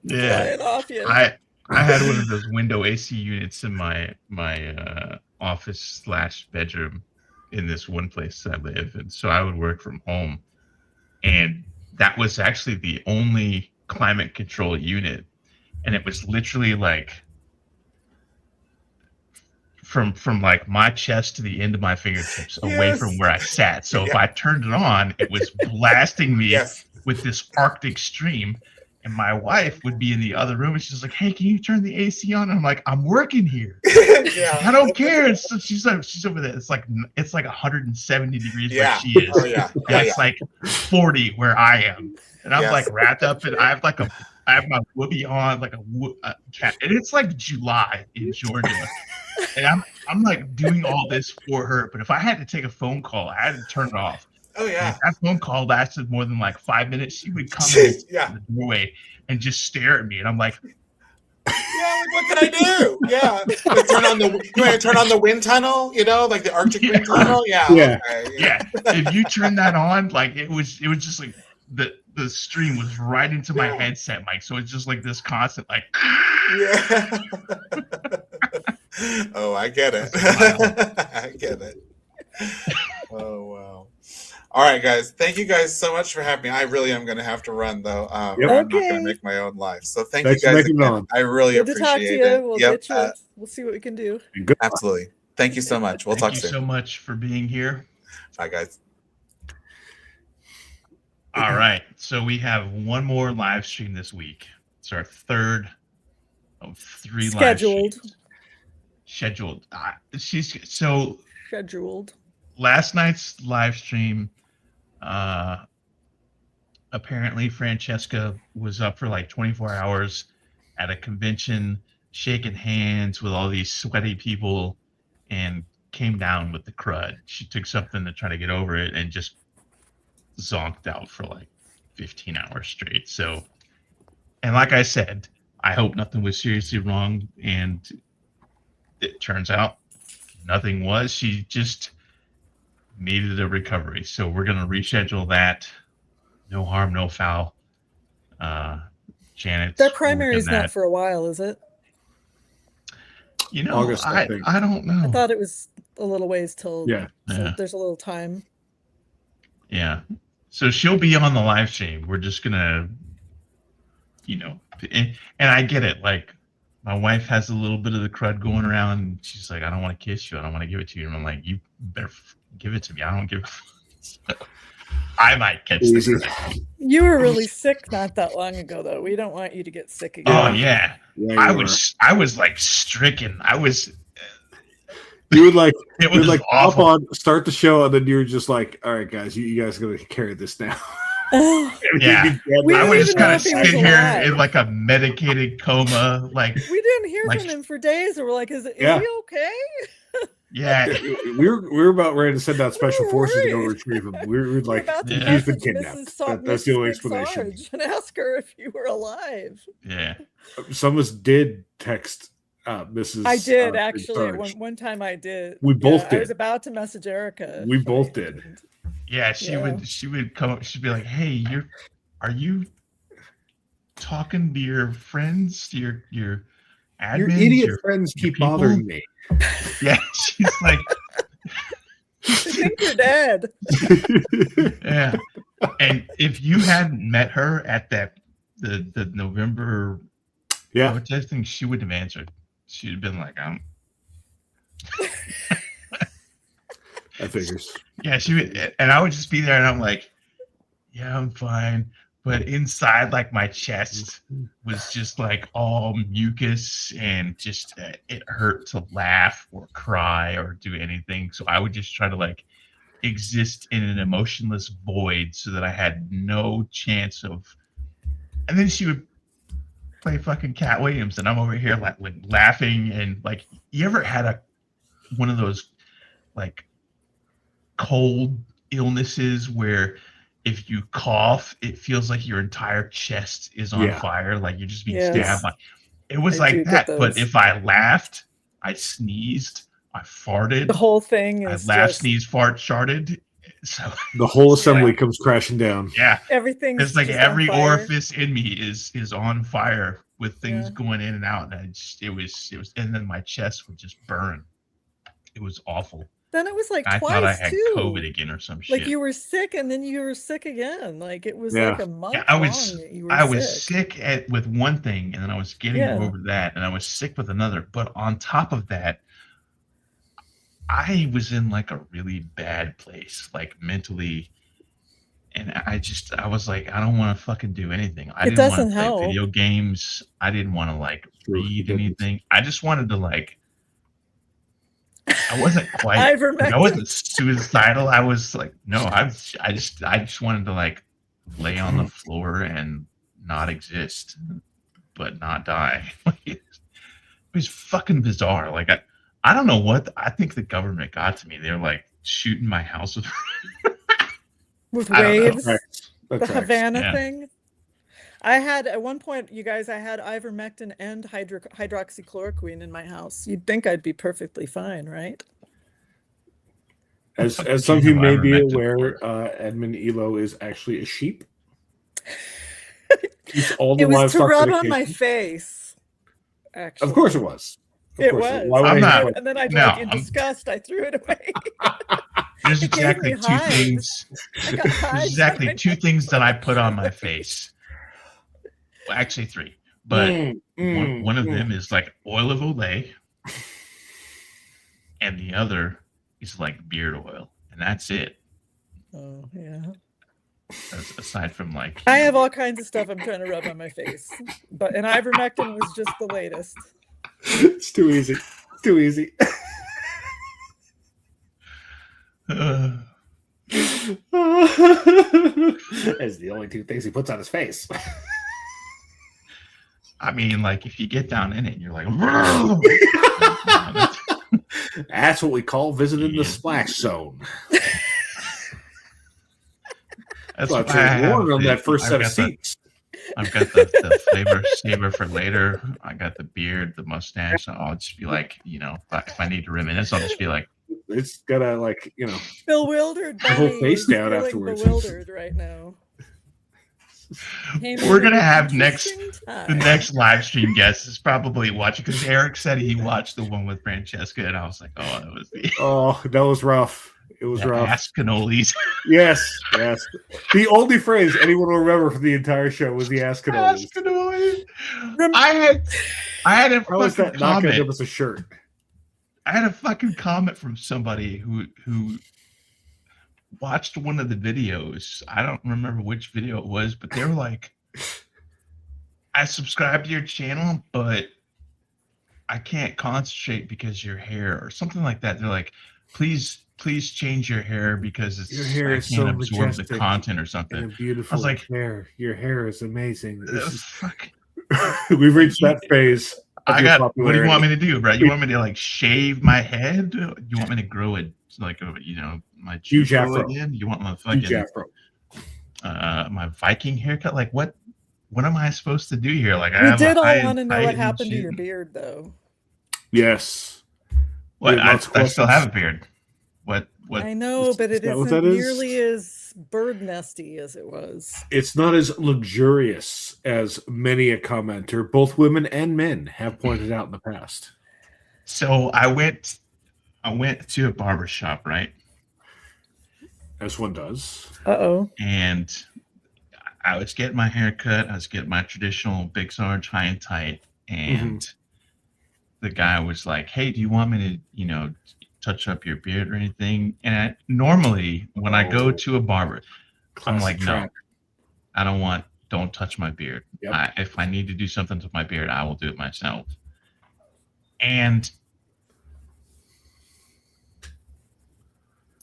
Yeah. Off you. I had one of those window AC units in my office / bedroom in this one place I live, and so I would work from home, and that was actually the only climate control unit, and it was literally like from like my chest to the end of my fingertips, away from where I sat. So if I turned it on, it was blasting me with this Arctic stream. And my wife would be in the other room, and she's like, "Hey, can you turn the AC on?" And I'm like, "I'm working here. I don't care." And so she's over there. It's like 170 degrees where she is. It's like 40 where I am, and I'm like wrapped up, and I have my whoopee on, like a cat, and it's like July in Georgia, and I'm like doing all this for her. But if I had to take a phone call, I had to turn it off. Oh yeah. If that phone call lasted more than like 5 minutes, she would come in the doorway and just stare at me, and I'm like, what can I do? You want to turn on the wind tunnel, like the Arctic wind tunnel? Yeah. If you turn that on, like it was just like the stream was right into my headset mic, so it's just like this constant like. Oh, I get it. I get it. Oh wow. All right, guys. Thank you guys so much for having me. I really am going to have to run, though. I'm not going to make my own life. So thanks you guys again. I really appreciate it. We'll see what we can do. Absolutely. Thank you so much. We'll talk soon. Thank you so much for being here. Bye, guys. All right. So we have one more live stream this week. It's our third of 3 live streams. Scheduled. Scheduled. Last night's live stream, apparently Francesca was up for like 24 hours at a convention, shaking hands with all these sweaty people, and came down with the crud. She took something to try to get over it and just zonked out for like 15 hours straight. So, and like I said, I hope nothing was seriously wrong, and it turns out nothing was. She just needed a recovery. So we're going to reschedule that. No harm, no foul. Janet. That primary is not for a while, is it? August, I don't know. I thought it was a little ways till. Yeah. So there's a little time. Yeah. So she'll be on the live stream. We're just going to, and I get it. Like, my wife has a little bit of the crud going around, and she's like, "I don't want to kiss you. I don't want to give it to you." And I'm like, "You better give it to me. I don't give a f-." I might catch this. You were really sick not that long ago, though. We don't want you to get sick again. Oh yeah, I was like stricken. You would like it was like hop on, start the show, and then you were just like, "All right, guys, you guys are gonna carry this now." Yeah, I would just kind of sit here in like a medicated coma. Like, we didn't hear from him for days, and we're like, "Is he okay?" Yeah, we were about ready to send out special forces to go retrieve him. We were like, he's been kidnapped. That's the only explanation. And ask her if you were alive. Yeah, some of us did text Mrs. I did actually. One time I did. We both did. I was about to message Erica. We both did. Yeah, she would come up. She'd be like, "Hey, are you talking to your friends, your admins? Your idiot friends keep bothering me." Yeah, she's like, "I think you're dead." Yeah, and if you hadn't met her at the November protesting, she wouldn't have answered. She'd have been like, That figures. Yeah, she would, and I would just be there, and I'm like, "Yeah, I'm fine." But inside, like, my chest was just like all mucus, and just it hurt to laugh or cry or do anything. So I would just try to like exist in an emotionless void so that I had no chance of. And then she would play fucking Cat Williams, and I'm over here like laughing, and you ever had one of those like cold illnesses where if you cough, it feels like your entire chest is on fire, like you're just being stabbed. It was like that. But if I laughed, I sneezed, I farted. The whole thing is I laughed, sneezed, fart, sharted. So the whole assembly comes crashing down. Yeah, everything's it's like just every on fire. orifice in me is on fire with things going in and out, and it was, and then my chest would just burn. It was awful. Then it was like I twice thought I had too. COVID again or some shit. Like you were sick and then you were sick again. Like it was like a month I long was, you were I was sick with one thing, and then I was getting over that, and I was sick with another. But on top of that, I was in like a really bad place, like mentally. And I was like, I don't want to fucking do anything. I didn't want to play video games. I didn't want to like read anything. I just wanted to like, I wasn't quite, I wasn't suicidal. I was like, no, I just wanted to like lay on the floor and not exist, but not die. It was fucking bizarre. Like, I don't know what, I think the government got to me. They're like shooting my house with waves, the Havana thing. I had at one point, you guys, I had ivermectin and hydroxychloroquine in my house. You'd think I'd be perfectly fine, right? As some of you may be aware, Edmund Elo is actually a sheep. It was to rub on my face. Actually, of course it was. It was. I'm not, and then I, in disgust, I threw it away. There's exactly two things. There's exactly two things that I put on my face. Well, actually, three. But one of them is like oil of Olay, and the other is like beard oil, and that's it. Oh yeah. Aside from like, I have all kinds of stuff I'm trying to rub on my face, and ivermectin was just the latest. It's too easy. Too easy. That's the only two things he puts on his face. I mean, like if you get down in it, you're like, that's what we call visiting the splash zone. That's why I warned on that first set of seats. I've got the flavor saver for later. I got the beard, the mustache. I'll just be like, if I need to reminisce, I'll just be like, it's gotta like, bewildered. The whole face down afterwards. Bewildered right now. We're gonna have the next live stream guest is probably watching, because Erik said he watched the one with Francesca, and I was like, that was rough. It was rough. Ass cannolis. Yes. The only phrase anyone will remember from the entire show was the ass cannolis. Ass cannolis. I had a How was that comment. not gonna give us a shirt? I had a fucking comment from somebody who watched one of the videos. I don't remember which video it was, but they were like, I subscribe to your channel, but I can't concentrate because your hair, or something like that. They're like, please change your hair because your hair I can't absorb the content or something. And a beautiful I was like, hair. Your hair is amazing. Fuck. We've reached that phase. What do you want me to do, bro? You want me to like shave my head? You want me to grow it like my huge afro again? You want my fucking my Viking haircut? Like what am I supposed to do here? Like we did all want to know what happened to your beard, though. Yes. Well, I still have a beard. What? I know, but it isn't nearly as bird nesty as it was. It's not as luxurious as many a commenter, both women and men, have pointed out in the past. So I went to a barber shop, right? As one does. And I was getting my hair cut. I was getting my traditional Big Sarge high and tight, and the guy was like, "Hey, do you want me to, touch up your beard or anything?" And normally when I go to a barber, I'm like, no, I don't touch my beard. Yep. If I need to do something to my beard, I will do it myself. And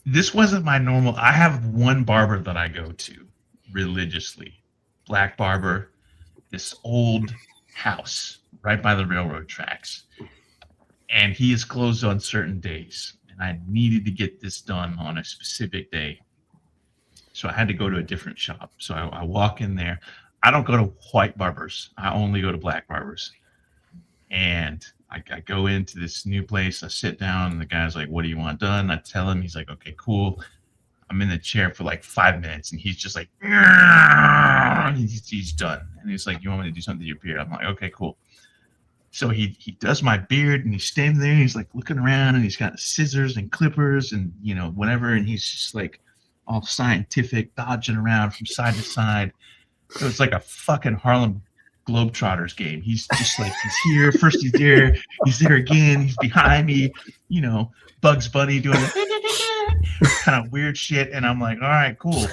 this wasn't my normal. I have one barber that I go to religiously, black barber, this old house right by the railroad tracks. And he is closed on certain days. And I needed to get this done on a specific day. So I had to go to a different shop. So I walk in there. I don't go to white barbers. I only go to black barbers. And I go into this new place. I sit down, and the guy's like, "What do you want done?" I tell him. He's like, "Okay, cool." I'm in the chair for like 5 minutes, and he's just like, he's done. And he's like, "You want me to do something to your beard?" I'm like, "Okay, cool." So he does my beard, and he's standing there, and he's like looking around, and he's got scissors and clippers and whatever, and he's just like all scientific, dodging around from side to side. So it's like a fucking Harlem Globetrotters game. He's just like, he's here, first he's there again, he's behind me, Bugs Bunny doing kind of weird shit, and I'm like, all right, cool.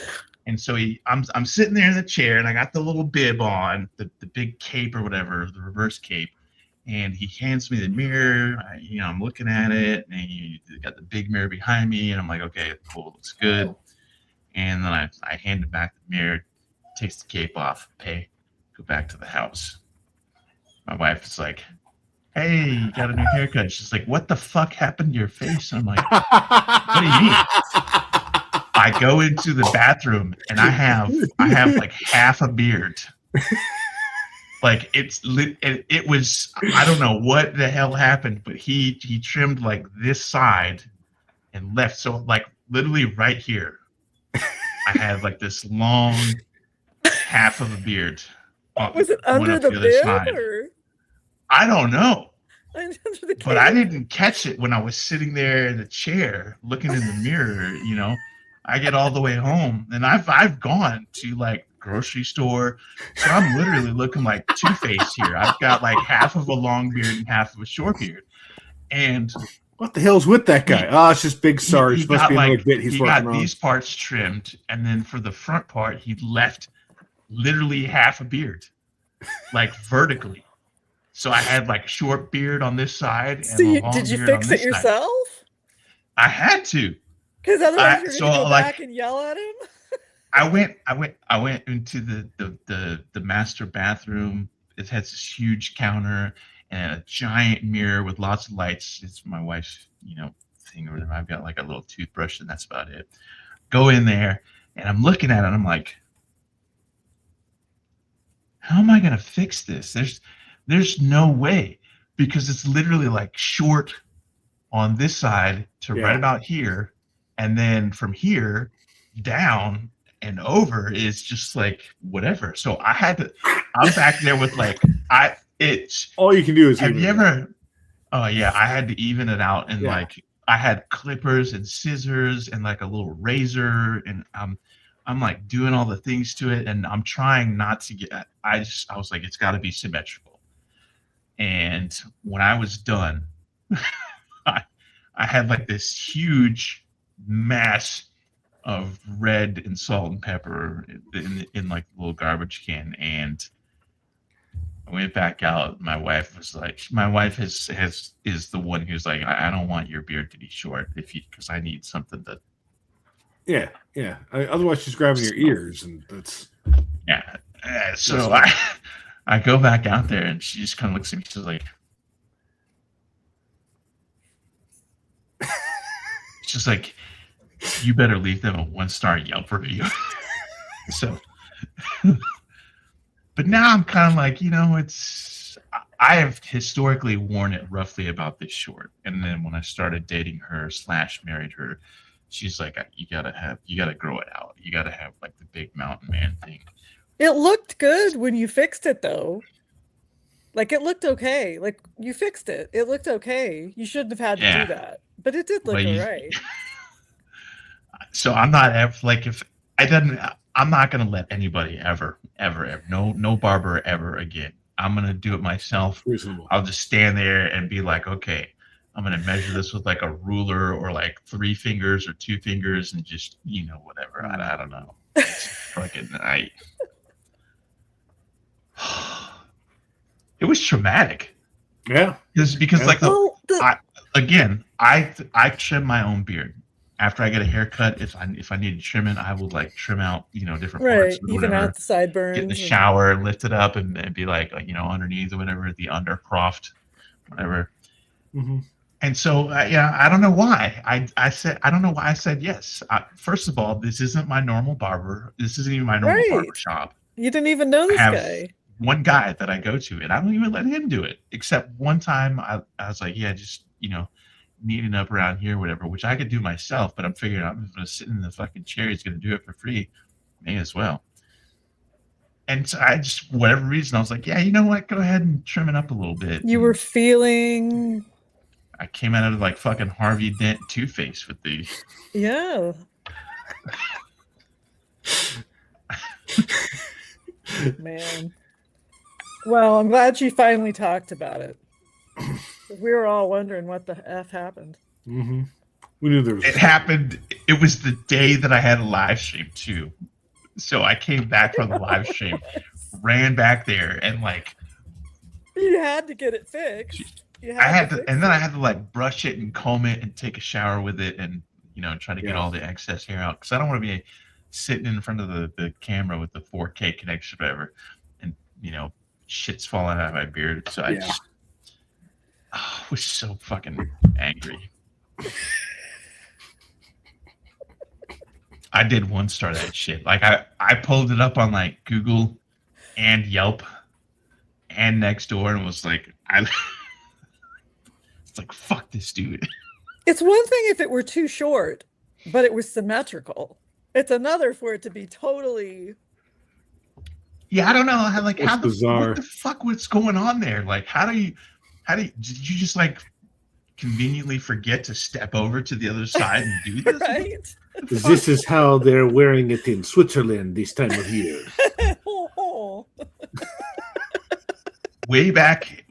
And so I'm sitting there in the chair, and I got the little bib on, the big cape or whatever, the reverse cape, and he hands me the mirror. I'm looking at it, and he got the big mirror behind me, and I'm like, okay, cool, looks good. And then I hand him back the mirror, takes the cape off, pay, go back to the house. My wife is like, "Hey, you got a new haircut." She's like, "What the fuck happened to your face?" And I'm like, "What do you mean?" I go into the bathroom, and I have like half a beard. Like it was, I don't know what the hell happened, but he trimmed like this side and left. So like literally right here, I had like this long half of a beard. Was it under the bib, or? I don't know. Under the but I didn't catch it when I was sitting there in the chair looking in the mirror. I get all the way home, and I've gone to like grocery store, so I'm literally looking like Two-Face here. I've got like half of a long beard and half of a short beard. And what the hell's with that guy? It's just big Sarge. He got these parts trimmed, and then for the front part, he left literally half a beard, like vertically. So I had like short beard on this side. And did you fix it yourself? I had to, because otherwise you're gonna go back and yell at him. I went into the master bathroom. It has this huge counter and a giant mirror with lots of lights. It's my wife's, thing or whatever. I've got like a little toothbrush, and that's about it. Go in there, and I'm looking at it, and I'm like, how am I gonna fix this? There's no way, because it's literally like short on this side to right about here, and then from here down and over is just like whatever. So I'm back there with like it's all you can do is have you ever oh yeah, I had to even it out, and like I had clippers and scissors and like a little razor, and I'm like doing all the things to it, and I'm trying not to get I was like, it's got to be symmetrical. And when I was done, I had like this huge mass of red and salt and pepper in like a little garbage can, and I went back out. My wife is the one who's like, I don't want your beard to be short because I need something to. Yeah. Otherwise, she's grabbing your ears, and that's. Yeah. So I go back out there, and she just kind of looks at me. She's like, she's like, you better leave them a 1-star Yelp review. So, but now I'm kind of like, I have historically worn it roughly about this short. And then when I started dating her / married her, she's like, you gotta grow it out. You gotta have like the big mountain man thing. It looked good when you fixed it, though. Like, it looked okay. Like, you fixed it. It looked okay. You shouldn't have had to do that. But it did look all right. So I'm not like, if I didn't, I'm not going to let anybody ever, no barber ever again. I'm going to do it myself. Reasonable. I'll just stand there and be like, okay, I'm going to measure this with like a ruler or like 3 fingers or 2 fingers and just, whatever. I don't know. It's fucking night. It was traumatic. Yeah. Because like I trim my own beard. After I get a haircut, if I need to trim it, I will like trim out, different parts. Right, even out the sideburns. Get in the shower, lift it up, and be like, underneath or whatever, the undercroft, whatever. Mm-hmm. And so, yeah, I don't know why. I don't know why I said yes. First of all, this isn't my normal barber. This isn't even my normal barber shop. You didn't even know I this have guy. one guy that I go to, and I don't even let him do it. Except one time, I was like, yeah, just neating up around here, whatever, which I could do myself. But I'm figuring I'm just gonna sit in the fucking chair. He's gonna do it for free. May as well. And so I just, for whatever reason, I was like, yeah, you know what? Go ahead and trim it up a little bit. You were feeling. I came out of like fucking Harvey Dent Two-Face with the. Yeah. Man. Well, I'm glad she finally talked about it. We were all wondering what the F happened. Mm-hmm. We knew there was. It happened. It was the day that I had a live stream too. So I came back from the live stream, ran back there, and like. You had to get it fixed. I had to, and then I had to like brush it and comb it and take a shower with it and try to get all the excess hair out because I don't want to be sitting in front of the camera with the 4K connection or whatever, and shit's falling out of my beard. So I just was so fucking angry. I did one star that shit. Like I pulled it up on like Google and Yelp and Nextdoor and was like it's like, fuck this dude. It's one thing if it were too short, but it was symmetrical. It's another for it to be totally. Yeah, I don't know. Like, what the fuck? What's going on there? Like, did you just like conveniently forget to step over to the other side and do this? Right. This is how they're wearing it in Switzerland this time of year. way back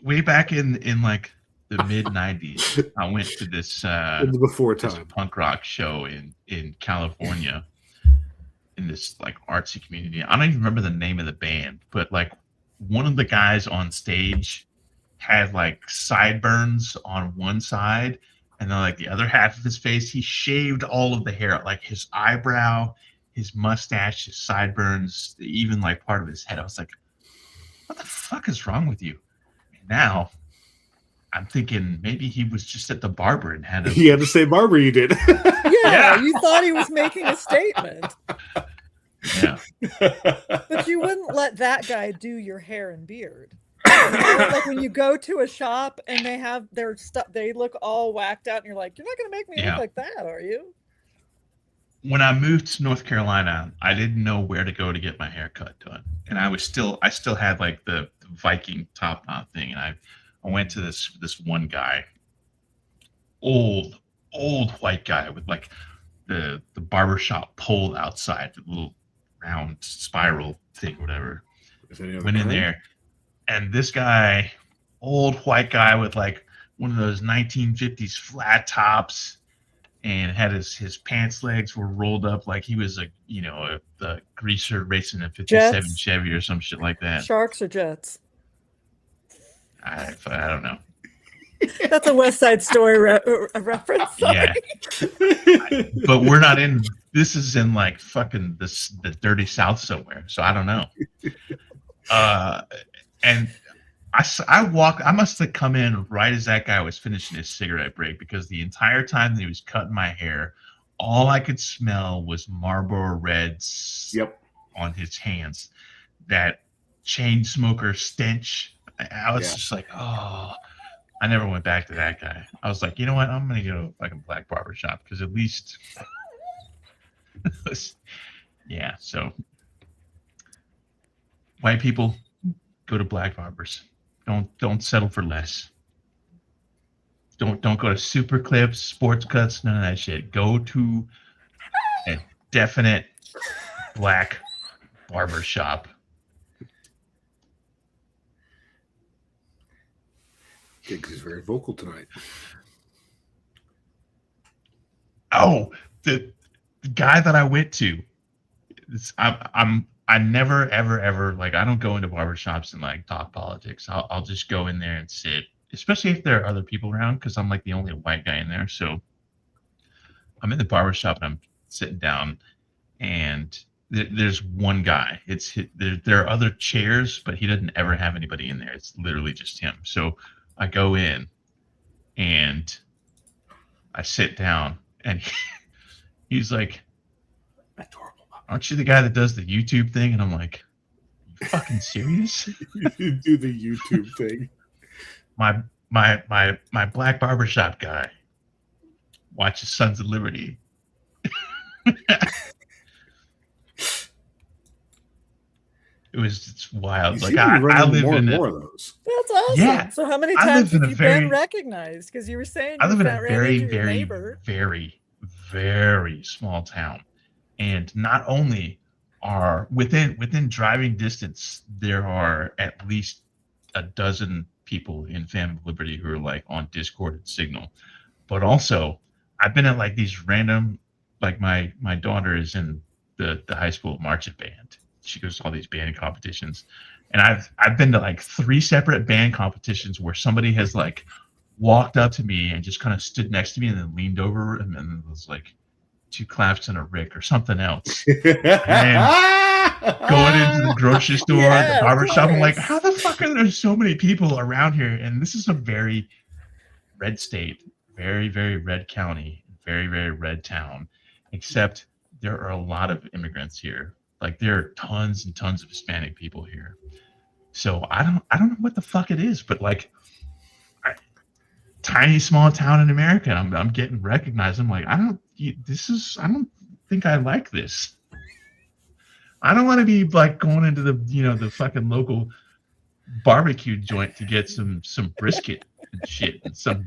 in like the mid 90s, I went to this this punk rock show in California in this like artsy community. I don't even remember the name of the band, but like one of the guys on stage had like sideburns on one side, and then like the other half of his face, he shaved all of the hair, like his eyebrow, his mustache, his sideburns, even like part of his head. I was like, what the fuck is wrong with you? And now I'm thinking maybe he was just at the barber and he had the same barber you did. Yeah, you thought he was making a statement. Yeah. But you wouldn't let that guy do your hair and beard. Like when you go to a shop and they have their stuff, they look all whacked out and you're like, you're not going to make me look like that, are you? When I moved to North Carolina, I didn't know where to go to get my haircut done. And I still had like the Viking top knot thing. And I went to this one guy, old white guy with like the barbershop pole outside, the little round spiral thing, whatever. Went in there, and this guy, old white guy with like one of those 1950s flat tops, and had his pants legs were rolled up like he was the greaser racing a 57 Jets? Chevy or some shit like that. Sharks or Jets? I don't know. That's a West Side Story reference. Sorry. Yeah. But we're not in. This is in like fucking the dirty South somewhere. So I don't know. And I must have come in right as that guy was finishing his cigarette break, because the entire time that he was cutting my hair, all I could smell was Marlboro Reds on his hands. That chain smoker stench. I was just like, oh, I never went back to that guy. I was like, you know what? I'm going to go to a fucking black barber shop, because at least, yeah. So white people, go to black barbers. Don't settle for less. Don't go to super clips, sports cuts, none of that shit. Go to a definite black barber shop. He's very vocal tonight. Oh, the guy that I went to, I never ever like, I don't go into barbershops and like talk politics. I'll just go in there and sit, especially if there are other people around, because I'm like the only white guy in there. So I'm in the barbershop and I'm sitting down, and there's one guy. There are other chairs, but he doesn't ever have anybody in there. It's literally just him. So I go in, and I sit down, and he's like, Adorable. "Aren't you the guy that does the YouTube thing?" And I'm like, "You fucking serious?" You do the YouTube thing. My black barbershop guy watches Sons of Liberty. It's wild. Like I live more in and more of those. That's awesome. Yeah, So how many I times live in have a you very- been recognized? Because you were saying I you live in a ran very, into your very, neighbor. very, very small town, and not only are within driving distance, there are at least a dozen people in Family of Liberty who are like on Discord and Signal, but also I've been at like these random, like my daughter is in the high school marching band. She goes to all these band competitions, and I've been to like 3 separate band competitions where somebody has like walked up to me and just kind of stood next to me and then leaned over and then was like 2 claps and a Rick or something else. Going into the grocery store, Yeah, the barber of shop, I'm like, course. how the fuck are there so many people around here? And this is a very red state, very, very red county, very, very red town, except there are a lot of immigrants here. Like there are tons and tons of Hispanic people here. So I don't know what the fuck it is, but like tiny small town in America, I'm getting recognized. I'm like, I don't think I like this. I don't want to be like going into the fucking local barbecue joint to get some brisket and shit, and some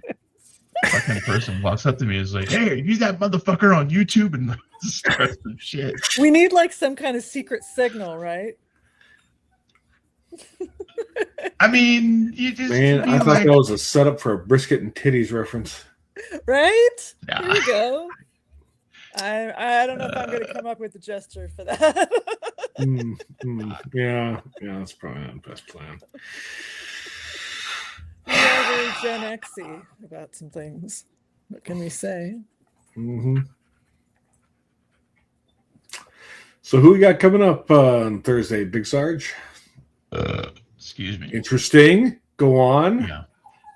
fucking person walks up to me and is like, "Hey, use that motherfucker on YouTube," and starts some shit. We need like some kind of secret signal, right? I mean, you just I thought that was a setup for a brisket and titties reference. Right? Nah. Here you go. I don't know if I'm going to come up with a gesture for that. Yeah, that's probably not the best plan. We are very Gen X-y about some things. What can we say? So who we got coming up on Thursday, Big Sarge? Excuse me. Interesting. Go on. Yeah.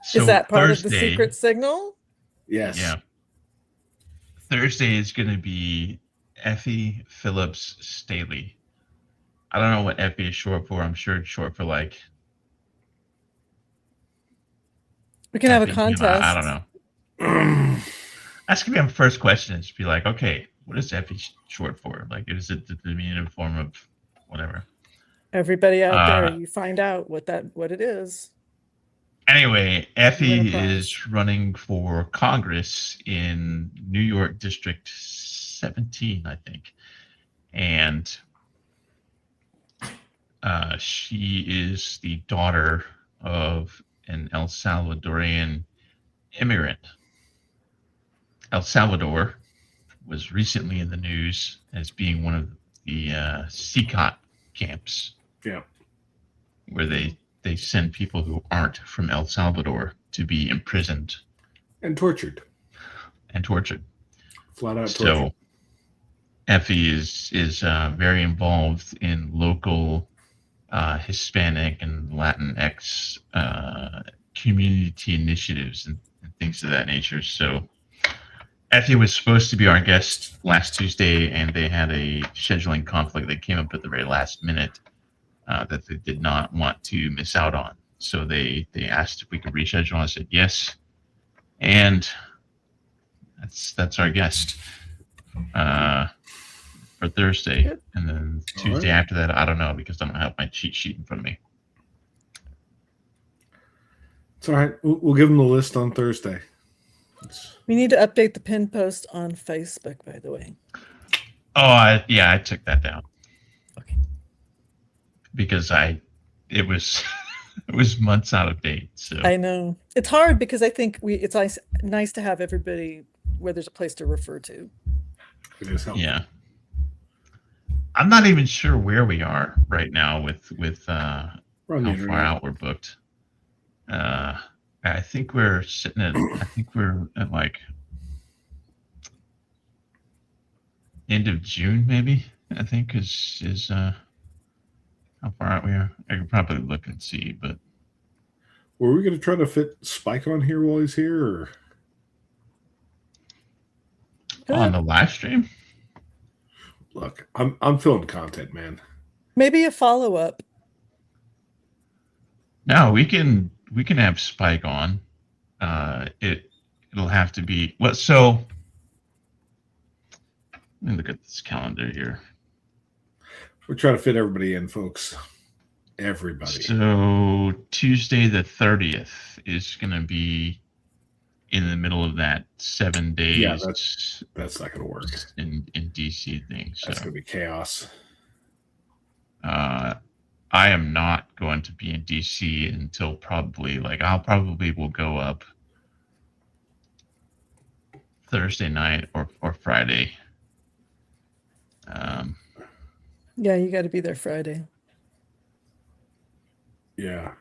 So Is that part of the Thursday- secret signal? Yes. Yeah. Thursday is going to be Effie Phillips Staley. I don't know what Effie is short for. I'm sure it's short for like. We can have a Effie, contest. I don't know. That's going to be my first question. Is be like, okay, what is Effie short for? Like, is it the diminutive form of whatever? Everybody out there, you find out what it is. Anyway, Effie Win a prize. is running for Congress in New York District 17, I think. And she is the daughter of an El Salvadorian immigrant. El Salvador was recently in the news as being one of the CCOT camps. Yeah. Where they send people who aren't from El Salvador to be imprisoned and tortured. Flat out tortured. So Effie is very involved in local Hispanic and Latinx community initiatives and things of that nature. So Effie was supposed to be our guest last Tuesday, and they had a scheduling conflict that came up at the very last minute. That they did not want to miss out on. So they asked if we could reschedule. I said yes. And that's our guest for Thursday. And then Tuesday after that, I don't know because I don't have my cheat sheet in front of me. It's all right. We'll give them the list on Thursday. We need to update the pin post on Facebook, by the way. Oh, I took that down. Okay. Because it was months out of date. So I know it's hard because I think it's nice to have everybody where there's a place to refer to. It is helpful. Yeah. I'm not even sure where we are right now with how far out we're booked. I think we're sitting at like end of June, maybe. I think is how far out we are. I could probably look and see, but were we going to try to fit Spike on here while he's here? Or? On the live stream? Look, I'm feeling content, man. Maybe a follow-up. No, we can have Spike on. It'll have to be so let me look at this calendar here. We're trying to fit everybody in, folks. Everybody. So Tuesday the 30th is gonna be in the middle of that 7 days. Yeah, that's not gonna work. In DC thing. So that's gonna be chaos. I am not going to be in DC until probably will go up Thursday night or Friday. Yeah, you got to be there Friday. Yeah,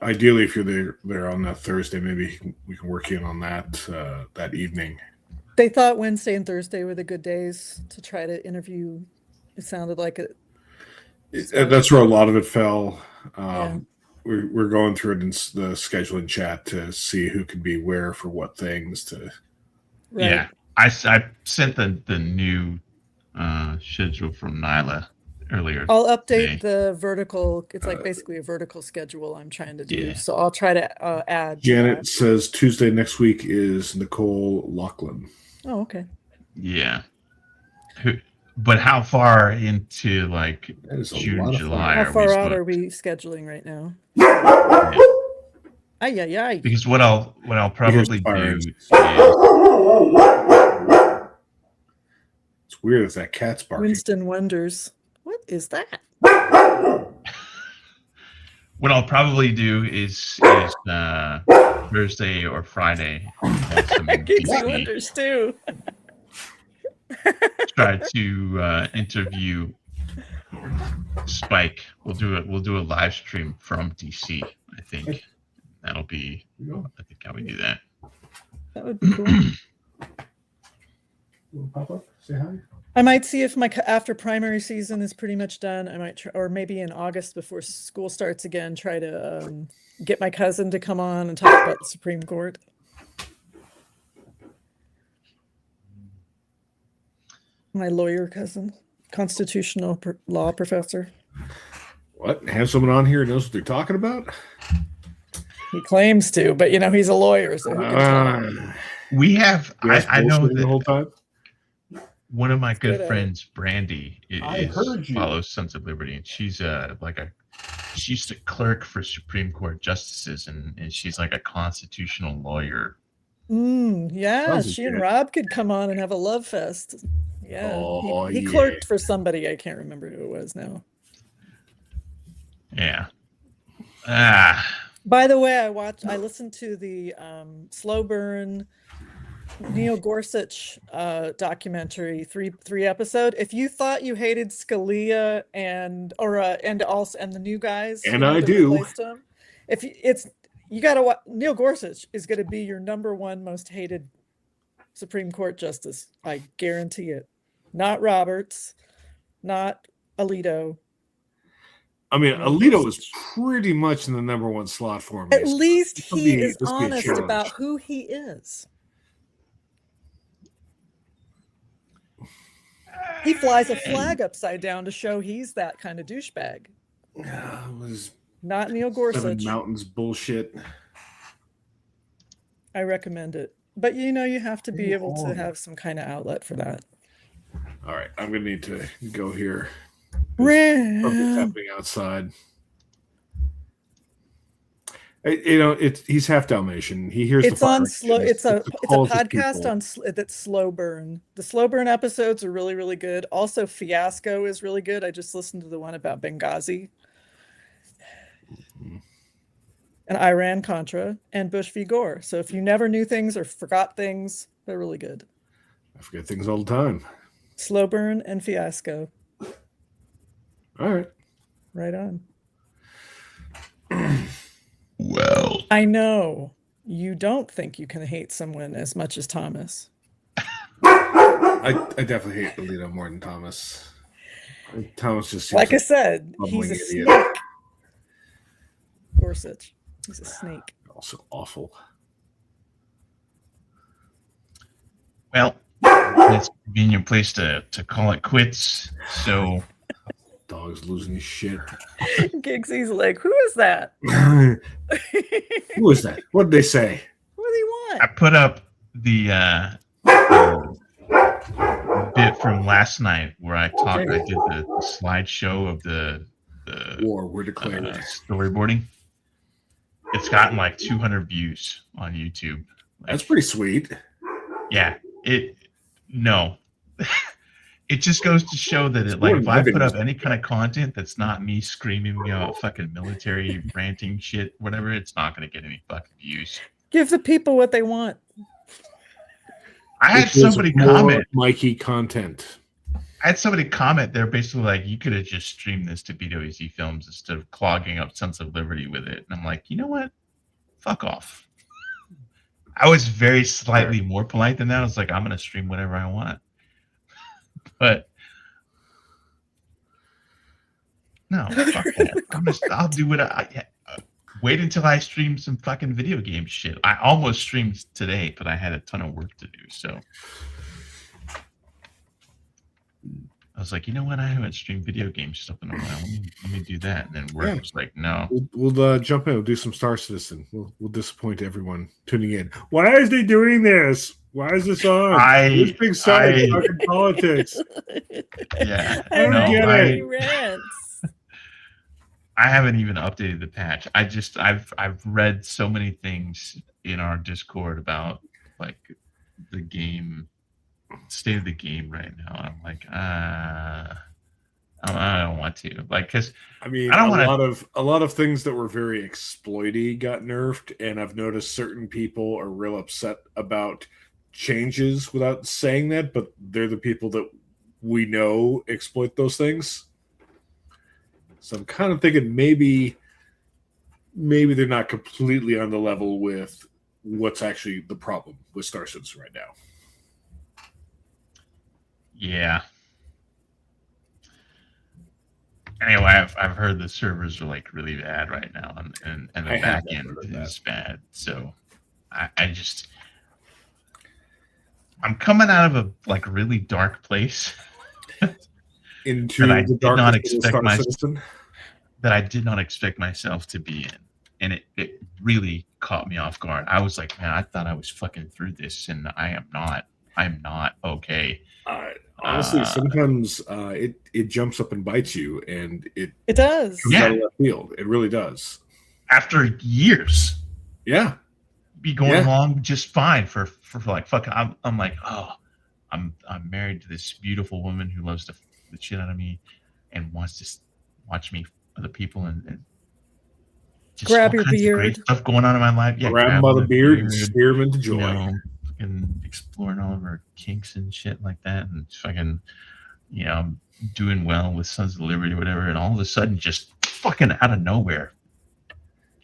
ideally, if you're there on that Thursday, maybe we can work in on that that evening. They thought Wednesday and Thursday were the good days to try to interview. It sounded like it. That's where a lot of it fell. Yeah. We're going through it in the scheduling chat to see who can be where for what things. Right. Yeah, I sent the new schedule from Nyla earlier. I'll update the vertical. It's like basically a vertical schedule I'm trying to do. Yeah. So I'll try to add. Janet says Tuesday next week is Nicole Lachlan. Oh, okay. Yeah. But how far into June, July? How far out are we scheduling right now? Ay. Because what I'll probably do is it's weird if that cat's barking. Winston wonders, what is that? What I'll probably do is Thursday or Friday. Casey wonders too. Try to interview Spike. We'll do a live stream from DC. I think that'll be. I think how we do that. That would be cool. Pop up, say hi. I might see if after primary season is pretty much done. I might try, or maybe in August before school starts again, try to get my cousin to come on and talk about the Supreme Court. My lawyer cousin, constitutional law professor. What? Have someone on here who knows what they're talking about? He claims to, but he's a lawyer, so who can tell? We have. I know the whole time. One of my good friends, Brandy, follows Sons of Liberty, and she's she used to clerk for Supreme Court justices, and she's like a constitutional lawyer. Yeah, she and Rob could come on and have a love fest. Yeah, he clerked for somebody. I can't remember who it was now. Yeah. By the way, I listened to the Slow Burn Neil Gorsuch documentary, three episode. If you thought you hated Scalia and the new guys, and I do, you gotta watch. Neil Gorsuch is going to be your number one most hated Supreme Court justice. I guarantee it. Not Roberts, not Alito. I mean, Alito is pretty much in the number one slot for me. At least he is honest about who he is. He flies a flag upside down to show he's that kind of douchebag. Not Neil Gorsuch. Seven Mountains bullshit. I recommend it. But you have to be able to have some kind of outlet for that. All right, I'm going to need to go here. Something's happening outside. He's half Dalmatian. He hears it's the on slow. It's a podcast that's Slow Burn. The Slow Burn episodes are really, really good. Also, Fiasco is really good. I just listened to the one about Benghazi and Iran Contra and Bush v. Gore. So if you never knew things or forgot things, they're really good. I forget things all the time. Slow Burn and Fiasco. All right. Right on. Well, I know you don't think you can hate someone as much as Thomas. I definitely hate Alito more than Thomas. Thomas just seems like I said, he's a idiot. snake. Gorsuch. He's a snake. Also awful. Well, It's a convenient place to call it quits. So Dog's losing his shit. Gigsy's like, who is that? Who is that? What did they say? What do they want? I put up the bit from last night where I did the slideshow of the War. We're declared storyboarding. It's gotten like 200 views on YouTube. Like, that's pretty sweet. Yeah. It just goes to show that if I put up any kind of content that's not me screaming about fucking military ranting shit, whatever, it's not going to get any fucking views. Give the people what they want. I had somebody comment. Mikey content. I had somebody comment. They're basically like, you could have just streamed this to BWC Films instead of clogging up Sons of Liberty with it. And I'm like, you know what? Fuck off. I was very slightly more polite than that. I was like, I'm going to stream whatever I want. But no, fuck that. I'll do what wait until I stream some fucking video game shit. I almost streamed today, but I had a ton of work to do. So I was like, you know what? I haven't streamed video game stuff in a while. Let me do that. And then work was like, no. We'll jump in. We'll do some Star Citizen. We'll disappoint everyone tuning in. Why is they doing this? Why is this on? This big side talking politics. Yeah. I don't get it. I haven't even updated the patch. I've read so many things in our Discord about like the game, state of the game right now. I'm like, I don't want to, like, because I mean, a lot of things that were very exploity got nerfed, and I've noticed certain people are real upset about changes without saying that, but they're the people that we know exploit those things. So I'm kind of thinking maybe they're not completely on the level with what's actually the problem with Star Citizen right now. Yeah. Anyway, I've heard the servers are like really bad right now, and the back end is bad. So I'm coming out of a like really dark place into that I did not expect myself to be in, and it really caught me off guard. I was like, man, I thought I was fucking through this, and I am not. I'm not okay. Honestly, sometimes it jumps up and bites you, and it does. Out of left field. It really does. After years, be going along just fine for like fucking. I'm like, oh, I'm married to this beautiful woman who loves the shit out of me, and wants to watch me other people and just grab all your kinds beard. of great stuff going on in my life. Yeah, grab by the beard and steer him into joy. You know, and exploring all of our kinks and shit like that, and fucking, you know, I'm doing well with Sons of Liberty or whatever, and all of a sudden, just fucking out of nowhere,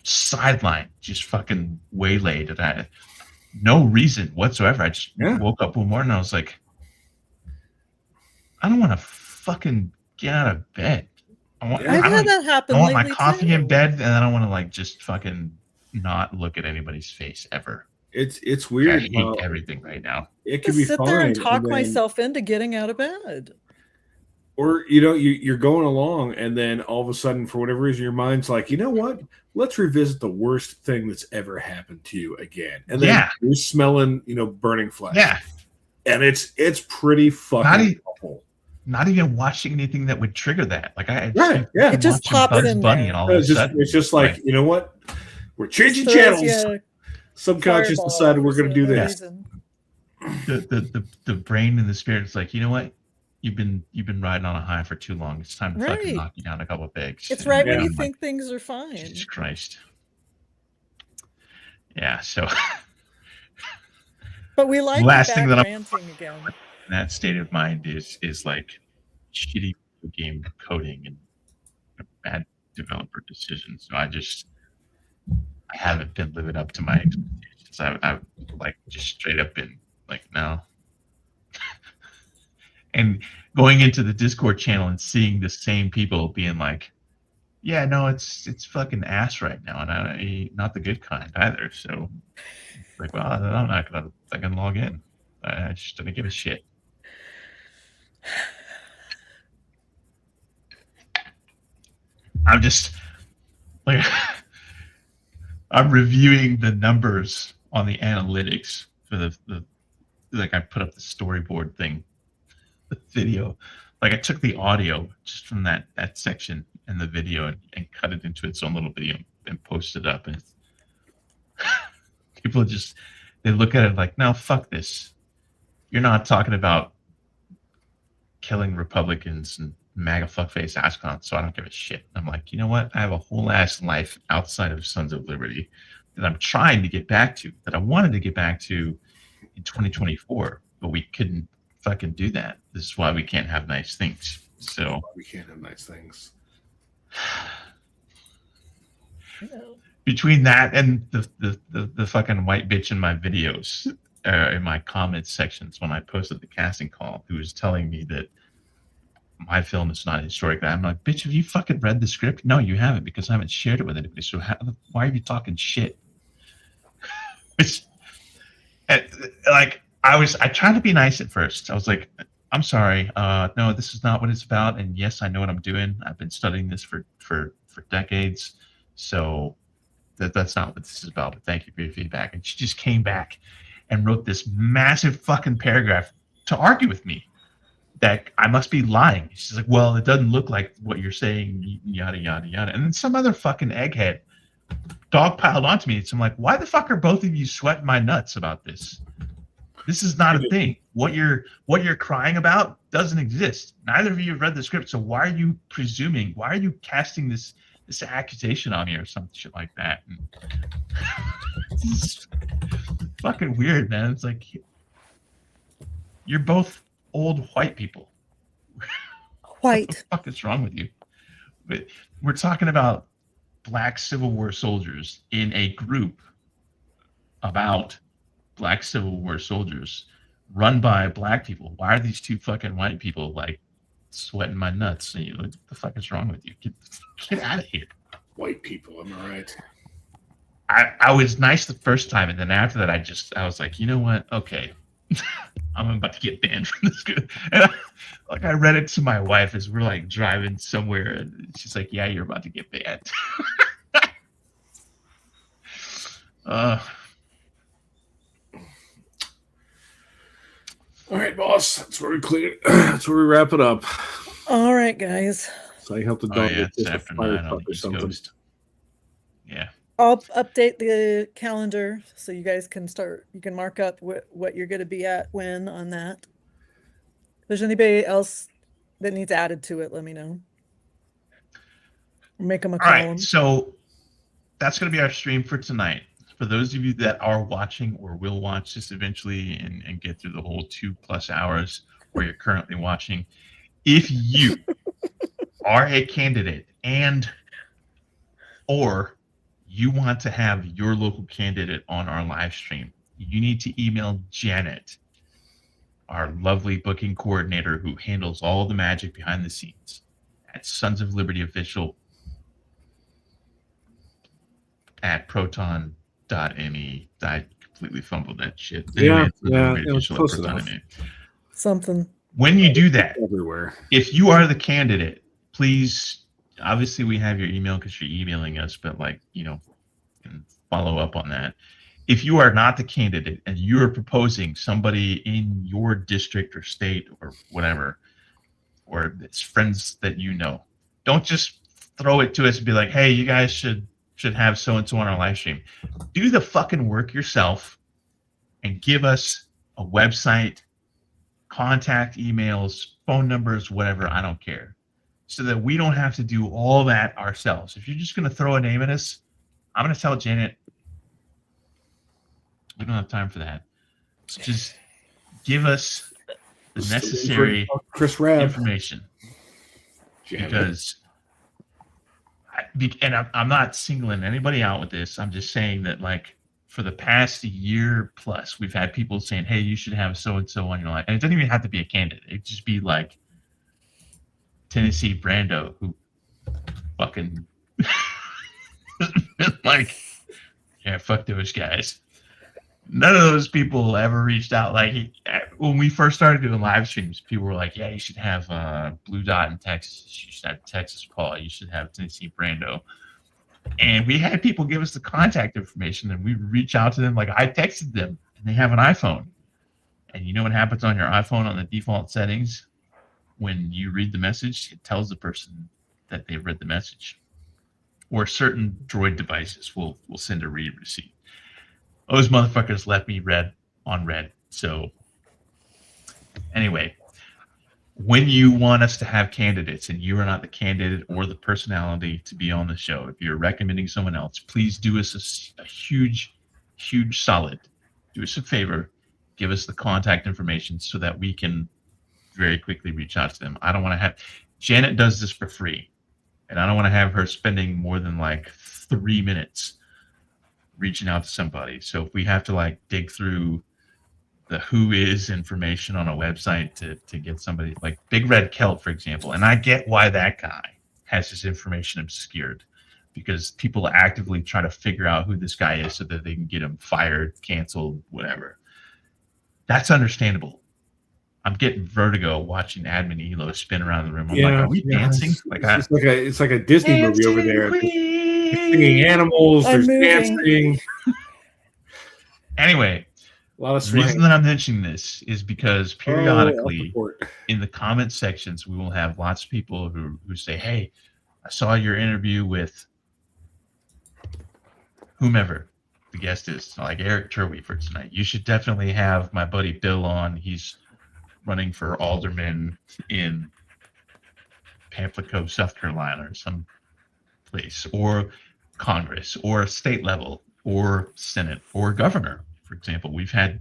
sideline, just fucking waylaid, and no reason whatsoever. I just woke up one morning, and I was like, I don't want to fucking get out of bed. I've had that happen. I want my coffee in bed, and I don't want to like just fucking not look at anybody's face ever. It's weird. I hate everything right now. It can be sit fine, there and talk myself into getting out of bed. Or you're going along, and then all of a sudden, for whatever reason, your mind's like, you know what? Let's revisit the worst thing that's ever happened to you again. And then you're smelling, burning flesh. Yeah, and it's pretty fucking awful. Not even watching anything that would trigger that. Like it just pops in Bunny, and all of a sudden, it's just like, you know what? We're changing channels. Subconscious decided we're going to do this. The brain and the spirit is like, you know what? You've been riding on a high for too long. It's time to fucking knock you down a couple of pegs. It's right when you think things are fine. Jesus Christ. Yeah. So. But we like last thing that ranting again. That state of mind is like shitty game coding and bad developer decisions. So I haven't been living up to my expectations. I've like just straight up been like, no. And going into the Discord channel and seeing the same people being like, yeah, no, it's fucking ass right now, and not the good kind either. So like, well, I'm not gonna fucking log in. I just didn't give a shit. I'm just like I'm reviewing the numbers on the analytics for the like I put up the storyboard thing, the video. Like I took the audio just from that section in the video and cut it into its own little video and posted it up. And people just they look at it like, no, fuck this. You're not talking about killing Republicans and MAGA fuckface Ashcon, so I don't give a shit. I'm like, you know what? I have a whole ass life outside of Sons of Liberty that I'm trying to get back to, that I wanted to get back to in 2024, but we couldn't fucking do that. This is why we can't have nice things. So we can't have nice things. Between that and the fucking white bitch in my videos, in my comments sections when I posted the casting call, who was telling me that my film is not historic. I'm like, bitch, have you fucking read the script? No, you haven't, because I haven't shared it with anybody. So why are you talking shit? Like I tried to be nice at first. I was like, I'm sorry. No, this is not what it's about. And yes, I know what I'm doing. I've been studying this for decades. So that's not what this is about. But thank you for your feedback. And she just came back and wrote this massive fucking paragraph to argue with me that I must be lying. She's like, well, it doesn't look like what you're saying, yada, yada, yada. And then some other fucking egghead dogpiled onto me. So I'm like, why the fuck are both of you sweating my nuts about this? This is not a thing. What you're crying about doesn't exist. Neither of you have read the script. So why are you presuming? Why are you casting this accusation on me or some shit like that? And it's fucking weird, man. It's like you're both old white people. White. What the fuck is wrong with you? We're talking about Black Civil War soldiers in a group about Black Civil War soldiers run by Black people. Why are these two fucking white people like sweating my nuts? And what the fuck is wrong with you? Get out of here. White people, am I right? I was nice the first time, and then after that, I was like, you know what? Okay, I'm about to get banned from this. And I read it to my wife as we're like driving somewhere, and she's like, "Yeah, you're about to get banned." All right, boss. That's where we clear. That's where we wrap it up. All right, guys. So I help the dog yeah, get it's a after fire 9 on truck the or East something. Coast. Yeah. I'll update the calendar so you guys can start. You can mark up what you're going to be at when on that. If there's anybody else that needs added to it, let me know. Make them a column. All right, so that's going to be our stream for tonight. For those of you that are watching or will watch this eventually and get through the whole 2+ hours, or you're currently watching, if you are a candidate or you want to have your local candidate on our live stream, you need to email Janet, our lovely booking coordinator who handles all the magic behind the scenes, at Sons of Liberty Official at proton.me. I completely fumbled that shit. Yeah, anyway, it was close enough. Something. When you do that, Everywhere. if you are the candidate, please, obviously we have your email because you're emailing us, but follow up on that. If you are not the candidate and you're proposing somebody in your district or state or whatever, or it's friends that you know, don't just throw it to us and be like, hey, you guys should have so-and-so on our live stream. Do the fucking work yourself and give us a website, contact emails, phone numbers, whatever, I don't care, so that we don't have to do all that ourselves. If you're just going to throw a name at us, I'm going to tell Janet, we don't have time for that. So just give us the necessary Chris Rabb information. Because, and I'm not singling anybody out with this. I'm just saying that, like, for the past year plus, we've had people saying, hey, you should have so-and-so on your line. And it doesn't even have to be a candidate. It could just be like Tennessee Brando, who fucking like, yeah, fuck those guys. None of those people ever reached out. Like, when we first started doing live streams, people were like, "Yeah, you should have Blue Dot in Texas. You should have Texas Paul. You should have Tennessee Brando." And we had people give us the contact information, and we reach out to them. Like I texted them, and they have an iPhone. And you know what happens on your iPhone on the default settings? When you read the message, it tells the person that they read the message. Or certain Droid devices will send a read receipt. Those motherfuckers left me on red. So anyway, when you want us to have candidates and you are not the candidate or the personality to be on the show, if you're recommending someone else, please do us a huge, huge solid. Do us a favor. Give us the contact information so that we can very quickly reach out to them. I don't want to have Janet does this for free, and I don't want to have her spending more than like 3 minutes reaching out to somebody. So if we have to like dig through the who is information on a website to get somebody like Big Red Kelt, for example, and I get why that guy has his information obscured, because people actively try to figure out who this guy is so that they can get him fired, canceled, whatever. That's understandable. I'm getting vertigo watching Admin Elo spin around the room. I'm like, are we dancing? It's like a Disney movie over there. They're singing animals. There's dancing. Anyway, a lot of the reason that I'm mentioning this is because periodically in the comment sections, we will have lots of people who say, hey, I saw your interview with whomever the guest is, like Erik Terwey for tonight. You should definitely have my buddy Bill on. He's running for alderman in Pamphlet Cove, South Carolina, or some place, or Congress, or state level, or Senate, or governor. For example, we've had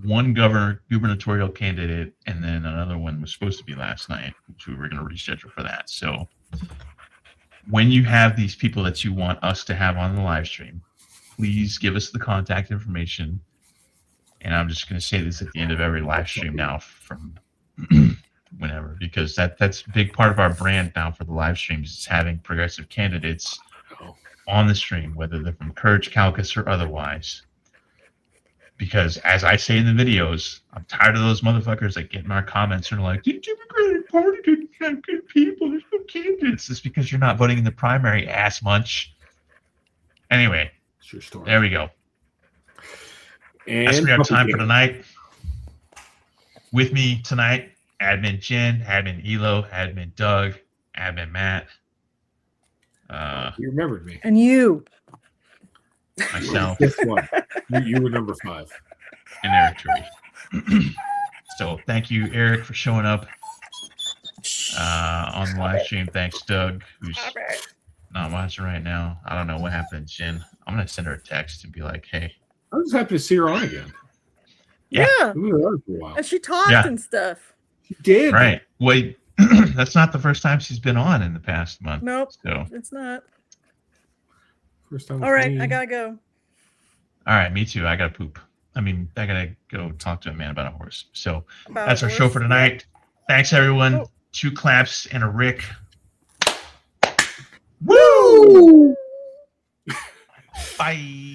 one gubernatorial candidate, and then another one was supposed to be last night, which we were going to reschedule for that. So when you have these people that you want us to have on the live stream, please give us the contact information. And I'm just going to say this at the end of every live stream now from whenever, because that's a big part of our brand now for the live streams, is having progressive candidates on the stream, whether they're from Courage Caucus or otherwise. Because as I say in the videos, I'm tired of those motherfuckers that get in our comments and are like, the Democratic Party didn't have good people, there's no candidates. It's because you're not voting in the primary, ass munch. Anyway, it's your story. There we go. And that's what we have time for tonight. With me tonight, Admin Jen, Admin Elo, Admin Doug, Admin Matt. You remembered me. And you. Myself. Guess what? You were number 5. And Erik Terwey. So thank you, Erik, for showing up on the live stream. Thanks, Doug, who's not watching right now. I don't know what happened, Jen. I'm going to send her a text and be like, hey. I'm just happy to see her on again. Yeah. And she talked and stuff. She did. Right. Wait, that's not the first time she's been on in the past month. Nope. So it's not. First time. All right, I gotta go. All right, me too. I gotta poop. I mean, I gotta go talk to a man about a horse. So that's our show for tonight. Thanks, everyone. 2 claps and a Rick. Woo! Bye.